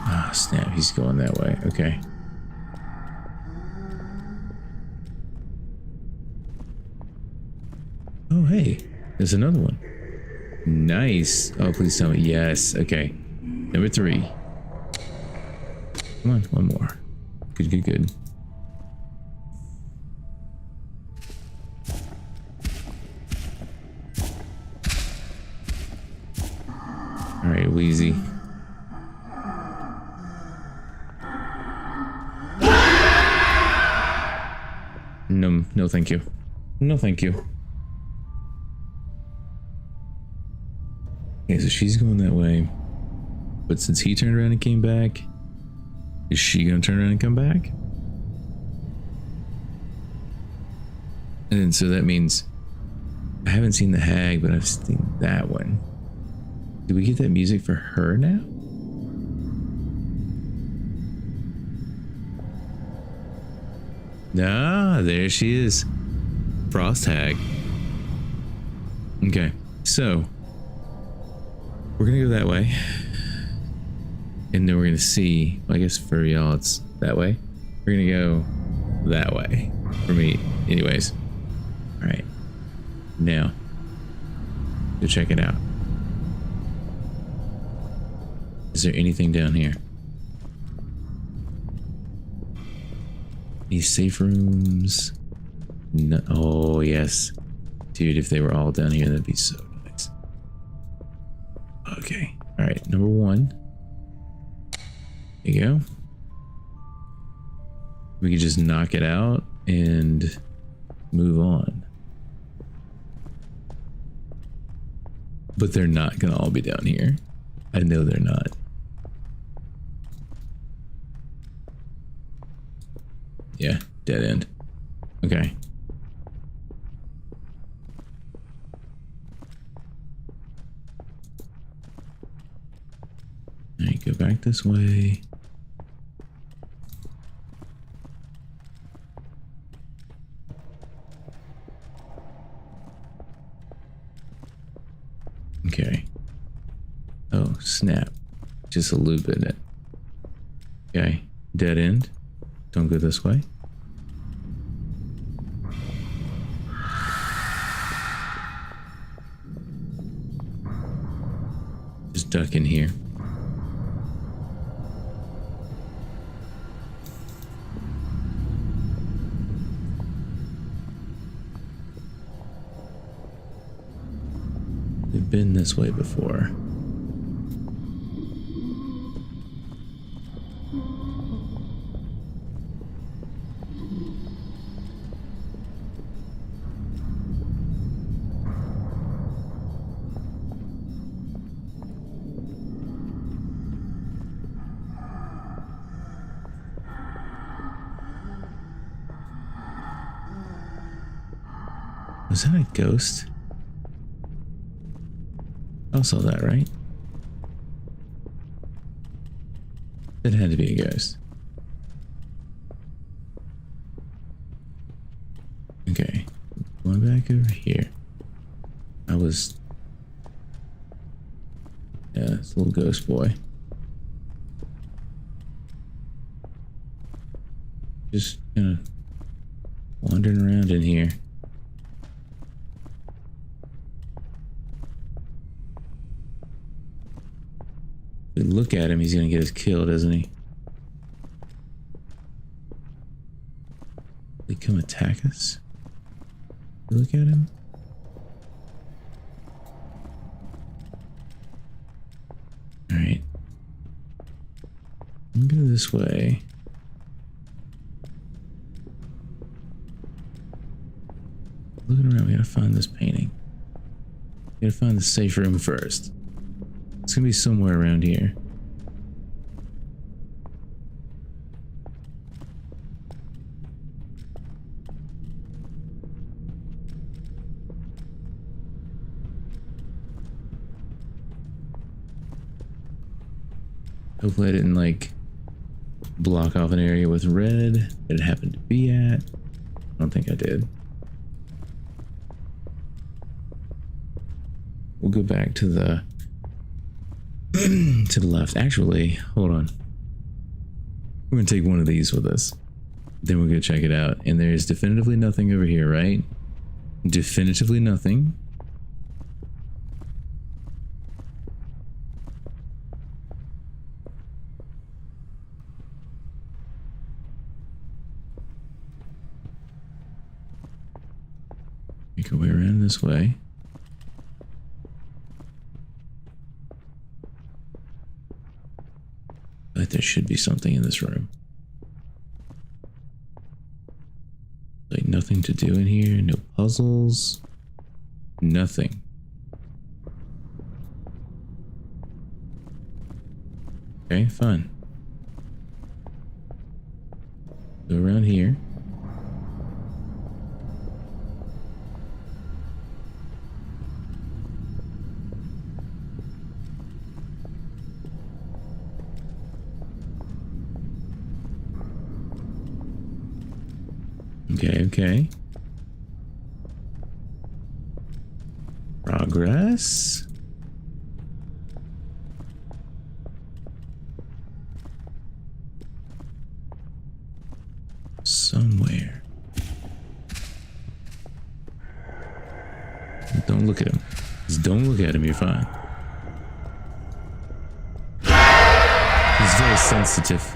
Ah, snap, he's going that way. Okay. Oh, hey, there's another one. Nice. Oh, please tell me. Yes. Okay. Number 3. Come on, one more. Good, good, good. All right, Wheezy. No, no, thank you. No, thank you. Okay, so she's going that way. But since he turned around and came back, is she gonna turn around and come back? And then so that means I haven't seen the hag, but I've seen that one. Do we get that music for her now? Ah, there she is. Frost hag. Okay, so we're gonna go that way, and then we're gonna see. I guess for y'all it's that way. We're gonna go that way. For me, anyways. All right. Now, go check it out. Is there anything down here? Any safe rooms? No. Oh, yes. Dude, if they were all down here, that'd be so nice. Okay. All right. Number one. There you go. We could just knock it out and move on. But they're not going to all be down here. I know they're not. Yeah, dead end. Okay. Alright, go back this way. Okay. Oh, snap. Just a loop in it. Okay. Dead end. Don't go this way. Just duck in here. We've been this way before. Was that a ghost? I saw that, right? It had to be a ghost. Okay, going back over here. I was... Yeah, it's a little ghost boy. Just kind of wandering around in here. If we look at him, he's gonna get us killed, isn't he? Will he come attack us? Look at him. Alright. I'm gonna go this way. Looking around, we gotta find this painting. We gotta find the safe room first. It's gonna be somewhere around here. Hopefully I didn't like block off an area with red that it happened to be at. I don't think I did. We'll go back to the to the left. Actually, hold on. We're gonna take one of these with us. Then we'll go check it out. And there's definitively nothing over here, right? Definitively nothing. Make our way around this way. But there should be something in this room. Like nothing to do in here, no puzzles, nothing. Okay, fine. Go around here. Okay, okay. grass. Somewhere. Don't look at him. Just don't look at him, you're fine. He's very sensitive.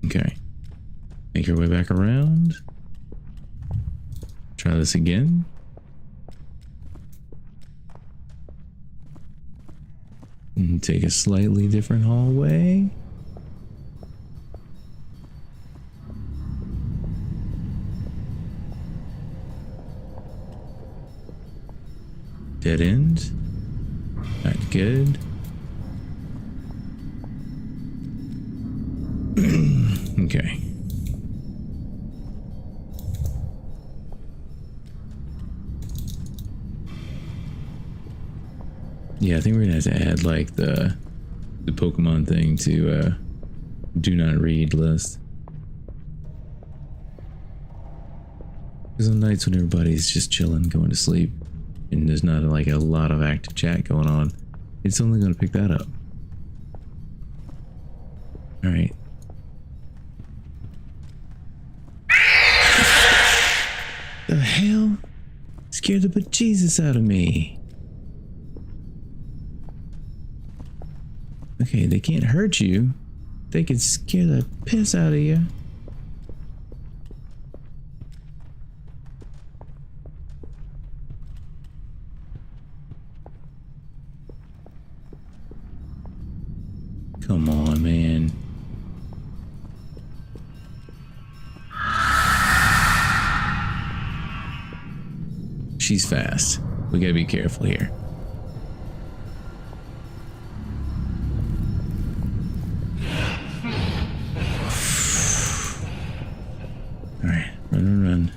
Okay. Make our way back around. Try this again. And take a slightly different hallway. Dead end. Not good. Okay. Yeah, I think we're gonna have to add like the Pokemon thing to do not read list. Because on nights when everybody's just chilling, going to sleep, and there's not like a lot of active chat going on, it's only gonna pick that up. All right. The hell? Scared the bejesus out of me. Okay, they can't hurt you. They could scare the piss out of you. Come on, man. She's fast. We gotta be careful here. Alright, run.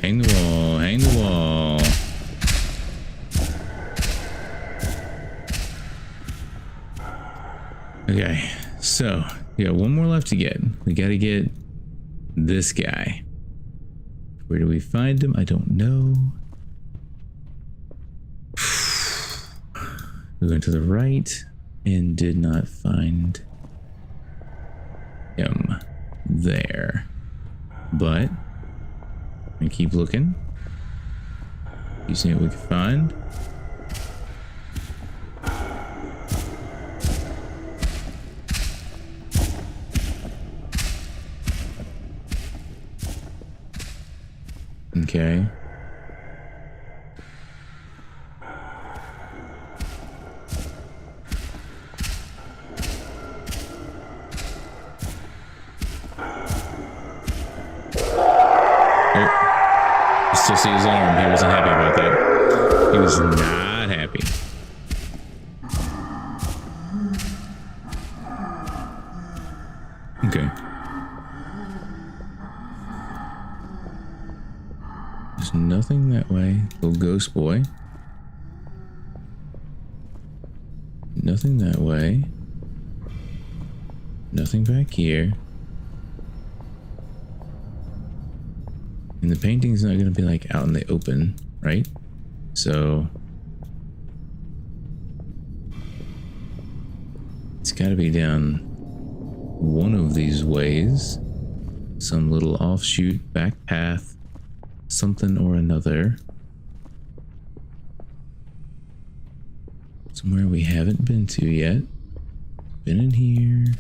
Hang the wall. Okay, so we got one more left to get. We gotta get this guy. Where do we find him? I don't know. We went to the right and did not find him there. But we keep looking. Keep seeing what we can find. Okay. Oh. You still see his arm. He wasn't happy about that. He was not happy. Okay. There's nothing that way. Little ghost boy. Nothing that way. Nothing back here. And the painting's not going to be like out in the open, right? So it's got to be down one of these ways. Some little offshoot back path. Something or another. Somewhere we haven't been to yet. Been in here.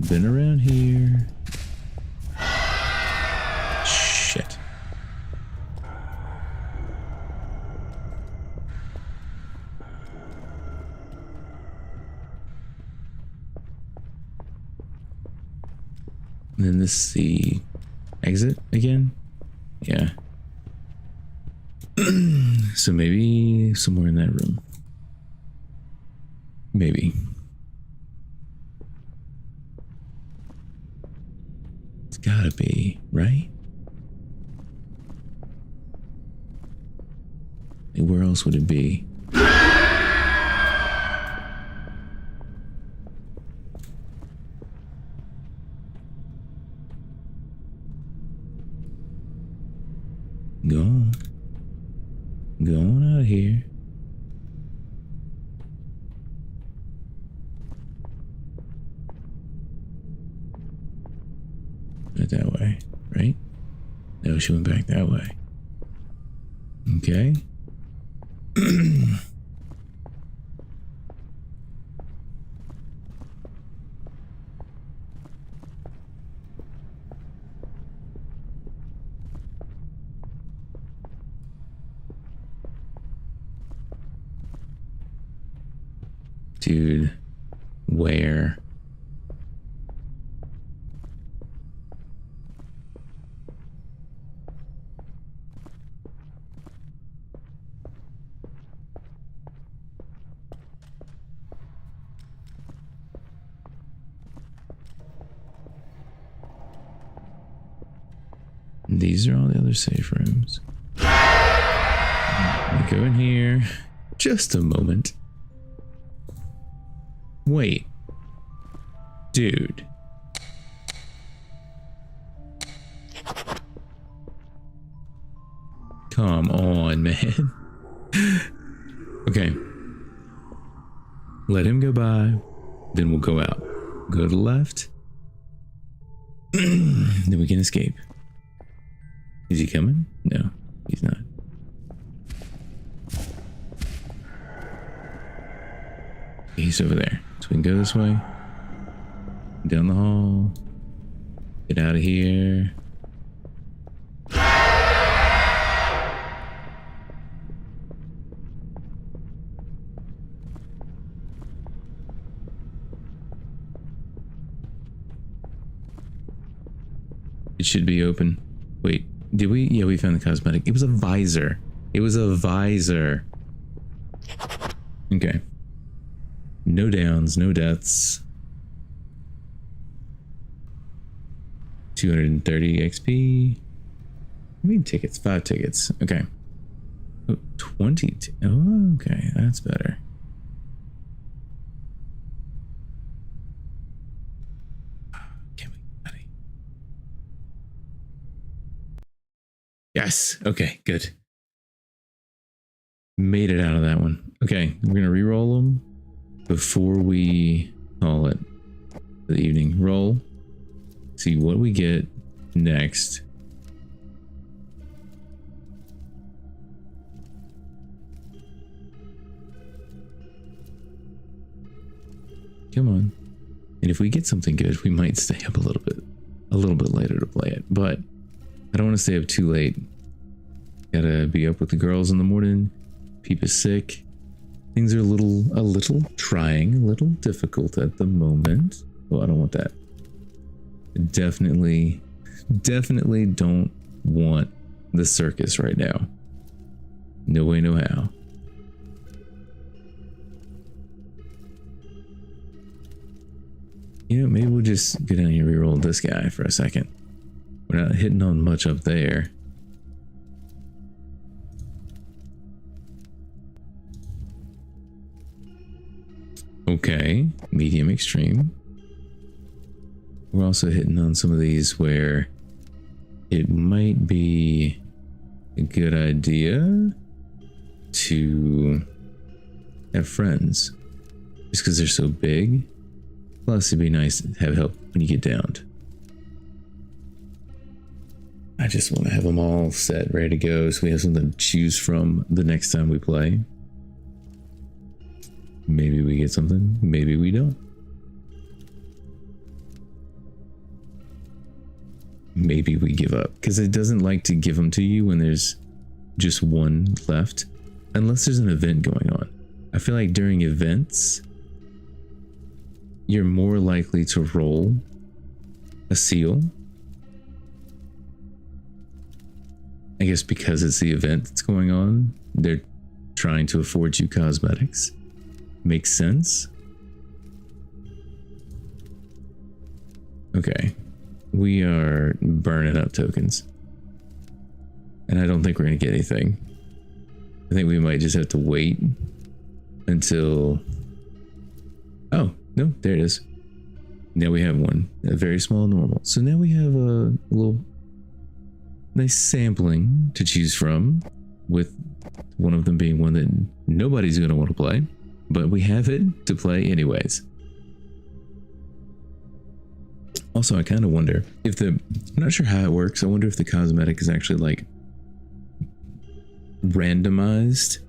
Been around here. Shit. And then this is the exit again. Yeah. So maybe somewhere in that room. Maybe. gotta be, right? Where else would it be? Go on. Go on out of here. Not that way, right? No, she went back that way. Okay. Dude, where? These are all the other safe rooms. Go in here. Just a moment. Wait. Dude. Come on, man. Okay. Let him go by. Then we'll go out. Go to the left. Then we can escape. Is he coming? No, he's not. He's over there. So we can go this way. Down the hall. Get out of here. It should be open. Wait, did we? Yeah, we found the cosmetic. It was a visor. It was a visor. Okay. No downs, no deaths. 230 XP. How many tickets? 5 tickets. Okay. Oh, 20. Oh, okay. That's better. Can't wait, buddy. Yes. Okay, good. Made it out of that one. Okay, we're going to re-roll them before we call it for the evening. Roll. See what we get next. Come on. And if we get something good, we might stay up a little bit later to play it. But I don't want to stay up too late. Gotta be up with the girls in the morning. Peep is sick. Things are a little trying, a little difficult at the moment. Oh, I don't want that. Definitely don't want the circus right now. No way, no how. You know, maybe we'll just go down here and reroll this guy for a second. We're not hitting on much up there. Okay, medium extreme. We're also hitting on some of these where it might be a good idea to have friends just because they're so big. Plus, it'd be nice to have help when you get downed. I just want to have them all set, ready to go, so we have something to choose from the next time we play. Maybe we get something, maybe we don't. Maybe we give up, because it doesn't like to give them to you when there's just one left, unless there's an event going on. I feel like during events, you're more likely to roll a seal. I guess because it's the event that's going on, they're trying to afford you cosmetics. Makes sense. Okay. we are burning up tokens. And I don't think we're going to get anything. I think we might just have to wait until... Oh, no, there it is. Now we have one. A very small normal. So now we have a little nice sampling to choose from, with one of them being one that nobody's going to want to play. But we have it to play anyways. Also, I kind of wonder if I'm not sure how it works. I wonder if the cosmetic is actually like randomized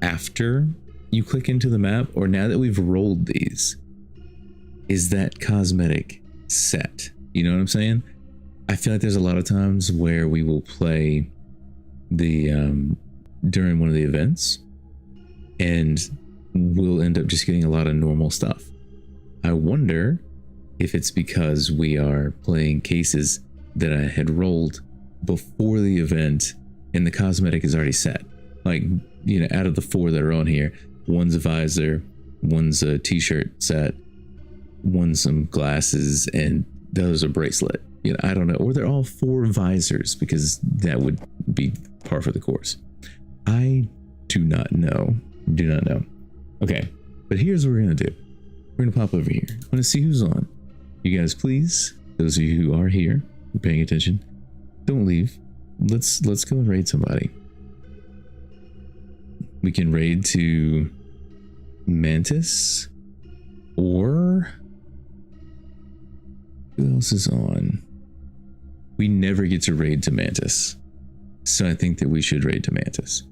after you click into the map, or now that we've rolled these, is that cosmetic set? You know what I'm saying? I feel like there's a lot of times where we will play the during one of the events and we'll end up just getting a lot of normal stuff. I wonder if it's because we are playing cases that I had rolled before the event and the cosmetic is already set. Like, you know, out of the 4 that are on here, one's a visor, one's a t-shirt set, one's some glasses, and the other's a bracelet. You know, I don't know. Or they're all 4 visors, because that would be par for the course. I do not know. Do not know. Okay, but here's what we're gonna do. We're gonna pop over here. I want to see who's on. You guys, please, those of you who are here, paying attention, don't leave. Let's go and raid somebody. We can raid to Mantis, or who else is on? We never get to raid to Mantis, so I think that we should raid to Mantis.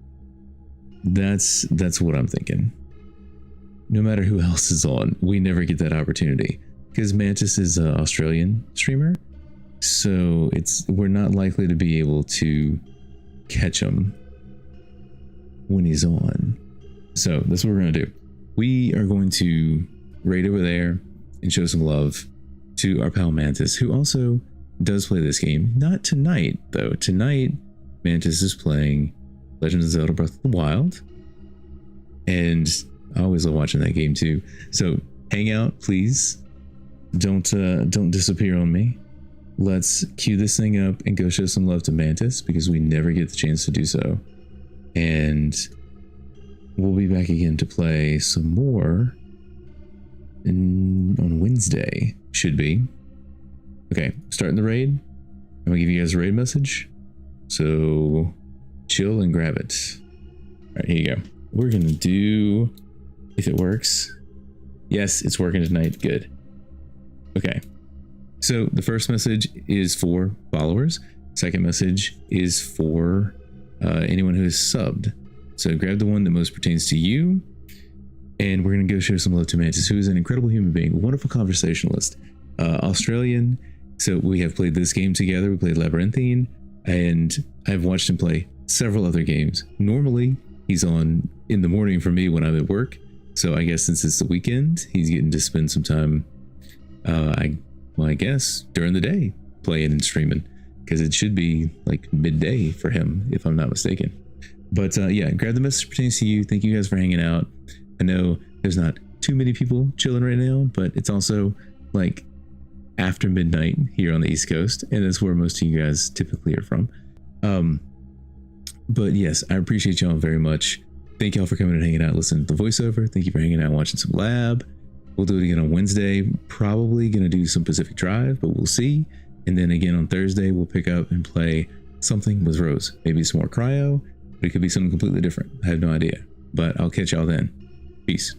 That's what I'm thinking. No matter who else is on, we never get that opportunity, because Mantis is an Australian streamer, so we're not likely to be able to catch him when he's on. So that's what we're gonna do. We are going to raid over there and show some love to our pal Mantis, who also does play this game. Not tonight though. Tonight Mantis is playing Legend of Zelda Breath of the Wild, and I always love watching that game too. So hang out, please. Don't disappear on me. Let's cue this thing up and go show some love to Mantis, because we never get the chance to do so. And we'll be back again to play some more on Wednesday, should be. Okay, starting the raid. I'm gonna give you guys a raid message, so chill and grab it. All right, here you go. We're gonna do, if it works. Yes, it's working tonight. Good. Okay, so the first message is for followers. Second message is for anyone who is subbed. So grab the one that most pertains to you, and we're gonna go show some love to Mantis, who is an incredible human being, wonderful conversationalist, Australian. So we have played this game together. We played Labyrinthine, and I've watched him play several other games. Normally he's on in the morning for me when I'm at work, so I guess since it's the weekend, he's getting to spend some time I guess during the day playing and streaming, because it should be like midday for him, if I'm not mistaken. But yeah, grab the message pertains to you. Thank you guys for hanging out. I know there's not too many people chilling right now, but it's also like after midnight here on the East Coast, and that's where most of you guys typically are from. But yes, I appreciate y'all very much. Thank y'all for coming and hanging out, listening to the voiceover. Thank you for hanging out and watching some lab. We'll do it again on Wednesday. Probably gonna do some Pacific Drive, but we'll see. And then again on Thursday, we'll pick up and play something with Rose. Maybe some more cryo, but it could be something completely different. I have no idea, but I'll catch y'all then. Peace.